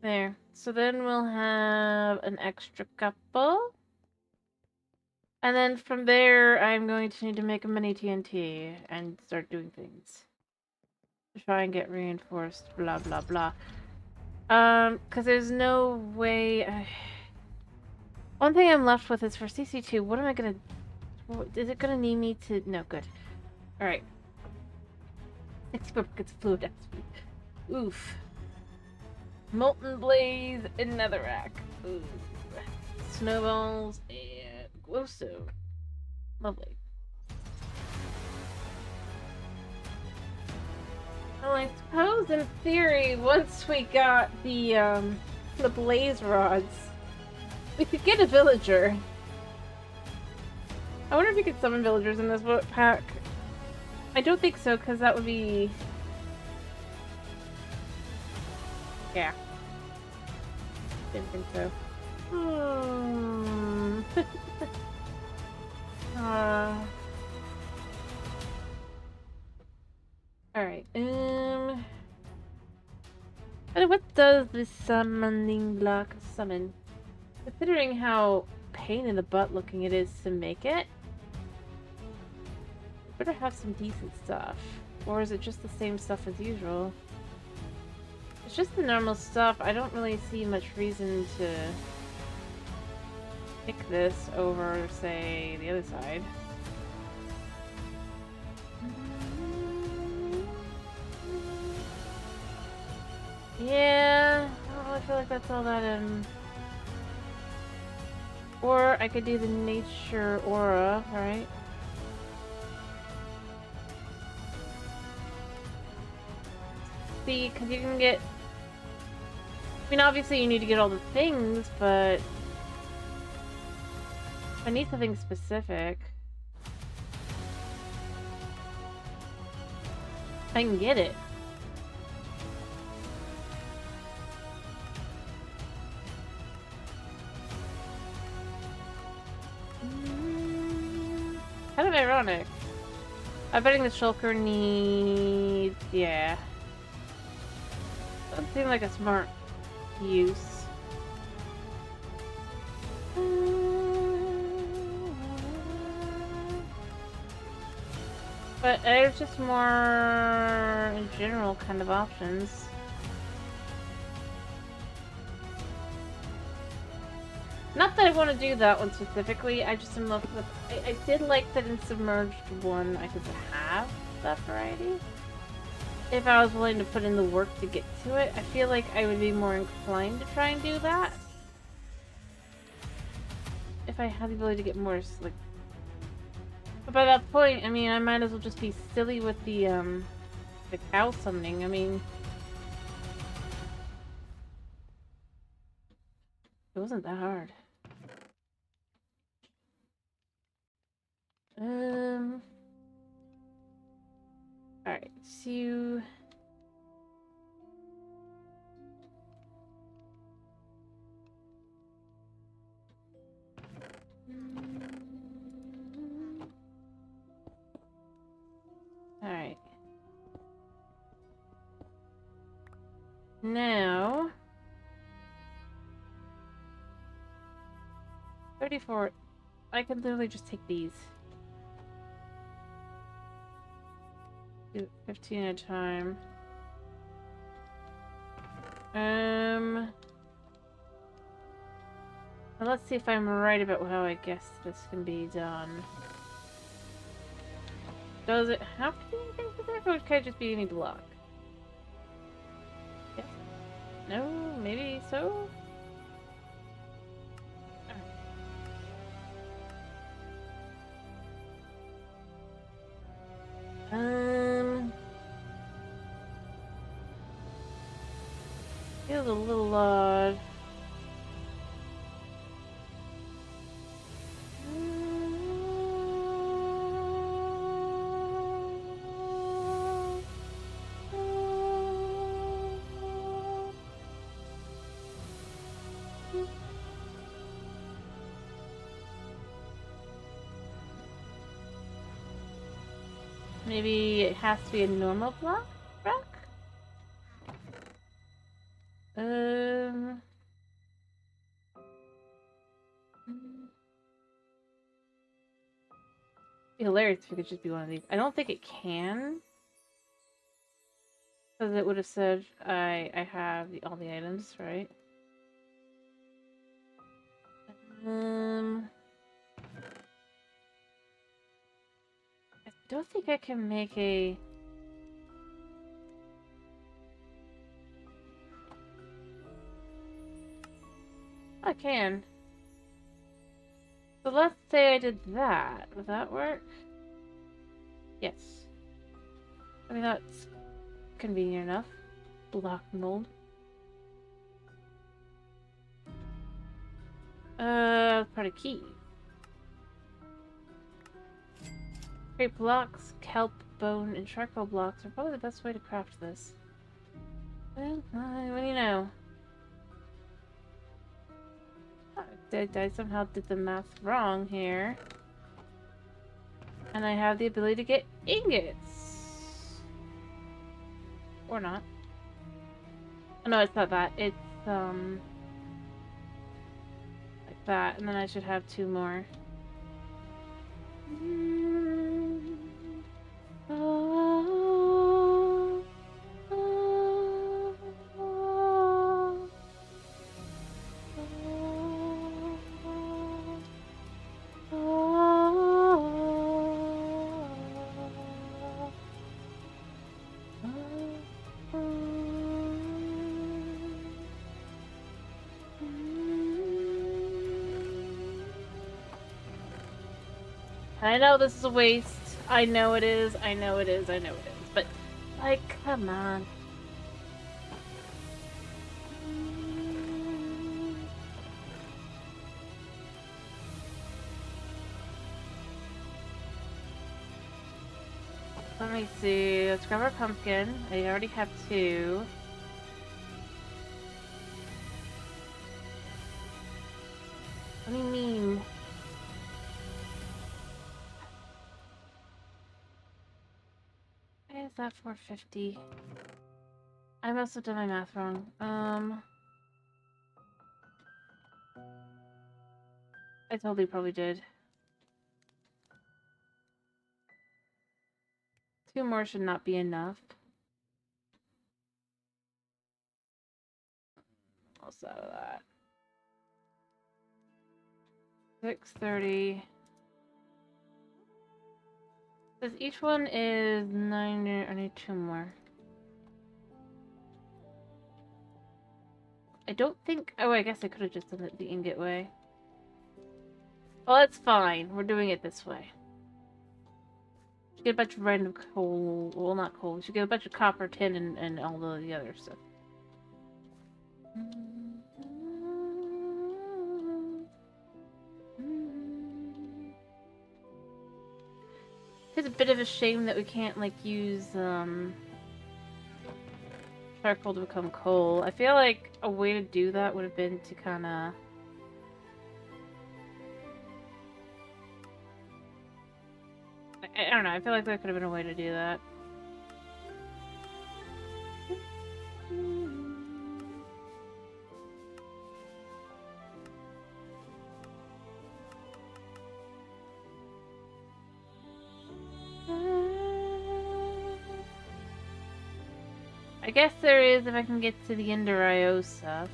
There. So then we'll have an extra couple. And then from there, I'm going to need to make a mini TNT and start doing things. To try and get reinforced, blah, blah, blah. Because there's no way... One thing I'm left with is for CC2, what am I gonna... Is it gonna need me to... No, good. Alright. 60 buckets of fluid density. Oof. Molten Blaze and Netherrack. Ooh. Snowballs and glowstone. Lovely. Well, I suppose in theory, once we got the blaze rods, we could get a villager. I wonder if you could summon villagers in this pack. I don't think so, because that would be... Yeah. Didn't think so. Alright, what does this summoning block summon? Considering how pain in the butt looking it is to make it, better have some decent stuff. Or is it just the same stuff as usual? It's just the normal stuff. I don't really see much reason to pick this over, say, the other side. Yeah, I don't really feel like that's all that Or I could do the nature aura, right? See, because you can get... I mean, obviously you need to get all the things, but... I need something specific. I can get it. Kind of ironic. I'm betting the shulker needs... yeah. Doesn't seem like a smart use. But there's just more in general kind of options. Not that I want to do that one specifically, I just am looking with... I did like that in Submerged 1 I could have that variety. If I was willing to put in the work to get to it, I feel like I would be more inclined to try and do that. If I had the ability to get more, like... But by that point, I mean, I might as well just be silly with the cow summoning, I mean... It wasn't that hard. Alright, so... Alright. Now... 34. I could literally just take these. Do 15 at a time. And let's see if I'm right about how I guess this can be done. Does it have to be anything specific, or can it just be any block? Yes. No? Maybe so? Feels a little odd. Maybe it has to be a normal block? It'd be hilarious if it could just be one of these. I don't think it can. Because it would have said I have all the items, right? I don't think I can make a... I can. So let's say I did that. Would that work? Yes. I mean, that's convenient enough. Block mold. Part of key. Great blocks, kelp, bone, and charcoal blocks are probably the best way to craft this. Well, what do you know? I somehow did the math wrong here. And I have the ability to get ingots. Or not. Oh, no, it's not that. It's, like that. And then I should have 2 more. I know this is a waste. I know it is. I know it is. I know it is. But, like, come on. Let me see. Let's grab our pumpkin. I already have 2. What do you mean? Why is that 450? I must have done my math wrong. I totally probably did. 2 more should not be enough. What's out of that? 630. Says each one is 9. I need 2 more. I don't think. Oh, I guess I could have just done it the ingot way. Well, that's fine. We're doing it this way. We should get a bunch of random coal. Well, not coal. We should get a bunch of copper, tin, and all the other stuff. It's a bit of a shame that we can't, like, use, charcoal to become coal. I feel like a way to do that would have been to kinda... I don't know, I feel like there could have been a way to do that. I guess there is if I can get to the Ender IO stuff.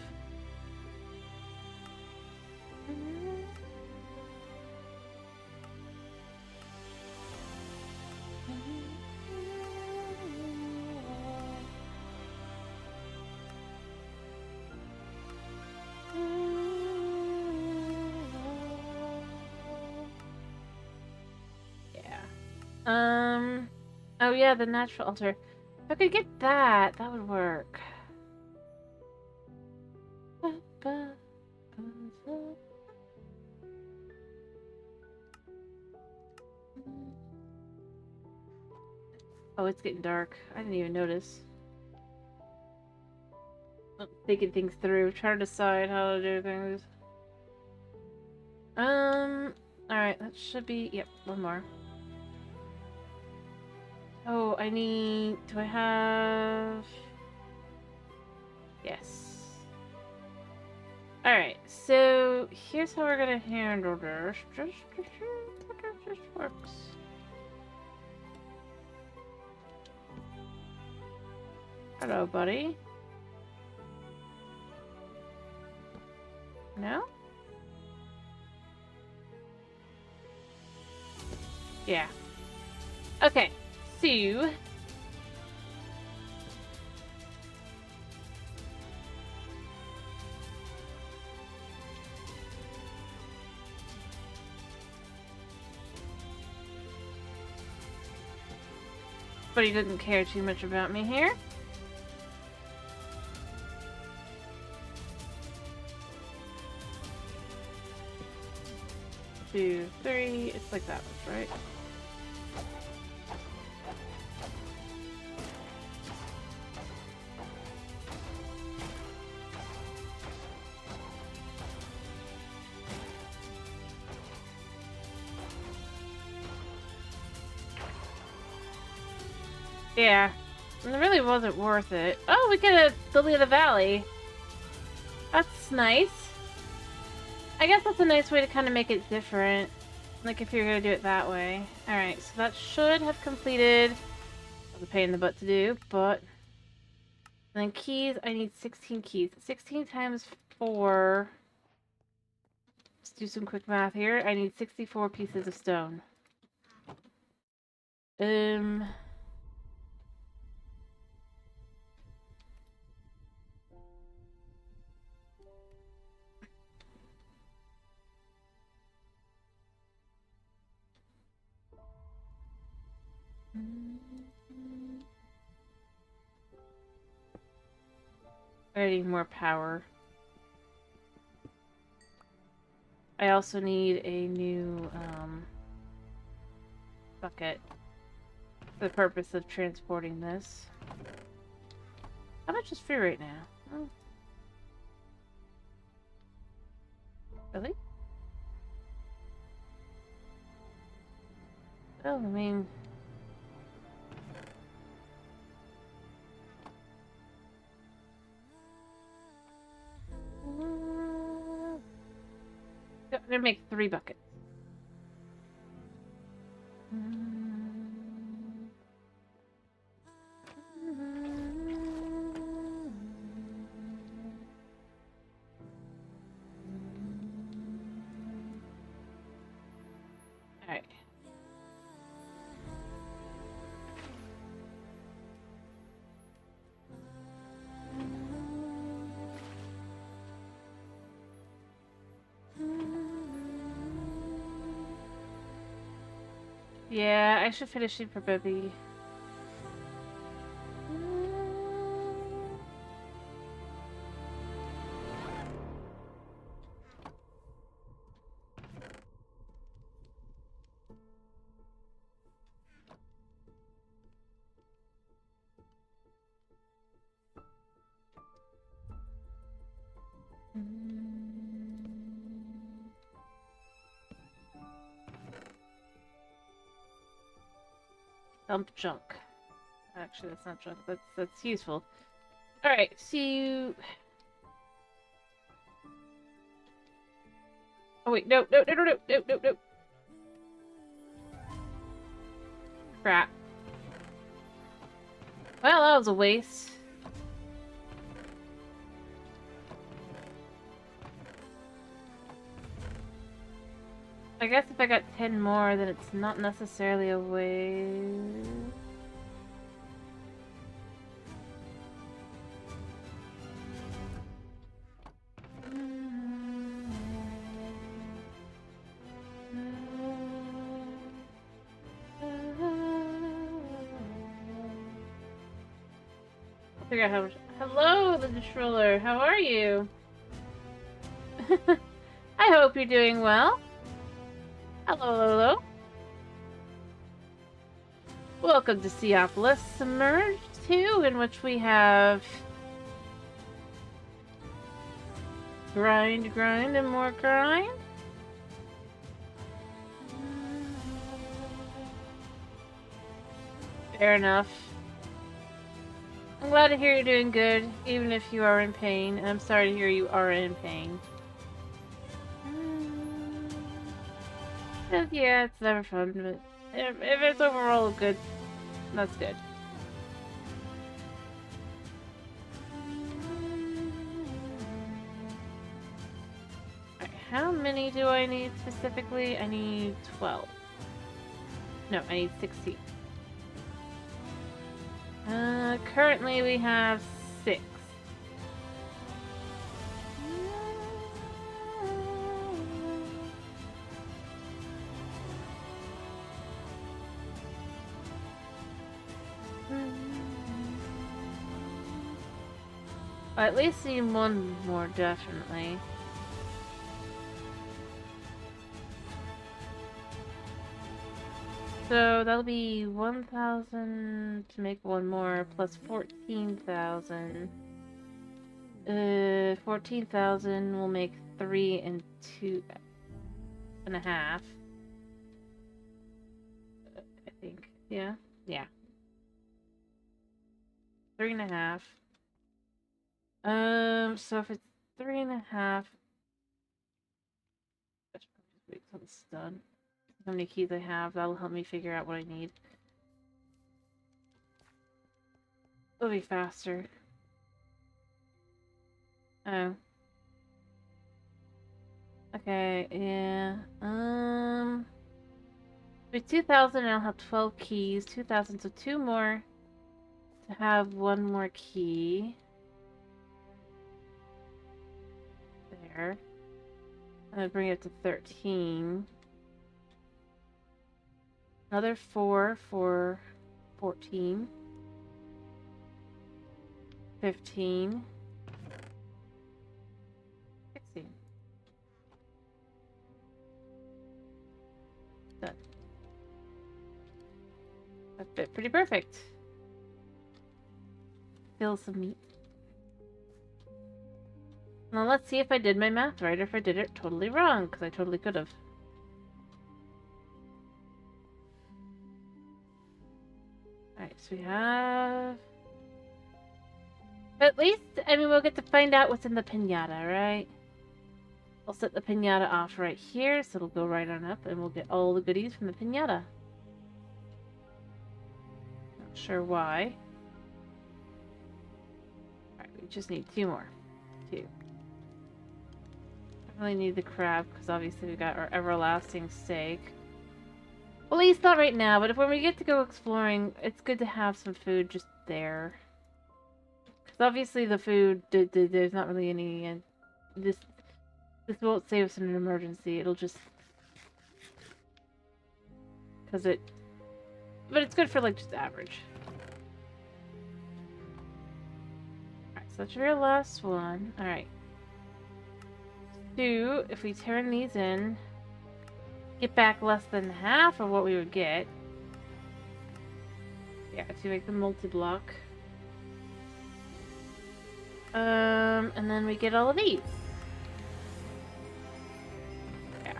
Oh yeah, the natural altar. If I could get that, that would work. Oh, it's getting dark. I didn't even notice. I'm thinking things through, trying to decide how to do things. Alright, that should be... Yep, 1 more. Oh, I need... Do I have... Yes. Alright, so here's how we're gonna handle this. Just this works. Hello, buddy. No? Yeah. Okay, so... But he didn't care too much about me here. Two, three. It's like that one, right? Yeah. It really wasn't worth it. Oh, we get a Lily of the Valley. That's nice. I guess that's a nice way to kind of make it different. Like if you're going to do it that way. Alright, so that should have completed. It was a pain in the butt to do, but... And then keys, I need 16 keys. 16 times 4... Let's do some quick math here. I need 64 pieces of stone. I need more power. I also need a new, bucket. the purpose of transporting this. How much is free right now? Oh. Really? Well, I mean... I'm gonna make 3 buckets. Alright. Yeah, I should finish it for Bobby. Dump junk. Actually, that's not junk. That's useful. All right, see you. Oh wait, no. Crap. Well, that was a waste. I guess if I got 10 more, then it's not necessarily a waste. Figure out how much. Hello, the Destroller. How are you? I hope you're doing well. Hello. Welcome to Seaopolis Submerged 2, in which we have grind, and more grind. Fair enough. I'm glad to hear you're doing good, even if you are in pain, and I'm sorry to hear you are in pain. Yeah, it's never fun, but if it's overall good, that's good. Alright, how many do I need specifically? I need 12. No, I need 16. Currently we have 6. I at least need one more, definitely. So that'll be 1,000 to make one more, plus 14,000. 14,000 will make 3 and 2.5. I think. Yeah. 3.5. So if it's 3.5, I should probably just wait till it's done. How many keys I have, that'll help me figure out what I need. It'll be faster. Oh. Okay, yeah. With 2,000, I'll have 12 keys. 2,000, so 2 more to have 1 more key. There. I'm gonna bring it to 13. Another 4 for 14. 15. 16. Done. That fit pretty perfect. Feel some meat. Now let's see if I did my math right or if I did it totally wrong, because I totally could have. Alright, so we have... At least, I mean, we'll get to find out what's in the piñata, right? I'll set the piñata off right here, so it'll go right on up, and we'll get all the goodies from the piñata. Not sure why. Alright, we just need 2 more. 2. I really need the crab, because obviously we got our everlasting steak. Well, at least not right now, but if when we get to go exploring, it's good to have some food just there. Because obviously the food, there's not really any... This won't save us in an emergency, it'll just... Because it... But it's good for, like, just average. Alright, so that's your last one. Alright. 2, if we turn these in, get back less than half of what we would get. Yeah, to make the multi-block. And then we get all of these. Yeah.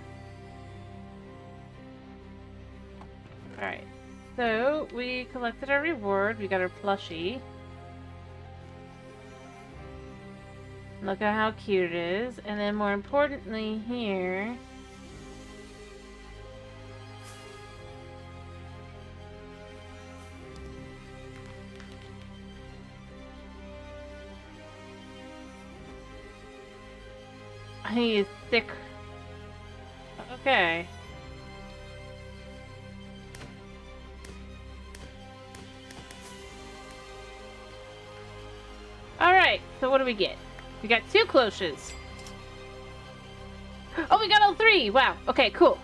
Alright. So, we collected our reward. We got our plushie. Look at how cute it is. And then more importantly here... He is thick. Okay. Alright, so what do we get? We got 2 cloches. Oh, we got all 3! Wow, okay, cool.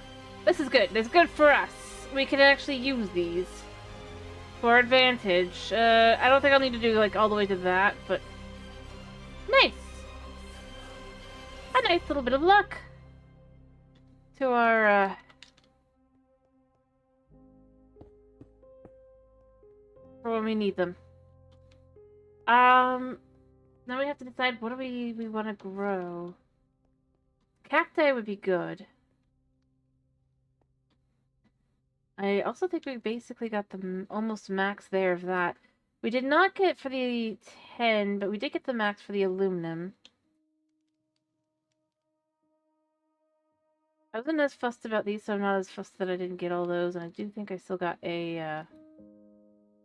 This is good. This is good for us. We can actually use these for our advantage. I don't think I'll need to do, like, all the way to that, but... Nice! A nice little bit of luck to our, for when we need them. Now we have to decide what do we want to grow. Cacti would be good. I also think we basically got the almost max there of that. We did not get for the 10, but we did get the max for the aluminum. I wasn't as fussed about these, so I'm not as fussed that I didn't get all those, and I do think I still got a,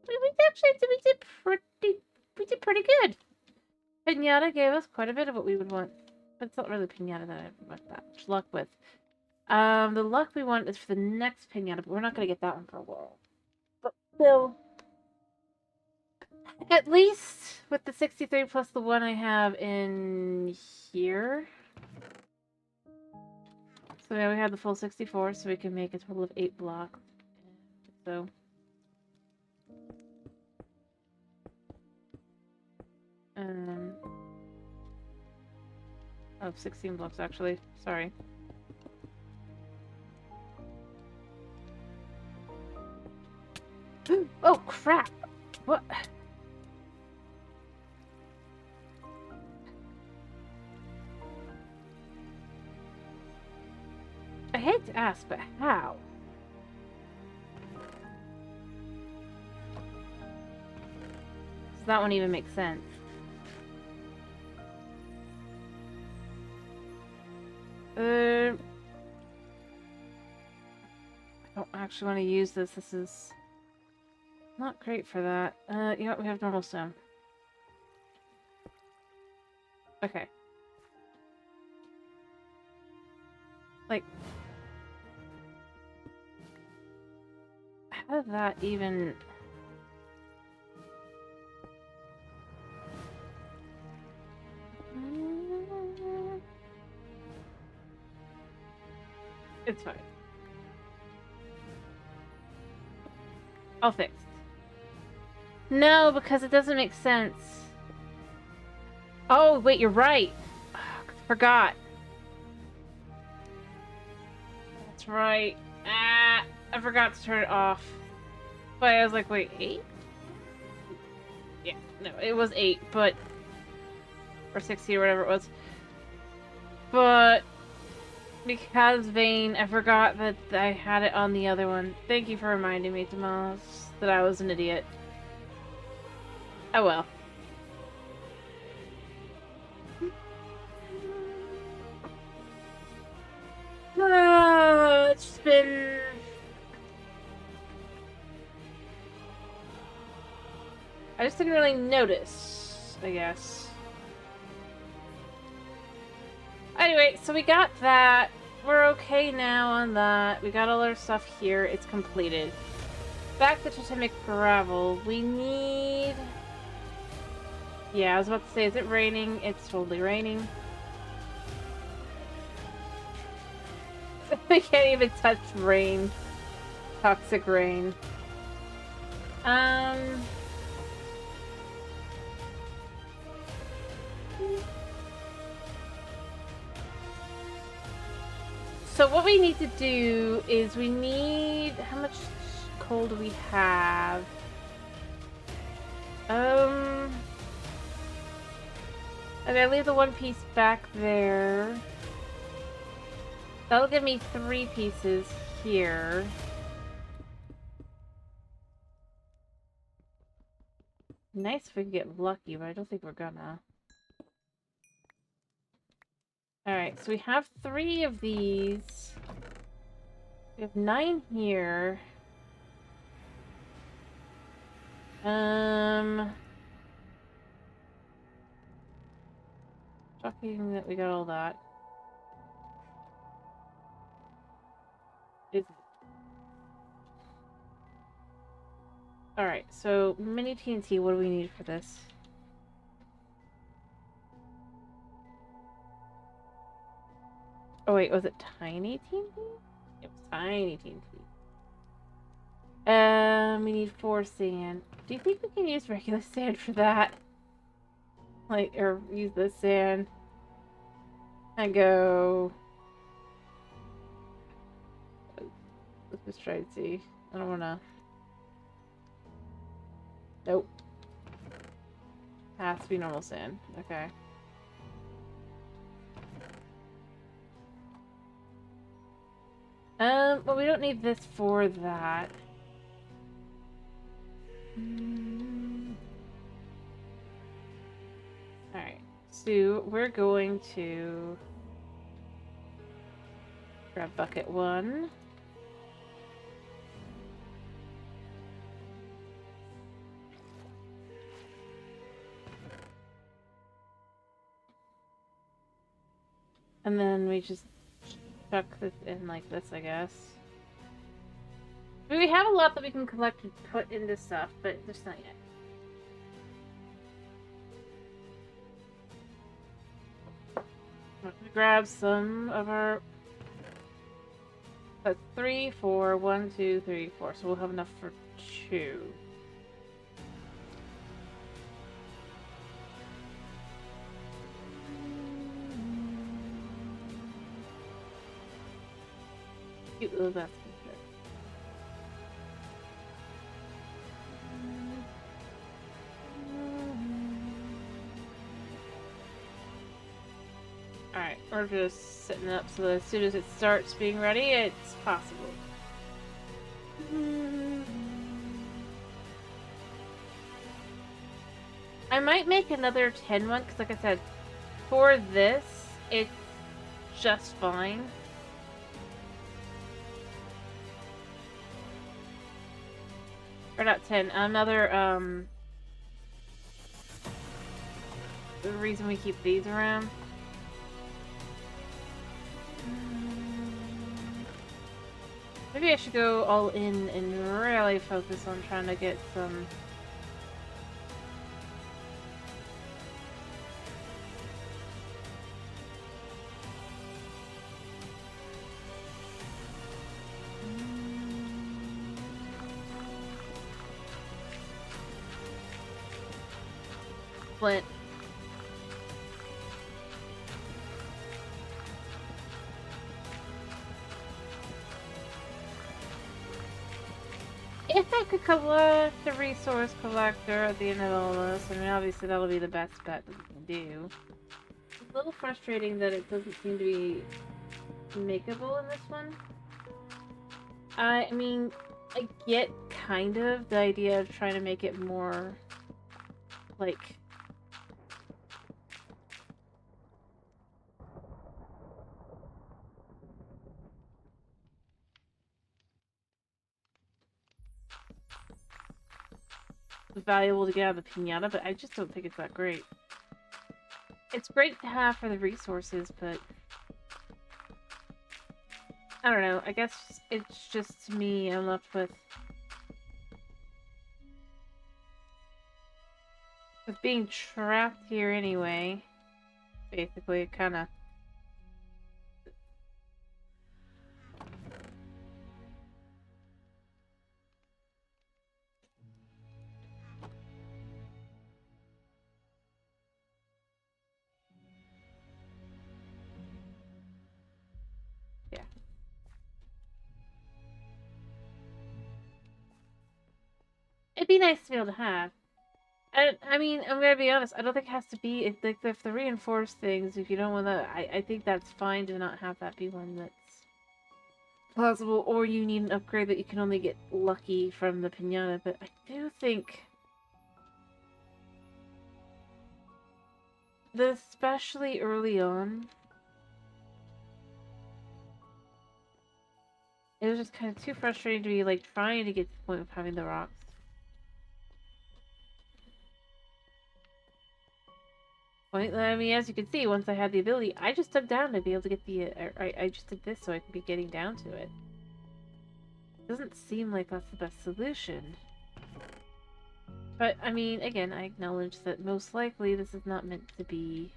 we did pretty good. Piñata gave us quite a bit of what we would want, but it's not really Piñata that I want that much luck with. The luck we want is for the next Piñata, but we're not going to get that one for a while. But still, at least with the 63 plus the one I have in here... So now we have the full 64, so we can make a total of 8 blocks. So... Oh, 16 blocks actually. Sorry. Oh, crap! What? I hate to ask, but how? Does that one even make sense? I don't actually want to use this. This is not great for that. You know what? We have normal stone. Okay. Like... How did that even... It's fine. All fixed. No, because it doesn't make sense. Oh, wait, you're right. Oh, I forgot. That's right. Ah, I forgot to turn it off. But I was like, wait, 8? Yeah, no, it was 8, but... Or 60 or whatever it was. But... Because Vane, I forgot that I had it on the other one. Thank you for reminding me, Tomas, that I was an idiot. Oh well. It's been... I just didn't really notice, I guess. Anyway, so we got that. We're okay now on that. We got all our stuff here. It's completed. Back to Totemic Gravel. We need... Yeah, I was about to say, is it raining? It's totally raining. We can't even touch rain. Toxic rain. So what we need to do is we need... How much coal do we have? I'm gonna leave the one piece back there. That'll give me 3 pieces here. Nice if we could get lucky, but I don't think we're gonna. Alright, so we have 3 of these. We have 9 here. Shocking that we got all that. Alright, so mini TNT, what do we need for this? Oh wait, was it tiny TNT? It was tiny TNT. We need 4 sand. Do you think we can use regular sand for that? Like, or use this sand? And go... Let's just try to see. I don't wanna... Nope. Has to be normal sand. Okay. Well, we don't need this for that. Alright, so we're going to grab bucket 1. And then we just chuck this in like this, I guess. I mean, we have a lot that we can collect and put into stuff, but just not yet. I'm gonna grab some of our... That's 3, 4, 1, 2, 3, 4. So we'll have enough for 2. Cute little basket. Alright, we're just setting it up so that as soon as it starts being ready, it's possible. I might make another 10 one, because like I said, for this, it's just fine. Or not 10, another, the reason we keep these around. Maybe I should go all in and really focus on trying to get some... flint. If I could collect the resource collector at the end of all this, I mean, obviously that'll be the best bet that we can do. It's a little frustrating that it doesn't seem to be makeable in this one. I mean, I get kind of the idea of trying to make it more, like, valuable to get out of the pinata, but I just don't think it's that great. It's great to have for the resources, but I don't know. I guess it's just me. I'm left with being trapped here anyway. Basically, kind of. Yeah. It'd be nice to be able to have. I mean, I'm gonna be honest. I don't think it has to be like if the reinforced things. If you don't want that, I think that's fine to not have that be one that's plausible. Or you need an upgrade that you can only get lucky from the pinata. But I do think that especially early on, it was just kind of too frustrating to be like trying to get to the point of having the rocks. I mean, as you can see, once I had the ability, I just dug down to be able to get the. I just did this so I could be getting down to it. Doesn't seem like that's the best solution. But I mean, again, I acknowledge that most likely this is not meant to be.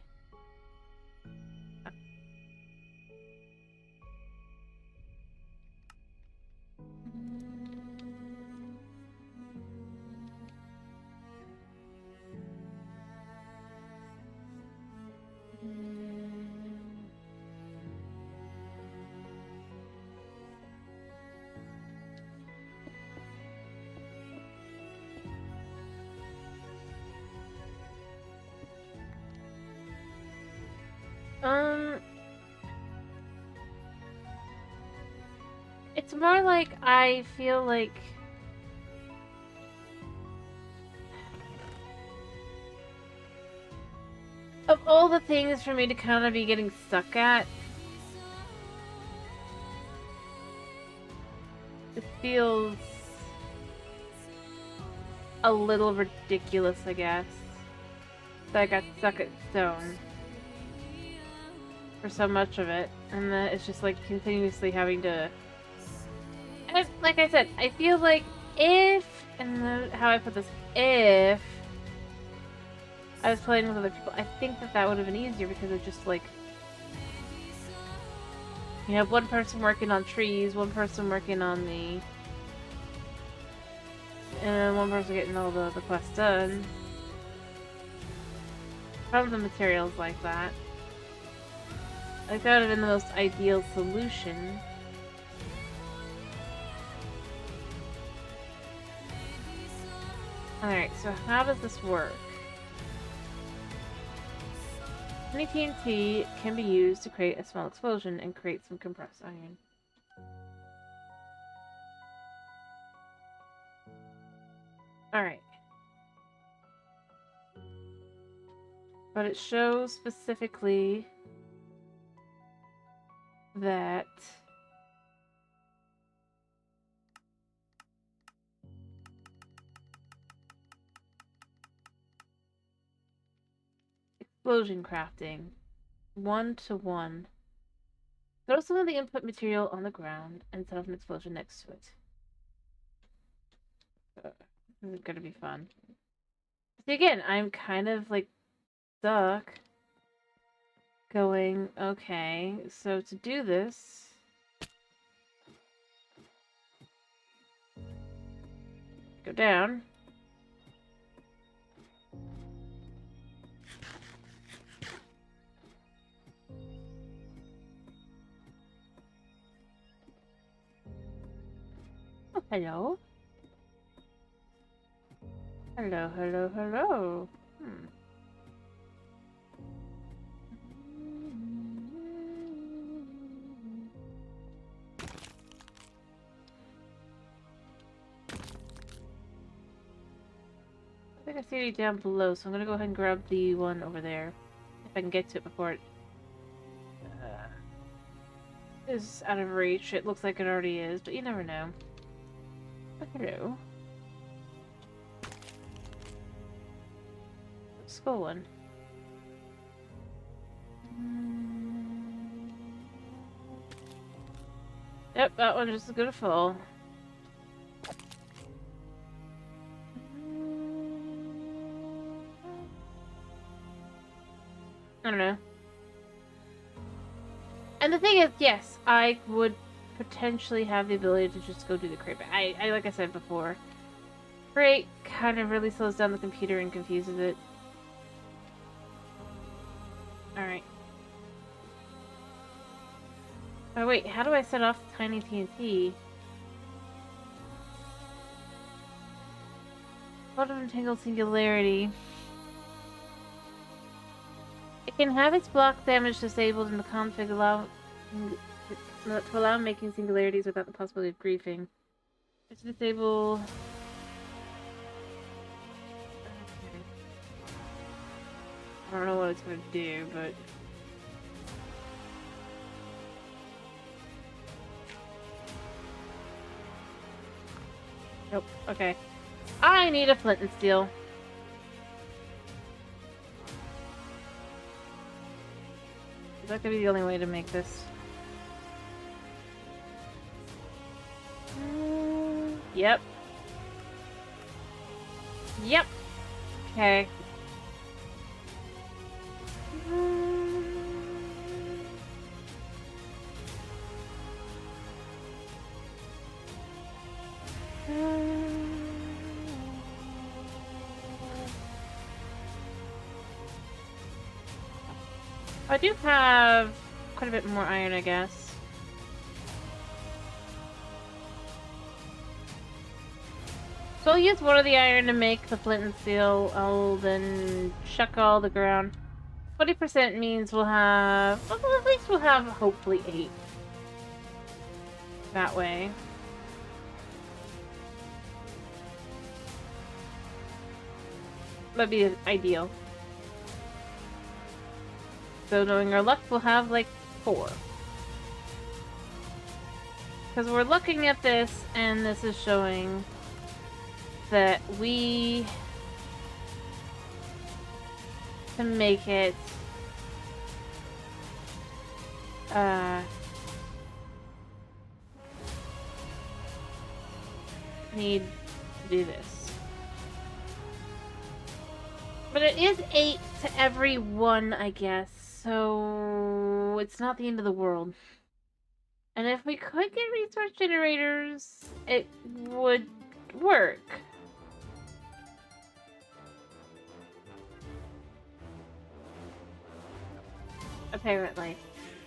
It's more like I feel like of all the things for me to kind of be getting stuck at, it feels a little ridiculous, I guess, that I got stuck at stone for so much of it, and that it's just like continuously having to. And like I said, I feel like if, and how I put this, if I was playing with other people, I think that would have been easier because it's just like you have one person working on trees, one person working on and one person getting all the quests done from the materials like that. Like that would have been the most ideal solution. Alright, so how does this work? Any TNT can be used to create a small explosion and create some compressed iron. Alright. But it shows specifically that explosion crafting 1-to-1. Throw some of the input material on the ground and set up an explosion next to it. This is gonna be fun. See, again, I'm kind of like stuck going, okay, so to do this, go down. Oh, hello. Hello, hello, hello. I think I see it down below, so I'm gonna go ahead and grab the one over there. If I can get to it before it is out of reach. It looks like it already is, but you never know. Oh, hello. Skull one. Yep, that one just is gonna fall. I don't know. And the thing is, yes, I would potentially have the ability to just go do the crate. But I like I said before, crate kind of really slows down the computer and confuses it. Alright. Oh wait, how do I set off the tiny TNT? What of entangled singularity? It can have its block damage disabled in the config to allow making singularities without the possibility of griefing. It's disable. I don't know what it's gonna do, but nope. Okay. I need a flint and steel. That could be the only way to make this. Yep. Yep. Okay. I do have quite a bit more iron, I guess. So I'll use one of the iron to make the flint and steel. I'll then chuck all the ground. 20% means we'll have... Well, at least we'll have, hopefully, 8. That way. That'd be ideal. So knowing our luck, we'll have like 4. Because we're looking at this, and this is showing that we can make it need to do this. But it is 8 to every 1, I guess. So it's not the end of the world. And if we could get resource generators, it would work. Apparently.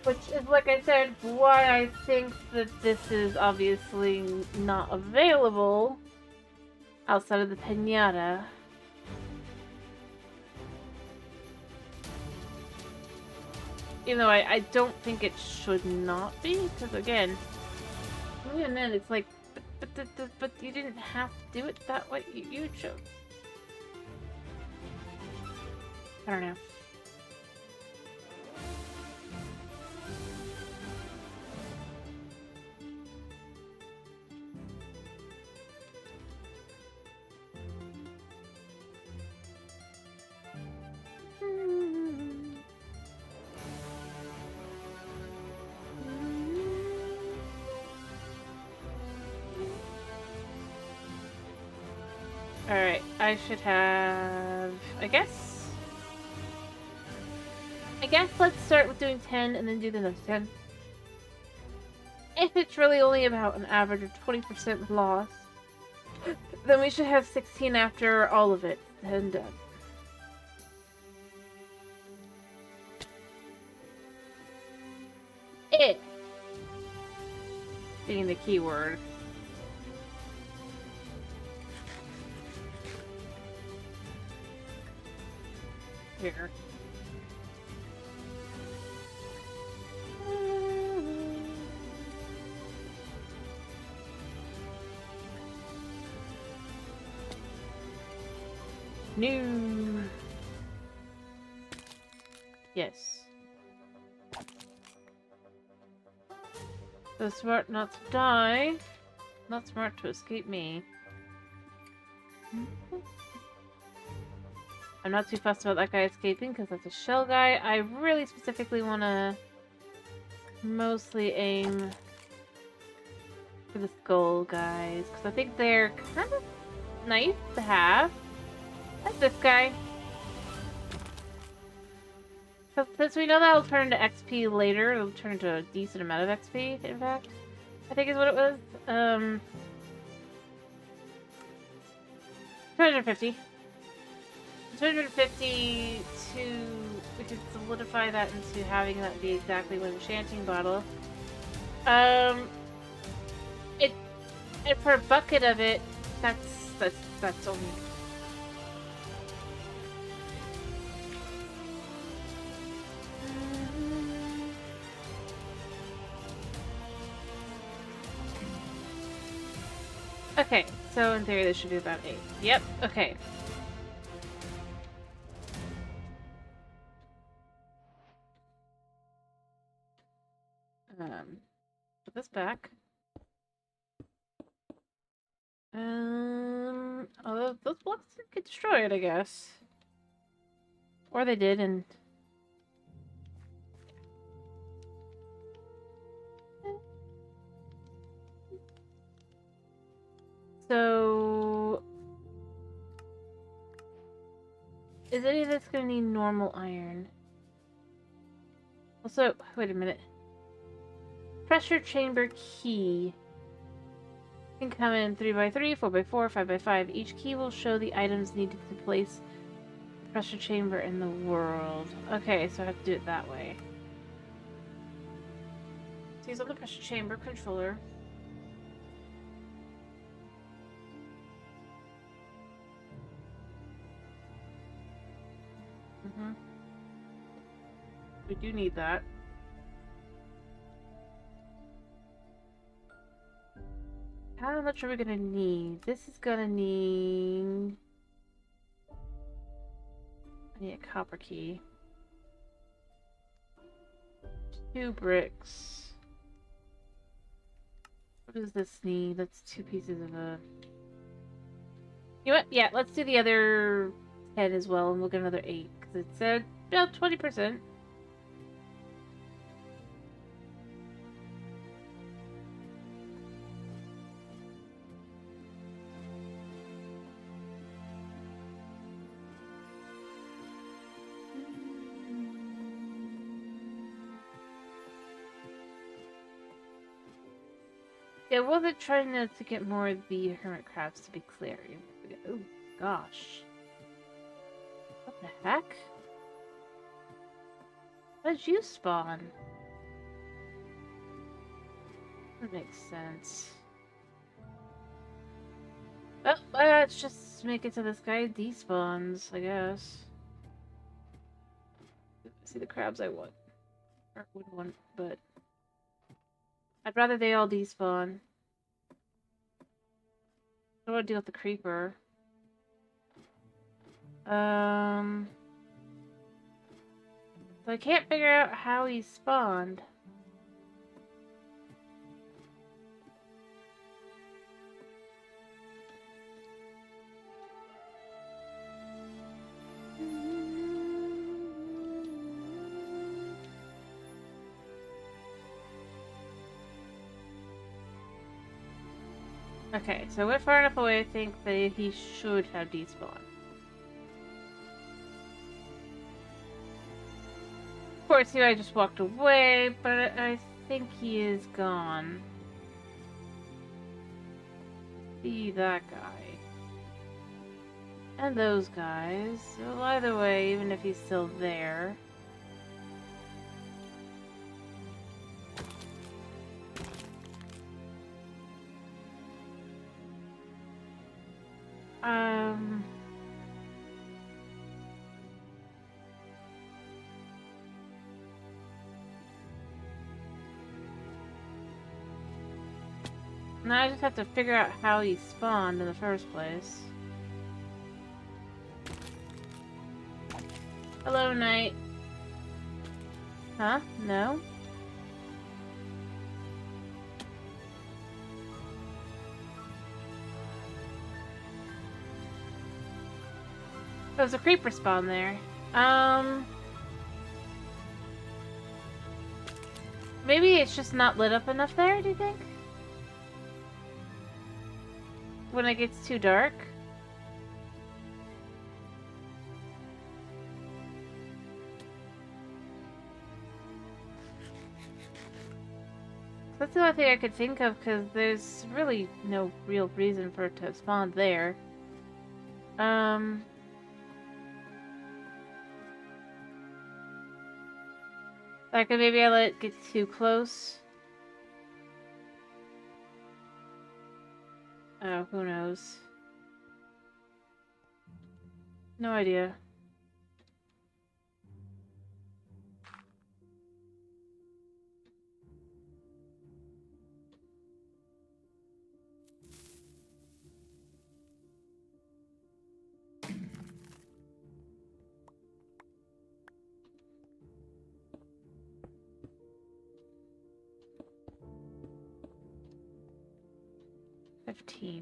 Which is, like I said, why I think that this is obviously not available outside of the pinata. Even though I don't think it should not be, because again, and then it's like, but you didn't have to do it that way. You chose. I don't know. Alright, I should have... I guess let's start with doing 10 and then do the next 10. If it's really only about an average of 20% loss, then we should have 16 after all of it and done. If being the key word. here. No. Yes. So smart not to die. Not smart to escape me. I'm not too fussed about that guy escaping because that's a shell guy. I really specifically want to mostly aim for the skull guys because I think they're kind of nice to have. Like this guy. Since we know that'll turn into XP later, it'll turn into a decent amount of XP, in fact. I think is what it was. 250. 250 to... We could solidify that into having that be exactly one enchanting bottle. And for a bucket of it, that's only... Okay, so in theory this should be about 8. Yep, okay. Put this back. Oh, those blocks didn't get destroyed, I guess. Or they did, and... So... Is any of this gonna need normal iron? Also, wait a minute. Pressure chamber key. Can come in 3x3, 4x4, 5x5. Each key will show the items needed to place the pressure chamber in the world. Okay, so I have to do it that way. So use on the pressure chamber controller. We do need that. How much are we gonna need? This is gonna need... I need a copper key. 2 bricks. What does this need? That's 2 pieces of a... You know what? Yeah, let's do the other 10 as well, and we'll get another 8. Because it said about 20%. Yeah, wasn't trying to get more of the hermit crabs, to be clear. Oh, gosh. What the heck? How did you spawn? That makes sense. Well, let's just make it so this guy despawns, I guess. See the crabs I want. Or would want, but... I'd rather they all despawn. I don't want to deal with the creeper. So I can't figure out how he spawned. Okay, so we're far enough away, I think that he should have despawned. Of course, here I just walked away, but I think he is gone. See that guy. And those guys. So either way, even if he's still there... Now I just have to figure out how he spawned in the first place. Hello, Knight. Huh? No? There's a creeper spawn there. Maybe it's just not lit up enough there, do you think? When it gets too dark? That's the only thing I could think of, because there's really no real reason for it to have spawned there. Like, maybe I let it get too close. Oh, who knows? No idea.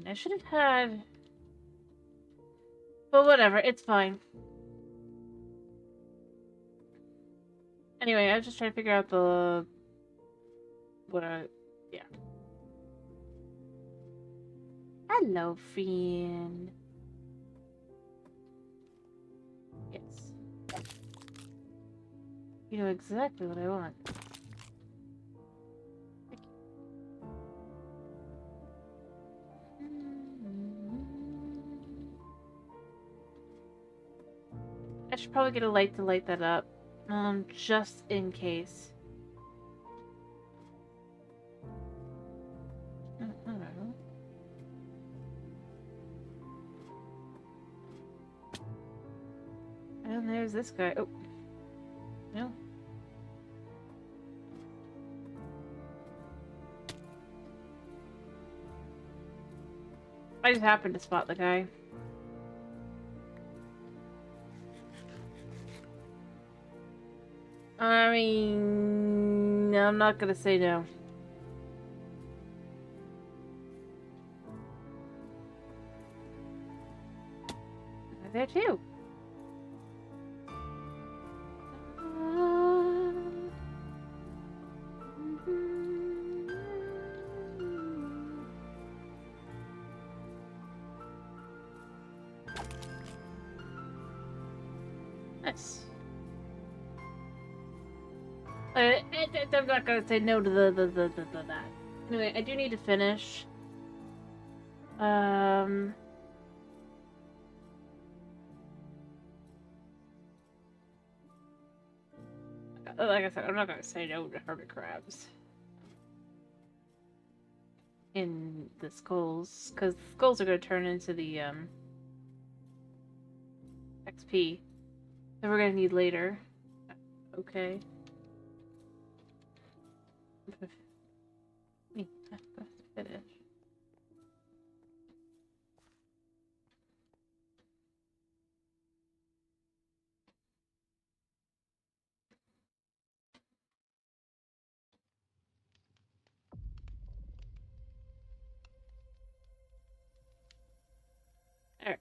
I should have had... But whatever, it's fine. Anyway, I was just trying to figure out the... Yeah. Hello, friend. Yes. You know exactly what I want. I should probably get a light to light that up. Just in case. I don't know. And there's this guy. Oh. No. I just happened to spot the guy. I mean, I'm not gonna say no. There too. Nice. I'm not gonna say no to that. Anyway, I do need to finish. Like I said, I'm not gonna say no to hermit crabs. In the skulls, because the skulls are gonna turn into the, XP that we're gonna need later. Okay. Me, I have to finish. Alright.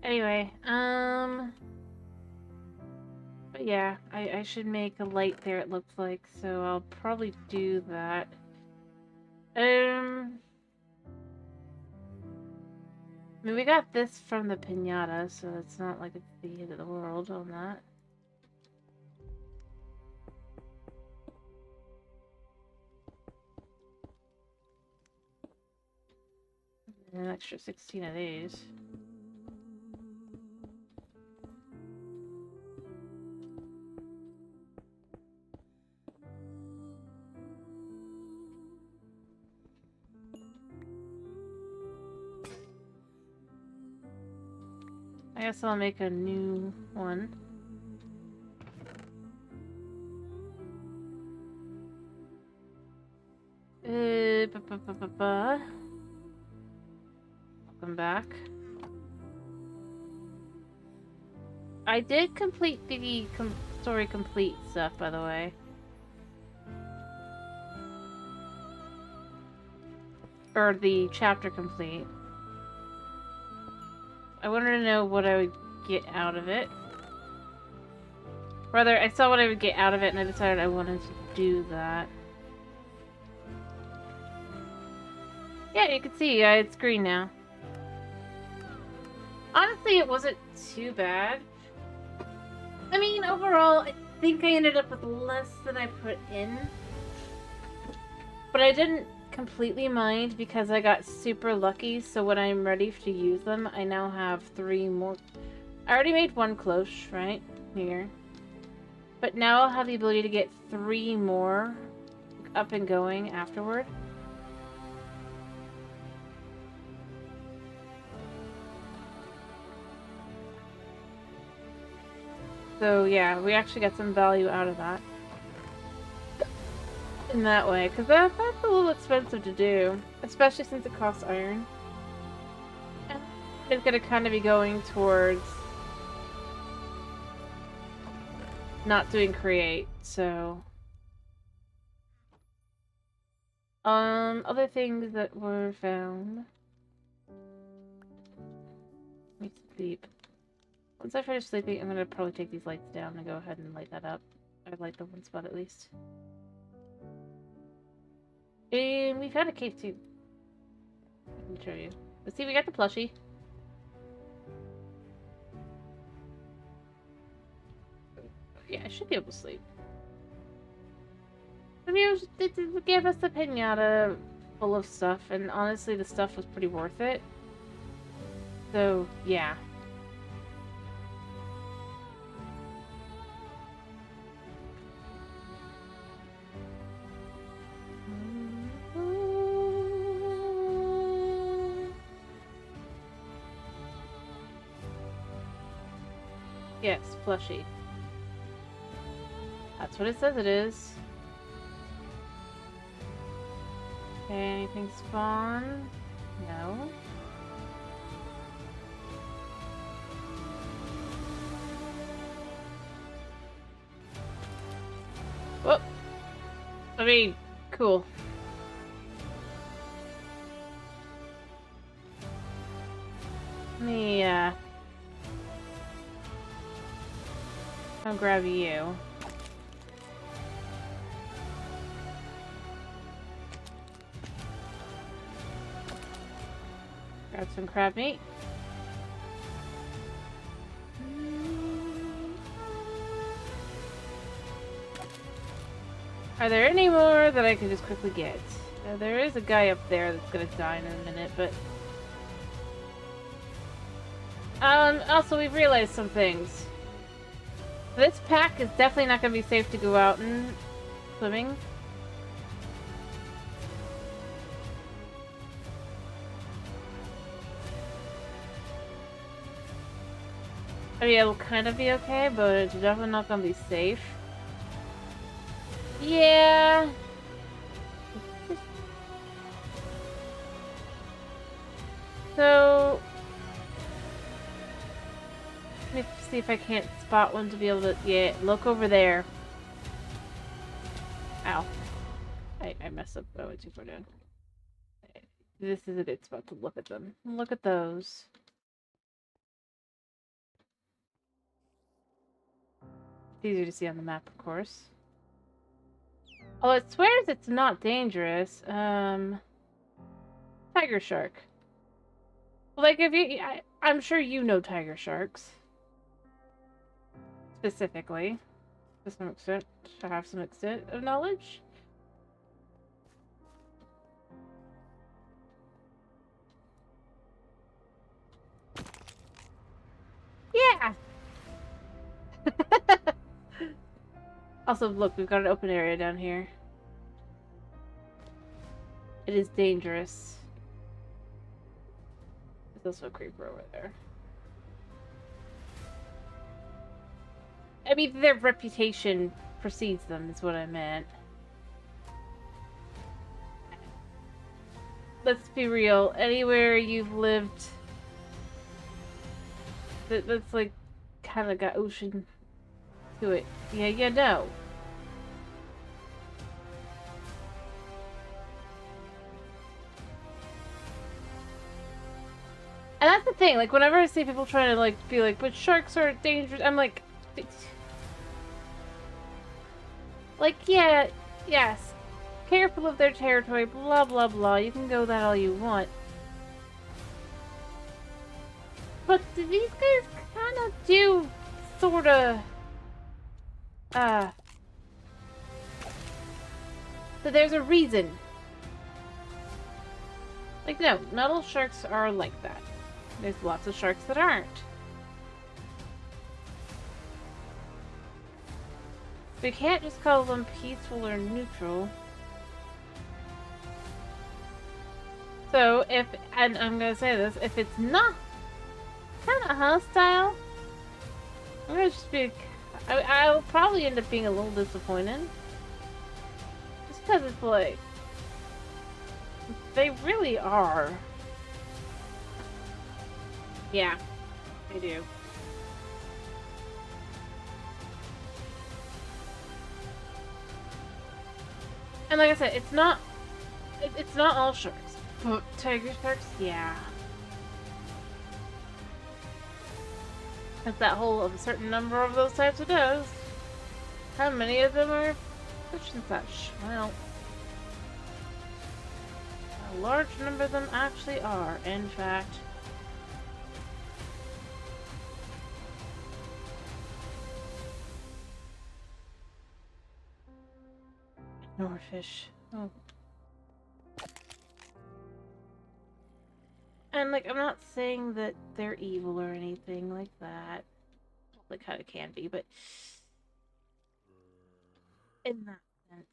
Anyway, but yeah, I should make a light there, it looks like, so I'll probably do that. I mean, we got this from the piñata, so it's not like it's the end of the world on that. And an extra 16 of these. I guess I'll make a new one. Welcome back. I did complete the story complete stuff, by the way. Or the chapter complete. I wanted to know what I would get out of it. Rather, I saw what I would get out of it and I decided I wanted to do that. Yeah, you can see it's green now. Honestly, it wasn't too bad. I mean, overall, I think I ended up with less than I put in. But I didn't completely mind because I got super lucky, so when I'm ready to use them, I now have 3 more. I already made 1 cloche, right? Here. But now I'll have the ability to get 3 more up and going afterward. So yeah, we actually got some value out of that. In that way, because that's a little expensive to do. Especially since it costs iron. And it's going to kind of be going towards not doing create, so... Other things that were found... Let me sleep. Once I finish sleeping, I'm gonna probably take these lights down and go ahead and light that up. I light the one spot at least. And we found a cave too. I can show you. Let's see, we got the plushie. Yeah, I should be able to sleep. I mean, it gave us a pinata full of stuff, and honestly, the stuff was pretty worth it. So, yeah. Yes, plushie. That's what it says it is. Okay, anything spawn? No. Whoop! I mean, cool. Let me, I'll grab you. Grab some crab meat. Are there any more that I can just quickly get? There is a guy up there that's gonna die in a minute, but... also we've realized some things. This pack is definitely not gonna be safe to go out and swimming. I mean, it'll kind of be okay, but it's definitely not gonna be safe. Yeah. So... let me see if I can't spot one to be able to... yeah, look over there. Ow. I messed up. I went too far down. This is a good spot to look at them. Look at those. It's easier to see on the map, of course. Oh, it swears it's not dangerous. Tiger shark. Like, if you... I'm sure you know tiger sharks. Specifically. To some extent. To have some extent of knowledge. Yeah! Also, look, we've got an open area down here. It is dangerous. There's also a creeper over there. I mean, their reputation precedes them, is what I meant. Let's be real. Anywhere you've lived that's like kind of got ocean to it. Yeah, you know. And that's the thing, like, whenever I see people trying to, like, be like, but sharks are dangerous, I'm like, yeah, yes, careful of their territory, blah, blah, blah, you can go that all you want. But these guys kind of do, sort of, so there's a reason. Like, no, not all sharks are like that. There's lots of sharks that aren't. We can't just call them peaceful or neutral. So, and I'm gonna say this, if it's not kind of hostile, I'm gonna just be, I'll probably end up being a little disappointed. Just because it's like, they really are. Yeah, they do. And like I said, it's not all sharks. But tiger sharks, yeah. It's that whole of a certain number of those types of does. How many of them are fish and such? Well, a large number of them actually are, in fact. Norfish. Oh. And, like, I'm not saying that they're evil or anything like that. They kind of can be, but in that sense.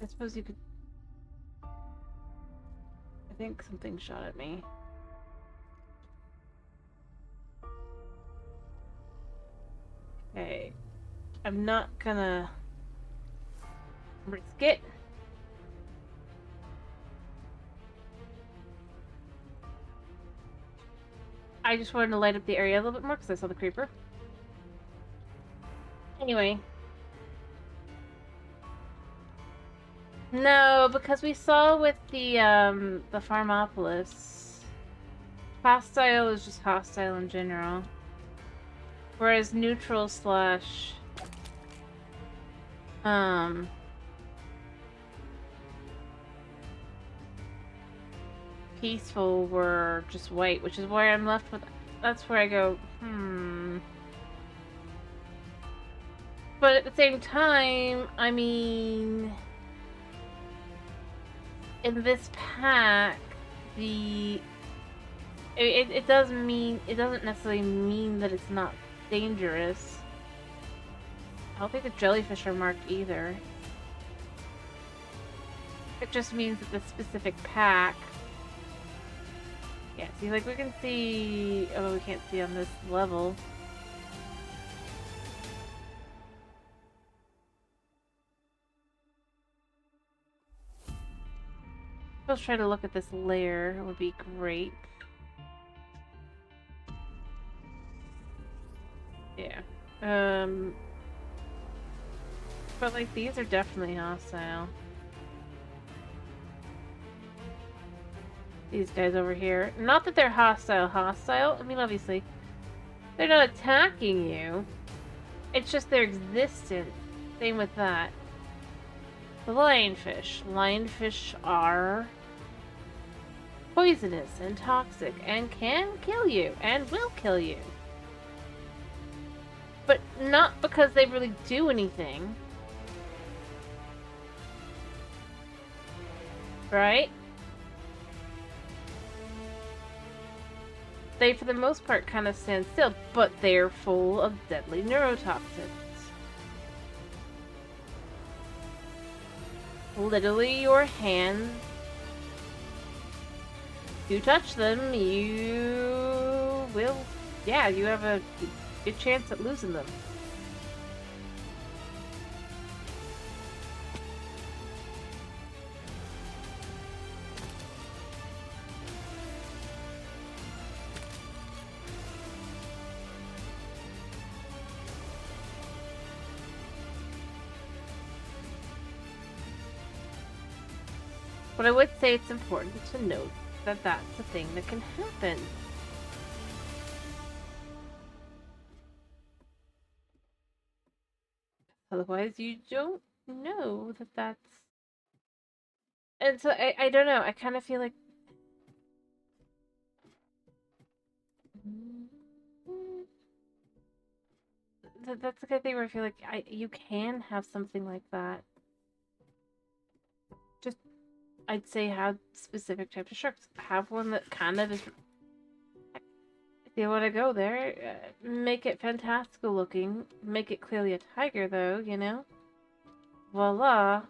I suppose you could... I think something shot at me. Okay. I'm not gonna risk it. I just wanted to light up the area a little bit more because I saw the creeper. Anyway. No, because we saw with the Farmopolis, hostile is just hostile in general. Whereas neutral slash peaceful were just white, which is where I'm left with. That's where I go, But at the same time, I mean, in this pack, it doesn't necessarily mean that it's not dangerous. I don't think the jellyfish are marked either. It just means that the specific pack. Yeah, see, like we can see. Oh, we can't see on this level. Let's try to look at this layer. It would be great. Yeah. But like these are definitely hostile. These guys over here. Not that they're hostile. I mean, obviously, they're not attacking you. It's just their existence. Same with that. The lionfish. Lionfish are poisonous and toxic and can kill you and will kill you. But not because they really do anything. Right? they, for the most part, kind of stand still, but they're full of deadly neurotoxins. Literally, your hands, you touch them, you will, yeah, you have a good chance at losing them. But I would say it's important to note that that's a thing that can happen. Otherwise, you don't know that that's... And so, I don't know, I kind of feel like... That's the kind of thing where I feel like you can have something like that. Just, I'd say have specific types of sharks. Have one that kind of is... If you want to go there, make it fantastical looking. Make it clearly a tiger, though, you know? Voila!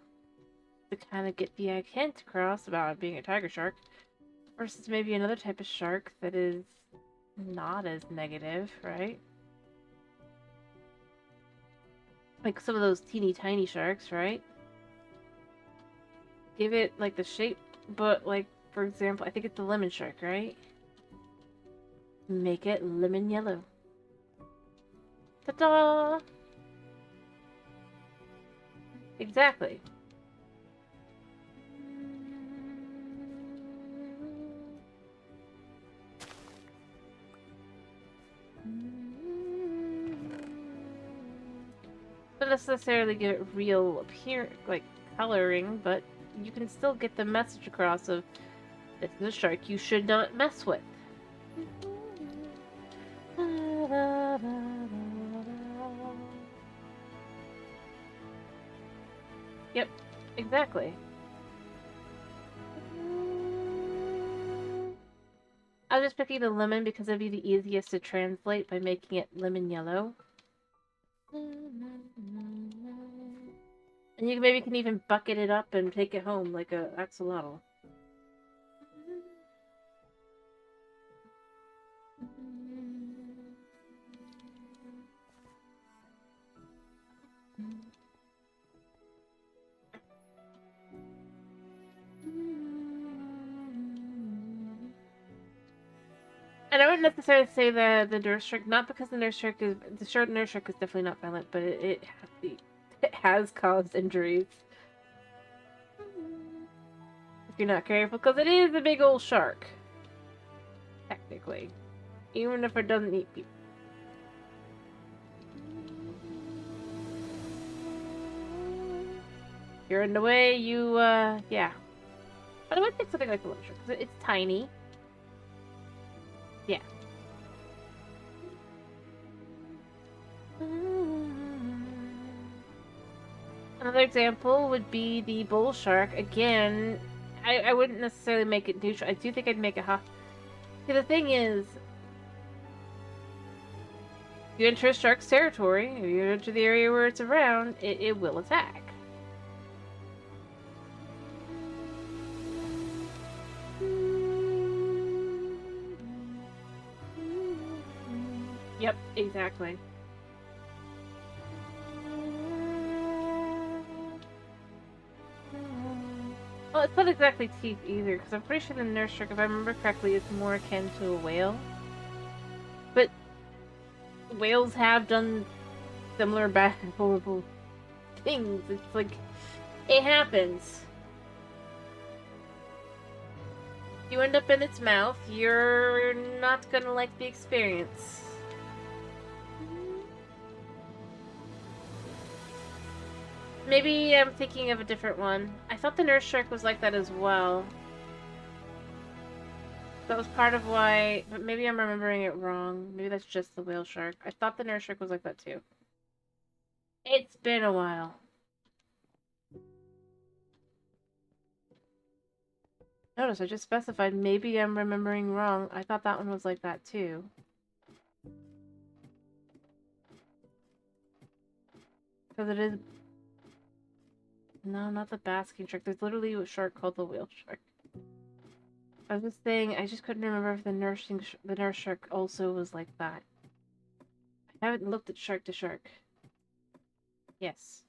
To kind of get the hint across about it being a tiger shark. Versus maybe another type of shark that is not as negative, right? Like some of those teeny tiny sharks, right? Give it like the shape, but like, for example, I think it's the lemon shark, right? Make it lemon yellow. Ta-da! Exactly. Not necessarily give it real like coloring, but you can still get the message across of this is a shark you should not mess with. Yep, exactly. I was just picking the lemon because it'd be the easiest to translate by making it lemon yellow. And you maybe can even bucket it up and take it home like a axolotl. And I wouldn't necessarily say the nurse shark, not because the nurse shark is definitely not violent, but it has caused injuries if you're not careful, because it is a big old shark, technically, even if it doesn't eat people. You're in the way, yeah. But I would think something like the lemon shark, because it's tiny. Yeah. Another example would be the bull shark. Again, I wouldn't necessarily make it neutral. I do think I'd make it hot. See, the thing is, you enter a shark's territory, if you enter the area where it's around, it will attack. Yep, exactly. Well, it's not exactly teeth either, because I'm pretty sure the nurse shark, if I remember correctly, is more akin to a whale. But whales have done similar bad, horrible things. It's like, it happens. If you end up in its mouth, you're not gonna like the experience. Maybe I'm thinking of a different one. I thought the nurse shark was like that as well. That was part of why... But maybe I'm remembering it wrong. Maybe that's just the whale shark. I thought the nurse shark was like that too. It's been a while. Notice I just specified. Maybe I'm remembering wrong. I thought that one was like that too. Because it is... No, not the basking shark. There's literally a shark called the whale shark. I was just saying, I just couldn't remember if the nurse shark also was like that. I haven't looked at shark to shark. Yes.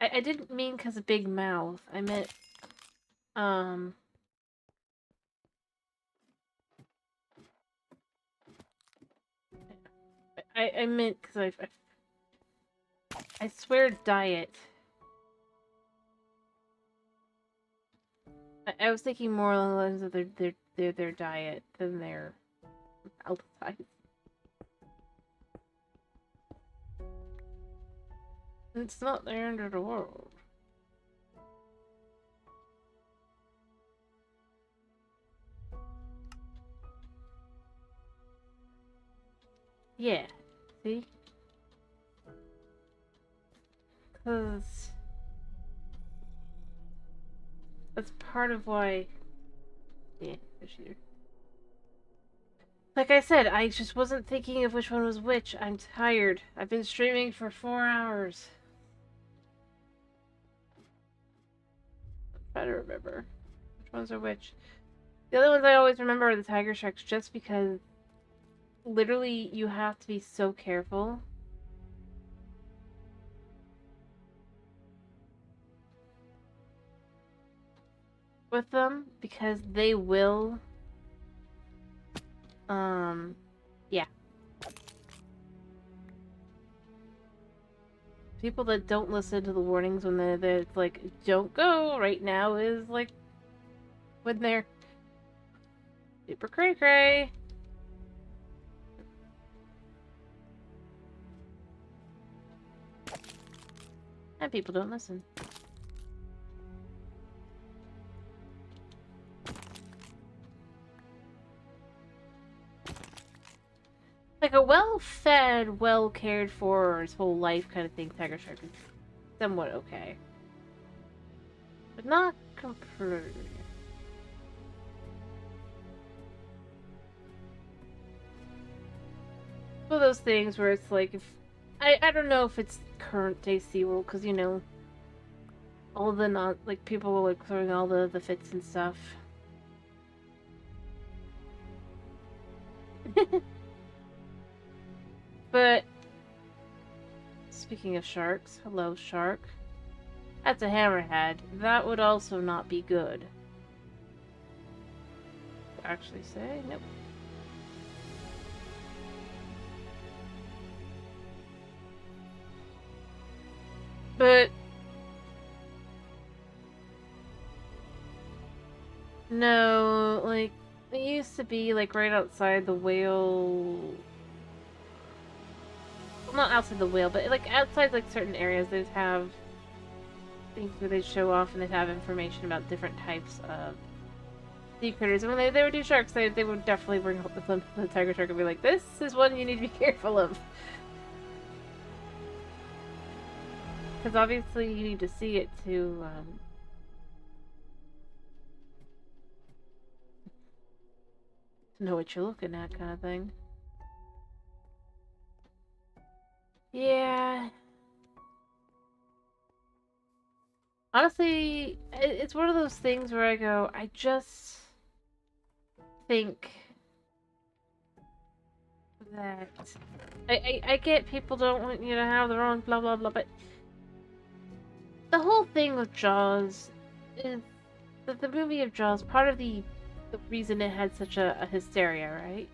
I didn't mean because of big mouth. I meant, I meant because I swear diet. I was thinking more along the lines of their diet than their mouth size. It's not the end of the world. Yeah, see? Because that's part of why... Yeah, fish eater. Like I said, I just wasn't thinking of which one was which. I'm tired. I've been streaming for 4 hours. I'm trying to remember which ones are which. The other ones I always remember are the tiger sharks, just because literally you have to be so careful. With them, because they will, yeah. People that don't listen to the warnings when they're like, don't go right now, is like, when they're super cray cray. And people don't listen. Like a well-fed, well-cared for his whole life kind of thing, tiger shark is somewhat okay. But not completely. One of those things where it's like, if I don't know if it's current day SeaWorld, because you know, all the not like people were like throwing all the fits and stuff. But speaking of sharks, hello shark. That's a hammerhead. That would also not be good. Actually say nope. But no, like it used to be like right outside the whale. Well, not outside the whale, but like outside like certain areas, they'd have things where they'd show off and they'd have information about different types of sea critters. And when they would do sharks, they would definitely bring up the tiger shark and be like, "This is one you need to be careful of." Because obviously you need to see it to know what you're looking at, kind of thing. Yeah. Honestly, it's one of those things where I go, I just think that I get people don't want you to have their own blah blah blah, but the whole thing with Jaws is that the movie of Jaws, part of the reason it had such a hysteria, right?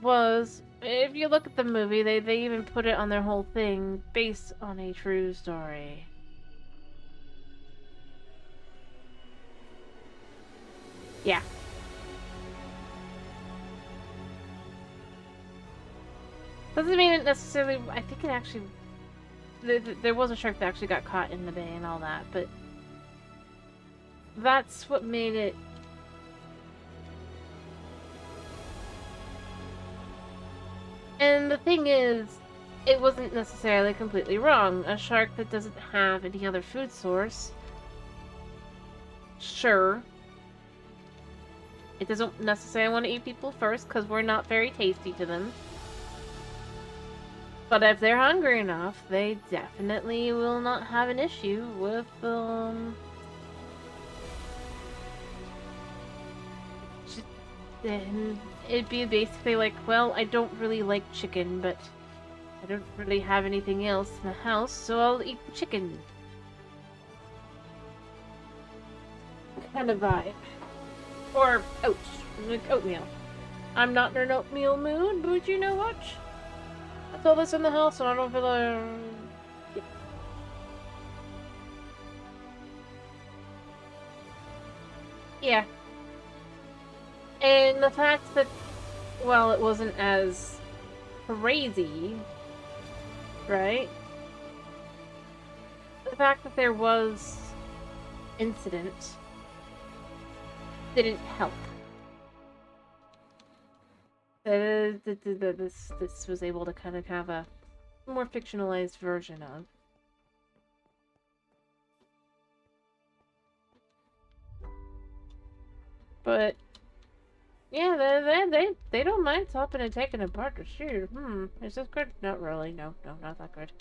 Was if you look at the movie, they even put it on their whole thing based on a true story. Yeah. Doesn't mean it necessarily. I think it actually. There was a shark that actually got caught in the bay and all that, but that's what made it. And the thing is, it wasn't necessarily completely wrong. A shark that doesn't have any other food source, sure. It doesn't necessarily want to eat people first because we're not very tasty to them. But if they're hungry enough, they definitely will not have an issue with, just, it'd be basically like, well, I don't really like chicken, but I don't really have anything else in the house, so I'll eat the chicken. Kind of vibe. Or oats. Like oatmeal. I'm not in an oatmeal mood, but you know what? That's all that's in the house, and I don't feel like... Yeah. And the fact that, well, it wasn't as crazy, right? The fact that there was incident didn't help. This was able to kind of have a more fictionalized version of. But yeah, they don't mind stopping and taking apart the shoe. Is this good? Not really. No, not that good.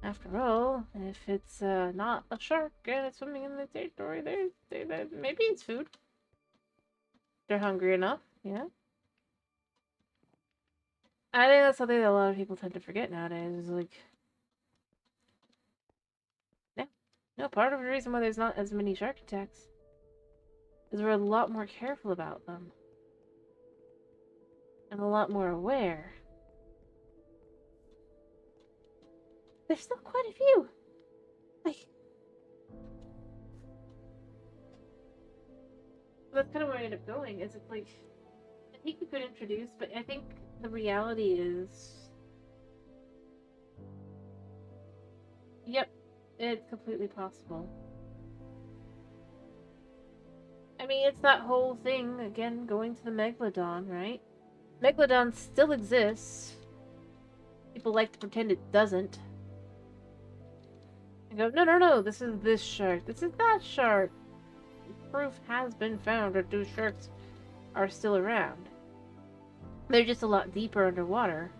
After all, if it's not a shark and it's swimming in the territory, maybe it's food. They're hungry enough, yeah. I think that's something that a lot of people tend to forget nowadays. Is like, no, part of the reason why there's not as many shark attacks is we're a lot more careful about them and a lot more aware. There's still quite a few. Like, that's kind of where I end up going. Is it's like, I think we could introduce, but I think the reality is, yep, it's completely possible. I mean, it's that whole thing, again, going to the Megalodon, right? Megalodon still exists. People like to pretend it doesn't. And go, no, this is this shark. This is that shark. Proof has been found that those sharks are still around. They're just a lot deeper underwater.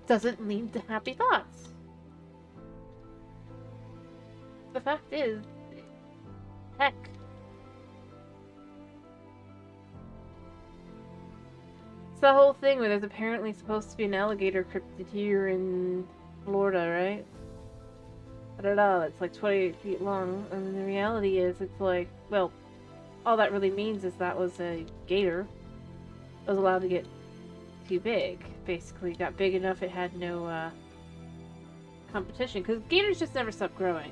Doesn't lead to happy thoughts. The fact is, heck. It's the whole thing where there's apparently supposed to be an alligator cryptid here in Florida, right? I don't know, it's like 28 feet long, and the reality is, it's like, well, all that really means is that was a gator that was allowed to get too big. Basically, got big enough it had no competition, because gators just never stop growing.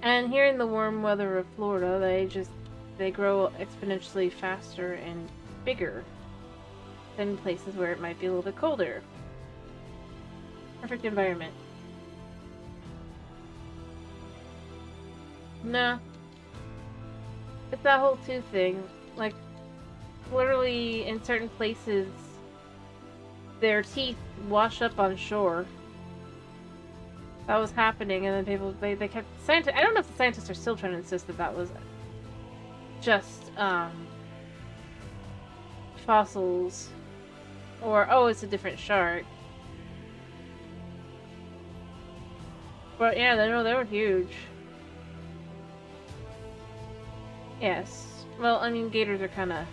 And here in the warm weather of Florida, they grow exponentially faster and bigger than places where it might be a little bit colder. Perfect environment. Nah. It's that whole tooth thing. Like, literally in certain places, their teeth wash up on shore. That was happening, and then people, they kept, scientists, I don't know if the scientists are still trying to insist that that was just, fossils, or, oh, it's a different shark. But yeah, they were huge. Yes. Well, I mean, gators are kind of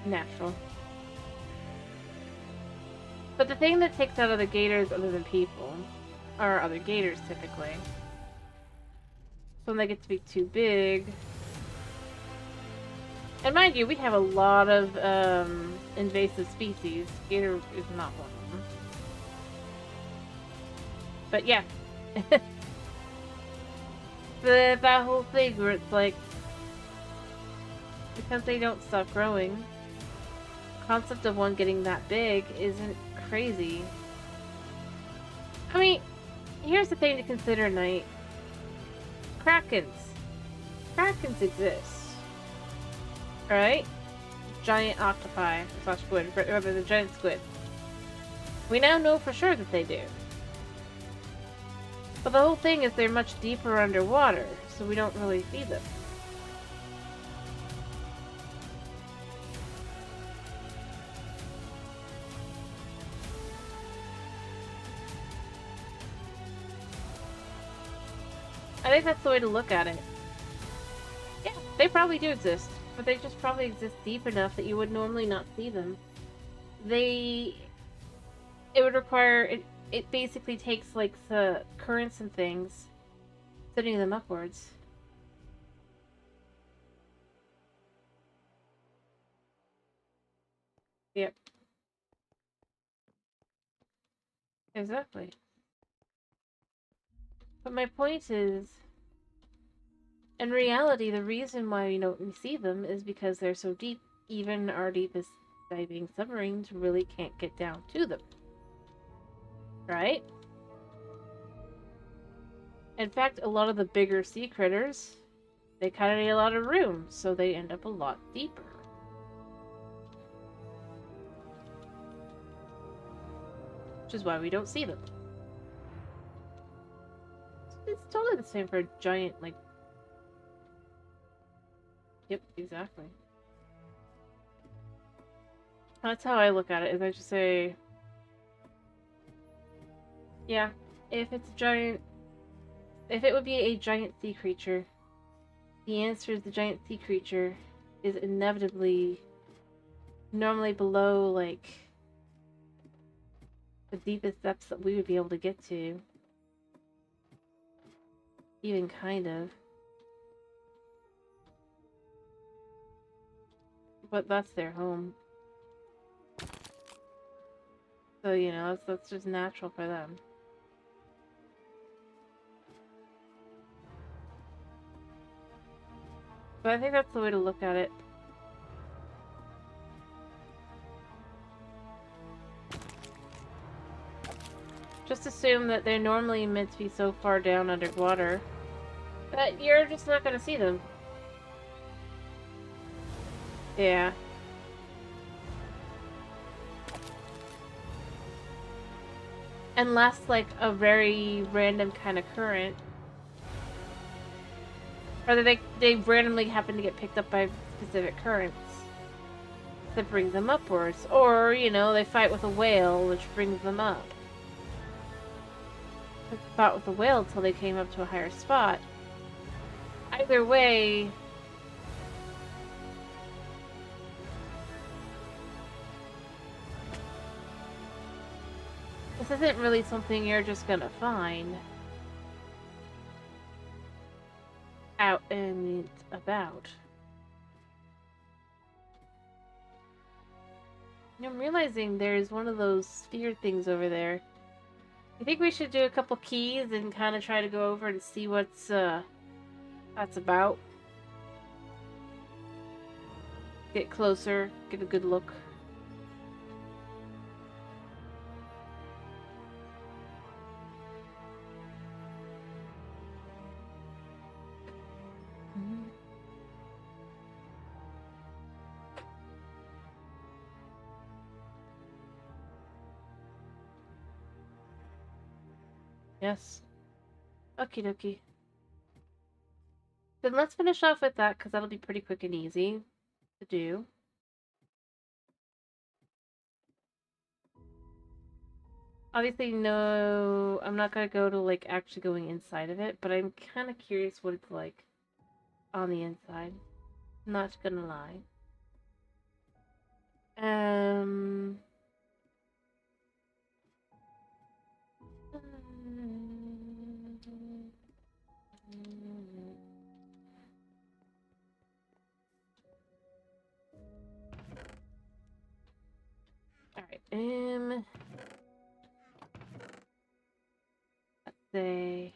natural. But the thing that takes out other gators other than people are other gators, typically. So when they get to be too big... And mind you, we have a lot of invasive species. Gator is not one of them. But yeah. That whole thing where it's like... Because they don't stop growing, concept of one getting that big isn't crazy. I mean, here's the thing to consider, Knight. Krakens. Krakens exist. Right? Giant octopi, slash squid, rather the giant squid. We now know for sure that they do. But the whole thing is they're much deeper underwater, so we don't really see them. I think that's the way to look at it. Yeah, they probably do exist, but they just probably exist deep enough that you would normally not see them. It would require, it basically takes like the currents and things, sending them upwards. Yep. Exactly. But my point is, in reality, the reason why we don't see them is because they're so deep, even our deepest diving submarines really can't get down to them. Right? In fact, a lot of the bigger sea critters, they kind of need a lot of room, so they end up a lot deeper. Which is why we don't see them. It's totally the same for a giant, like... Yep, exactly. That's how I look at it, is I just say... Yeah, if it's a giant... If it would be a giant sea creature, the answer is the giant sea creature is inevitably normally below, like, the deepest depths that we would be able to get to. Even kind of. But that's their home. So, you know, that's just natural for them. But I think that's the way to look at it. Just assume that they're normally meant to be so far down underwater that you're just not going to see them. Yeah. Unless, like, a very random kind of current. Or that they randomly happen to get picked up by specific currents that bring them upwards. Or, you know, they fight with a whale, which brings them up. They fought with a whale until they came up to a higher spot. Either way... This isn't really something you're just gonna find out and about. I'm realizing there's one of those sphere things over there. I think we should do a couple keys and kind of try to go over and see what's that's about. Get closer, get a good look. Yes. Okie dokie. Then let's finish off with that, because that'll be pretty quick and easy to do. Obviously, no, I'm not gonna go to, like, actually going inside of it, but I'm kind of curious what it's like on the inside. Not gonna lie. Alright, let's say...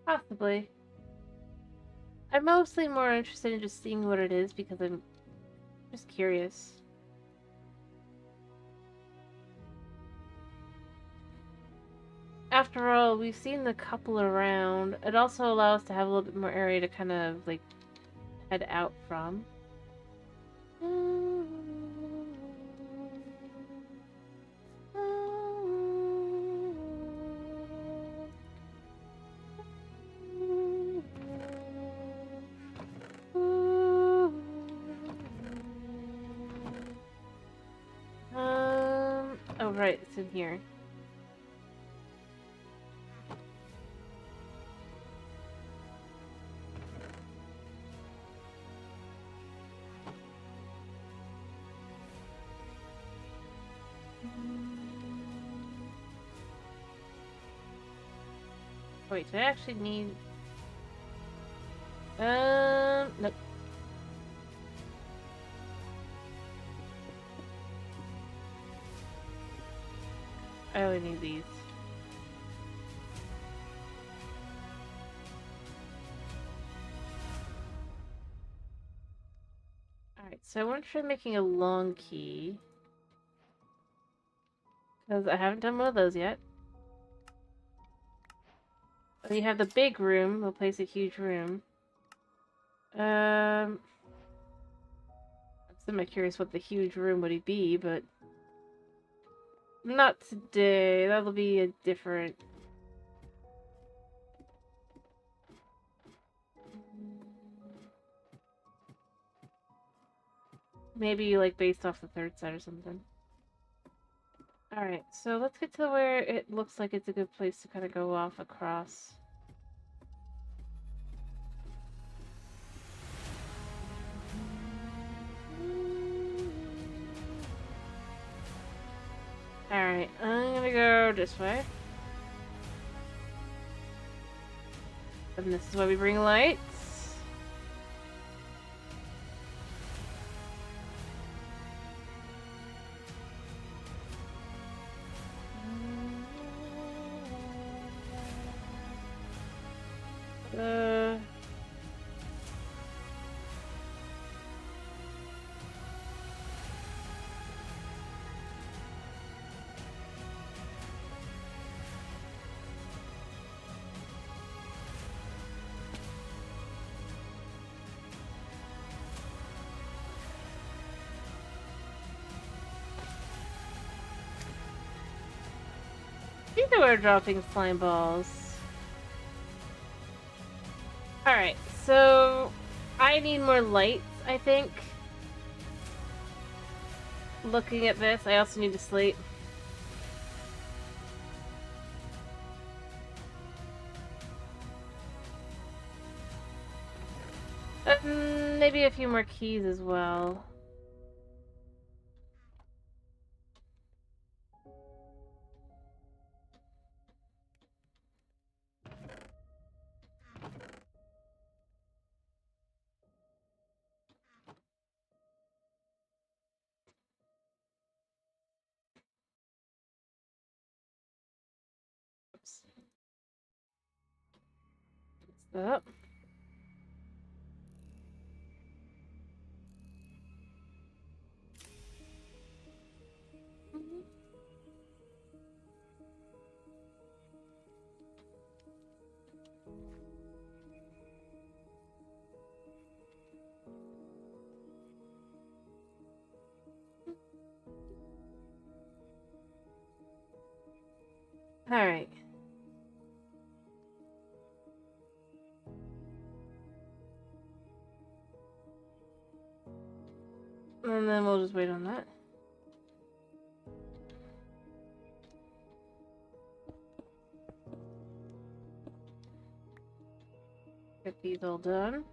Possibly. I'm mostly more interested in just seeing what it is because I'm just curious. After all, we've seen the couple around. It also allows us to have a little bit more area to kind of, like, head out from. Oh right, it's in here. Wait, do I actually need... nope. I only need these. Alright, so I want to try making a long key. Because I haven't done one of those yet. We have the big room. We'll place a huge room. I'm still curious what the huge room would be, but... Not today. That'll be a different... Maybe, like, based off the third side or something. Alright, so let's get to where it looks like it's a good place to kind of go off across. Alright, I'm gonna go this way. And this is why we bring lights. Either we're dropping slime balls. Alright, so I need more lights, I think. Looking at this, I also need to sleep. Maybe a few more keys as well. Oops. Up. Alright. And then we'll just wait on that. Get these all done.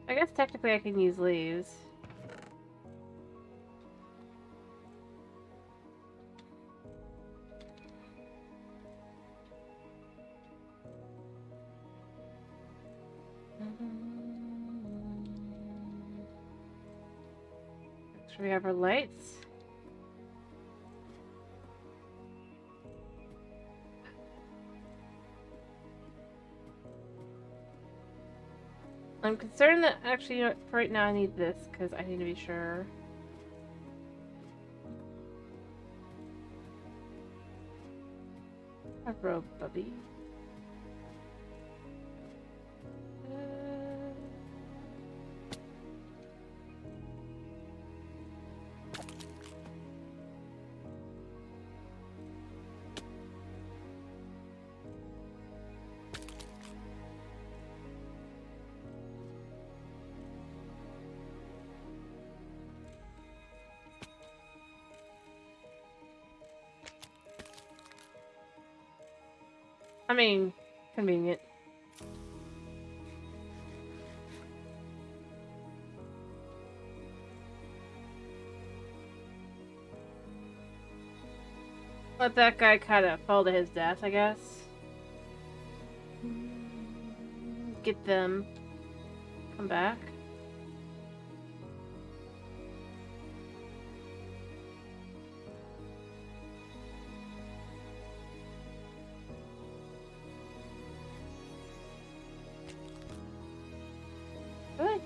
I guess technically I can use leaves. sure we have our lights. I'm concerned that actually, you know, for right now I need this because I need to be sure. A robe, Bubby. I mean, convenient. Let that guy kind of fall to his death, I guess. Get them. Come back. Good.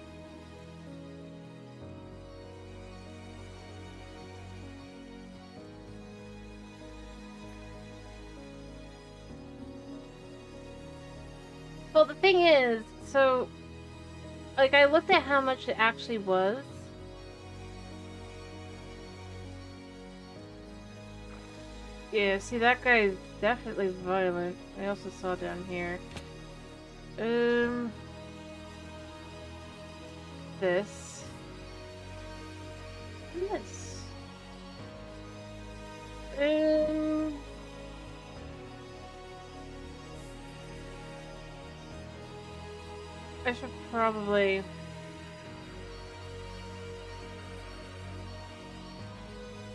Well, the thing is, so, like, I looked at how much it actually was. Yeah, see, that guy is definitely violent. I also saw down here. This. And this. I should probably...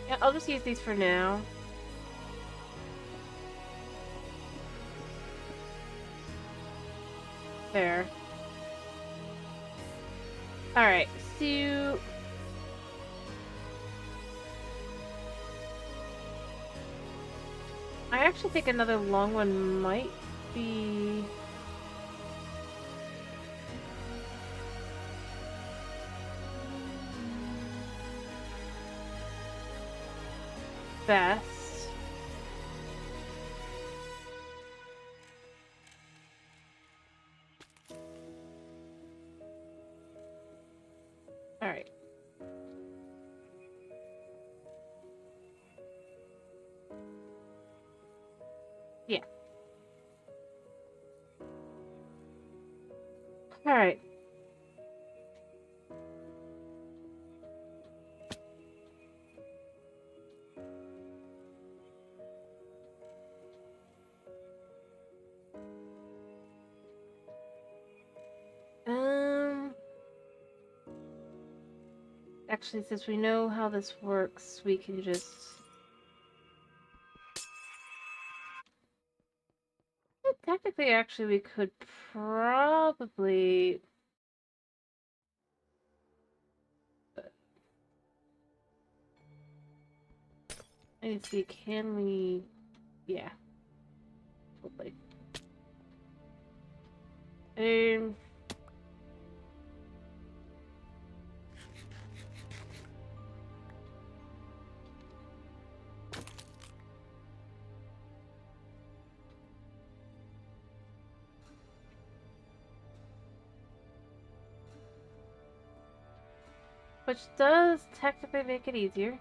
Yeah, I'll just use these for now. There. Alright, so... I actually think another long one might be... best. Alright. Yeah. Alright. Actually, since we know how this works, we can just... Technically, actually, we could probably... I need to see, can we... Yeah. Totally. Which does technically make it easier.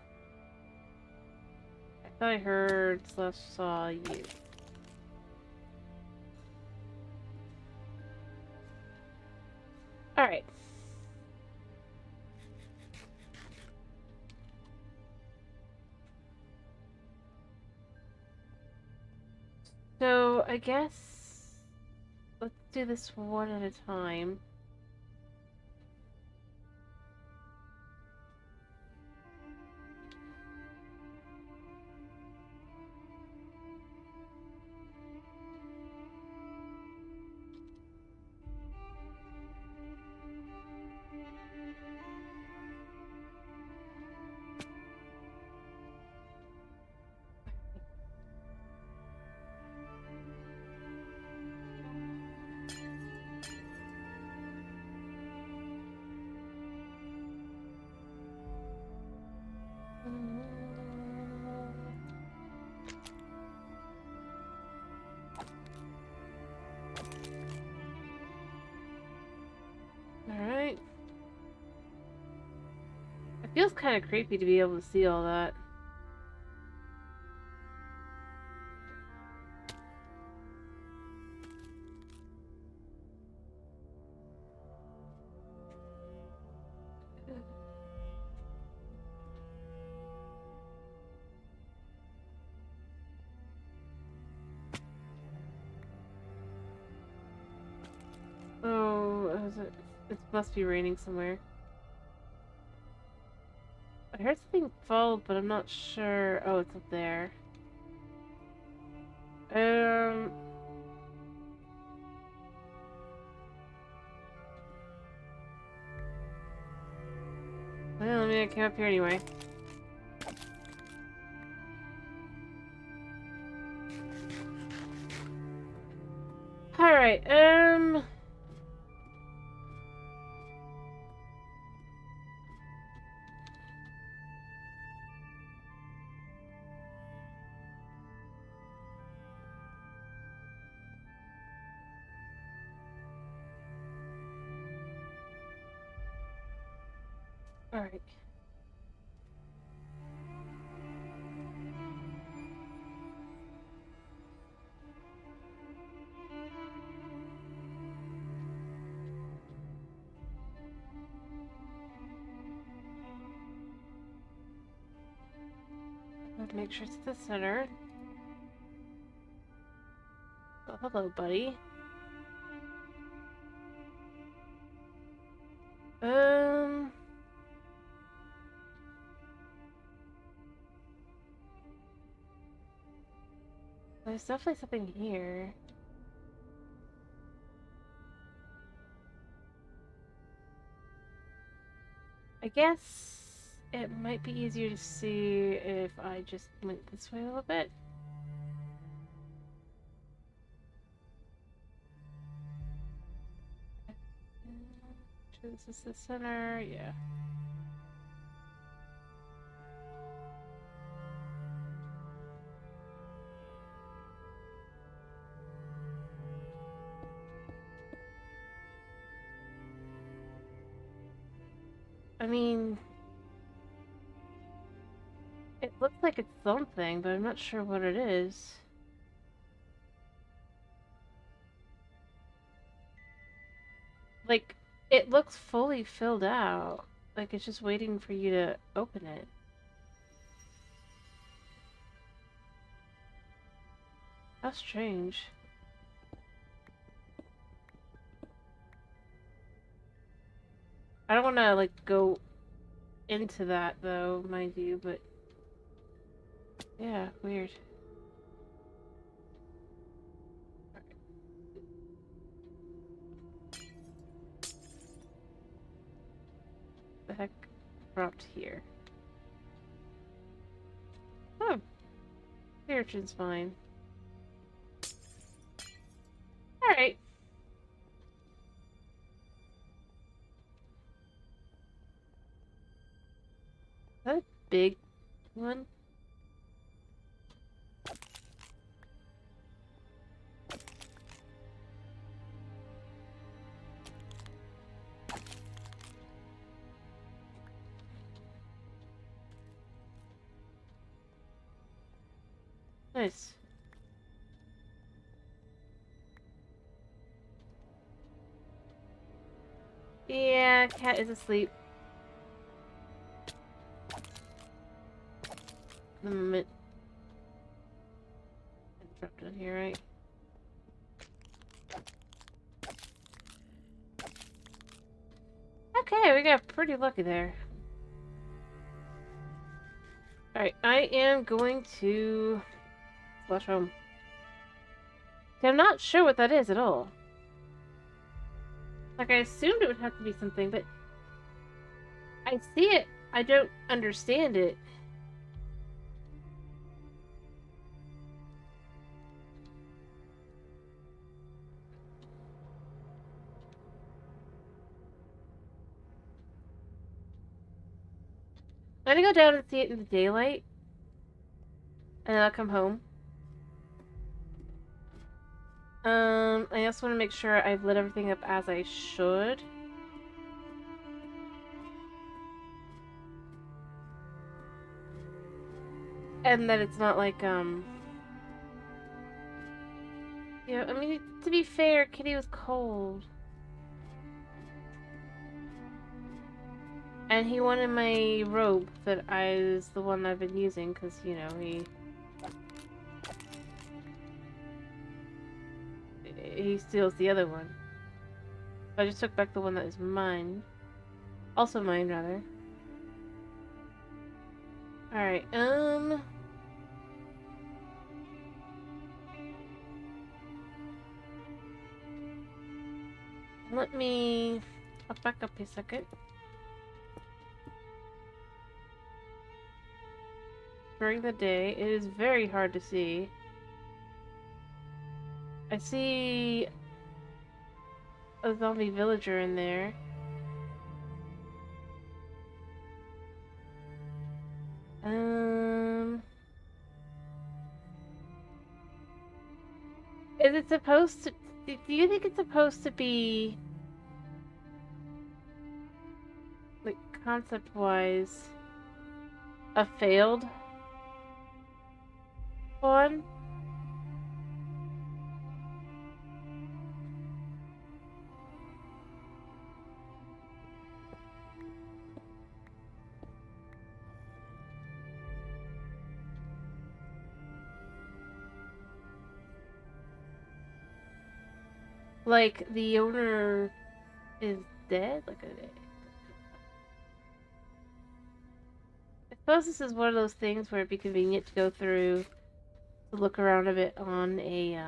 I thought I heard slash saw you. Alright. So, I guess... Let's do this one at a time. feels kind of creepy to be able to see all that. Oh, it must be raining somewhere. I heard something fall, but I'm not sure. Oh, it's up there. Well, I mean, I came up here anyway. Alright, alright. Make sure it's the center. Oh, hello, buddy. There's definitely something here. I guess it might be easier to see if I just went this way a little bit. This is the center, yeah. I mean, it looks like it's something, but I'm not sure what it is. Like, it looks fully filled out. Like, it's just waiting for you to open it. How strange. I don't want to, like, go into that, though, mind you, but... yeah, weird. The heck dropped here? Oh, the urchin's fine. Alright. Is that a big one? Nice. Yeah, cat is asleep. The moment. I dropped it here, right? Okay, we got pretty lucky there. Alright, I am going to flush home. See, I'm not sure what that is at all. Like, I assumed it would have to be something, but I see it. I don't understand it. I'm gonna go down and see it in the daylight. And then I'll come home. I also want to make sure I've lit everything up as I should. And that it's not like, yeah, I mean, to be fair, Kitty was cold. And he wanted my robe that is the one I've been using, because, you know, he steals the other one. I just took back the one that is mine. Also mine, rather. Alright, let me... I'll back up a second. During the day, it is very hard to see. I see a zombie villager in there. Is it supposed to... Do you think it's supposed to be... like, concept-wise... a failed one? Like, the owner is dead? Like, I suppose this is one of those things where it'd be convenient to go through to look around a bit on a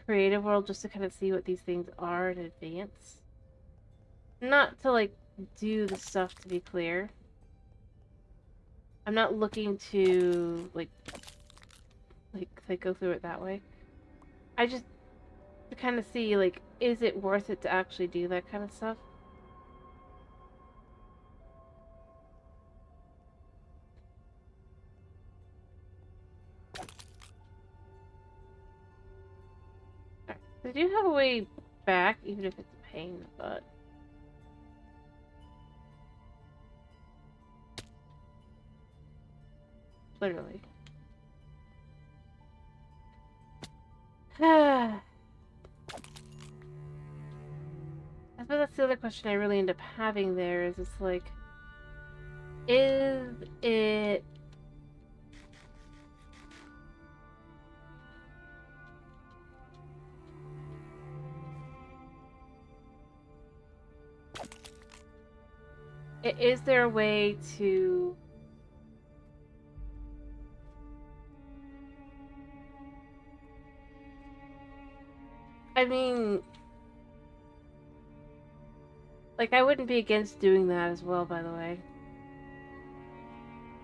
creative world just to kind of see what these things are in advance. Not to like do the stuff, to be clear. I'm not looking to like go through it that way. I just to kind of see like, is it worth it to actually do that kind of stuff? They do have a way back, even if it's a pain in the butt. Literally. I suppose that's the other question I really end up having there, is it's like, is it... Is there a way to... I mean... like, I wouldn't be against doing that as well, by the way.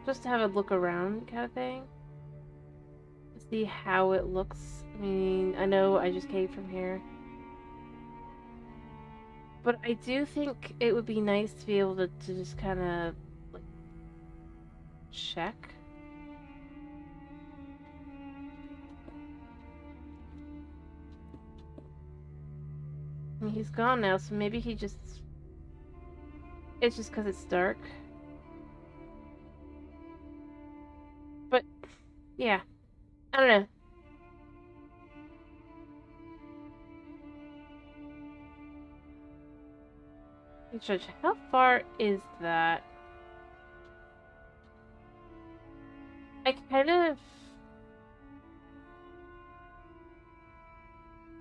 Just to have a look around kind of thing. See how it looks. I mean, I know I just came from here. But I do think it would be nice to be able to just kind of, like, check. I mean, he's gone now, so maybe he just... it's just because it's dark. But, yeah. I don't know. Judge, how far is that? I kind of...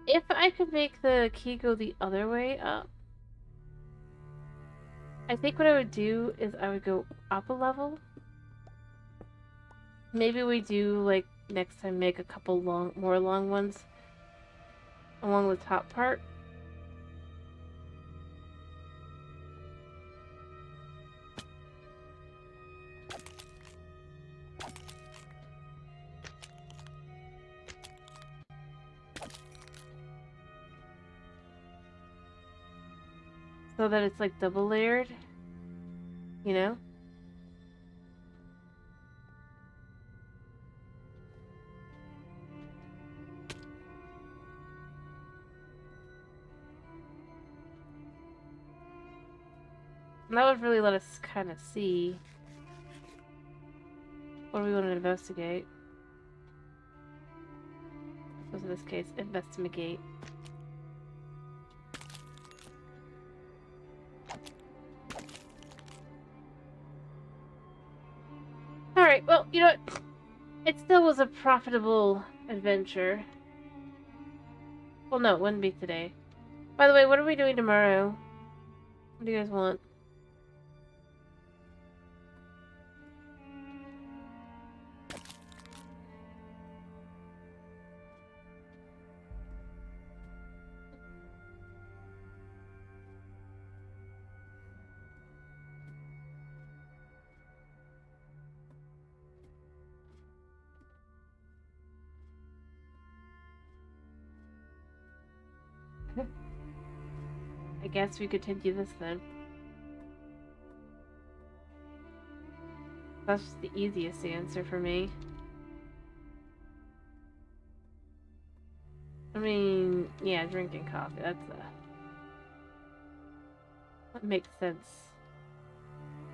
if I could make the key go the other way up, I think what I would do is I would go up a level. Maybe we do, like, next time make a couple more long ones along the top part. So that it's like double layered, you know? And that would really let us kind of see. What do we want to investigate? So in this case, investigate. Alright, well, you know what? It still was a profitable adventure. Well, no, it wouldn't be today. By the way, what are we doing tomorrow? What do you guys want? I guess we continue this then. That's just the easiest answer for me. I mean, yeah, drinking coffee, that makes sense.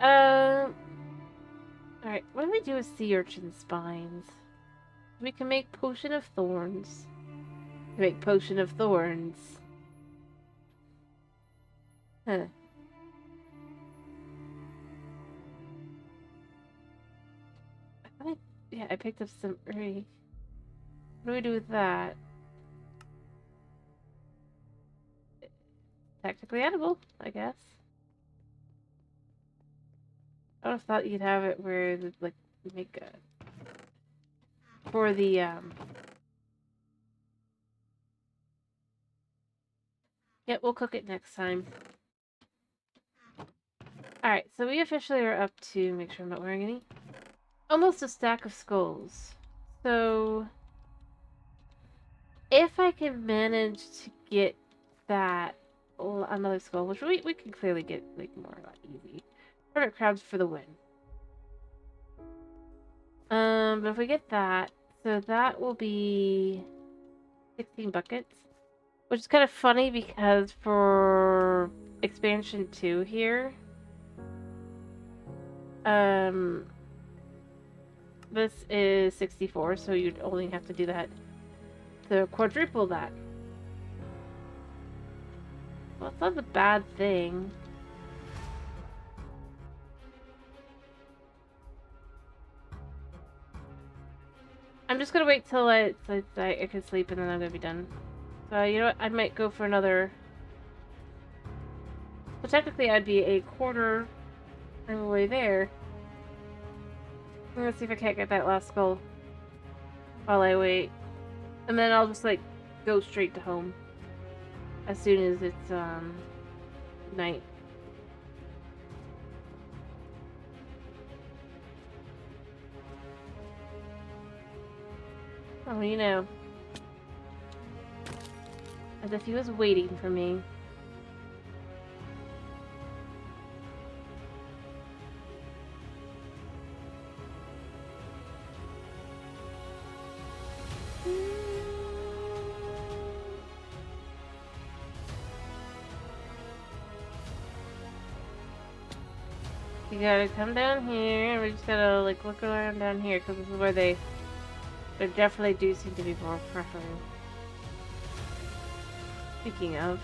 Alright, what do we do with sea urchin spines? We can make potion of thorns. Make potion of thorns. Huh. Yeah, I picked up some early. What do we do with that? Technically edible, I guess. I would have thought you'd have it where the, like, make a for the yeah, we'll cook it next time. Alright, so we officially are up to, make sure I'm not wearing any, almost a stack of skulls. So if I can manage to get that another skull, which we can clearly get like more easy. Hermit crabs for the win. But if we get that, so that will be 16 buckets. Which is kind of funny because for expansion 2 here, this is 64, so you'd only have to do that to quadruple that. Well, it's not a bad thing. I'm just gonna wait till I can sleep and then I'm gonna be done. So, you know what? I might go for another. So technically I'd be a quarter of the way there. I'm gonna see if I can't get that last skull while I wait. And then I'll just like go straight to home as soon as it's night. Oh, you know. As if he was waiting for me. You gotta come down here, and we just gotta like look around down here, because this is where they definitely do seem to be more preferred. Speaking of.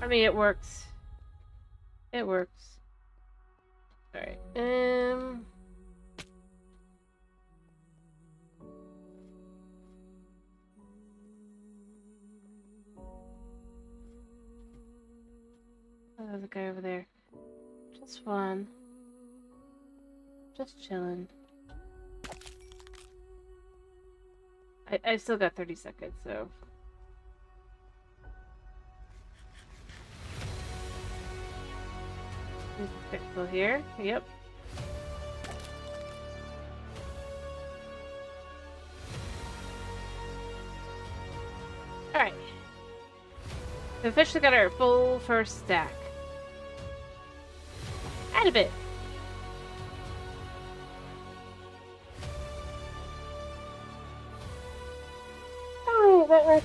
I mean, it works. It works. Alright, oh, there's a guy over there. Just one. Just chilling. I still got 30 seconds, so. There's a pixel here. Yep. Alright. We officially got our full first stack. Add a bit.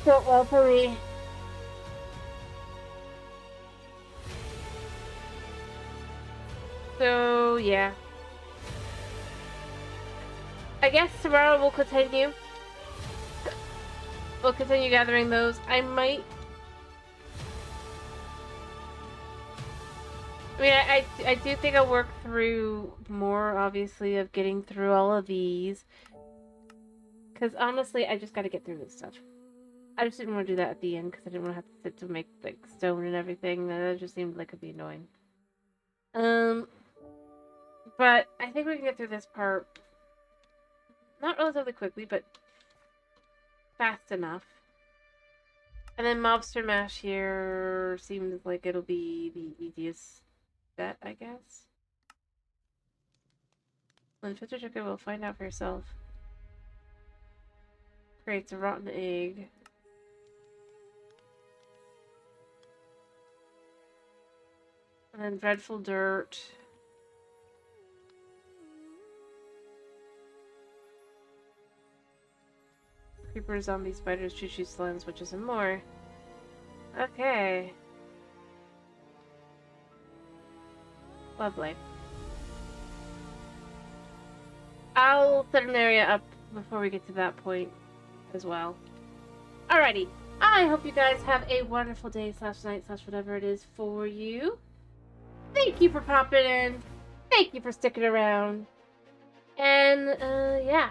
worked out well for me. So, yeah. I guess tomorrow we'll continue. We'll continue gathering those. I might... I mean, I do think I'll work through more, obviously, of getting through all of these. Because, honestly, I just gotta get through this stuff. I just didn't want to do that at the end, because I didn't want to have to sit to make, like, stone and everything. That just seemed like it'd be annoying. But I think we can get through this part not relatively quickly, but fast enough. And then Mobster Mash here seems like it'll be the easiest bet, I guess. When Twitter Checker will find out for yourself. Creates a rotten egg. And then Dreadful Dirt. Creepers, zombies, spiders, choo-choo slimes, witches, and more. Okay. Lovely. I'll set an area up before we get to that point as well. Alrighty. I hope you guys have a wonderful day / night / whatever it is for you. Thank you for popping in. Thank you for sticking around. And, yeah.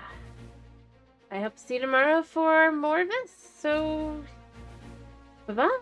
I hope to see you tomorrow for more of this. So, bye-bye.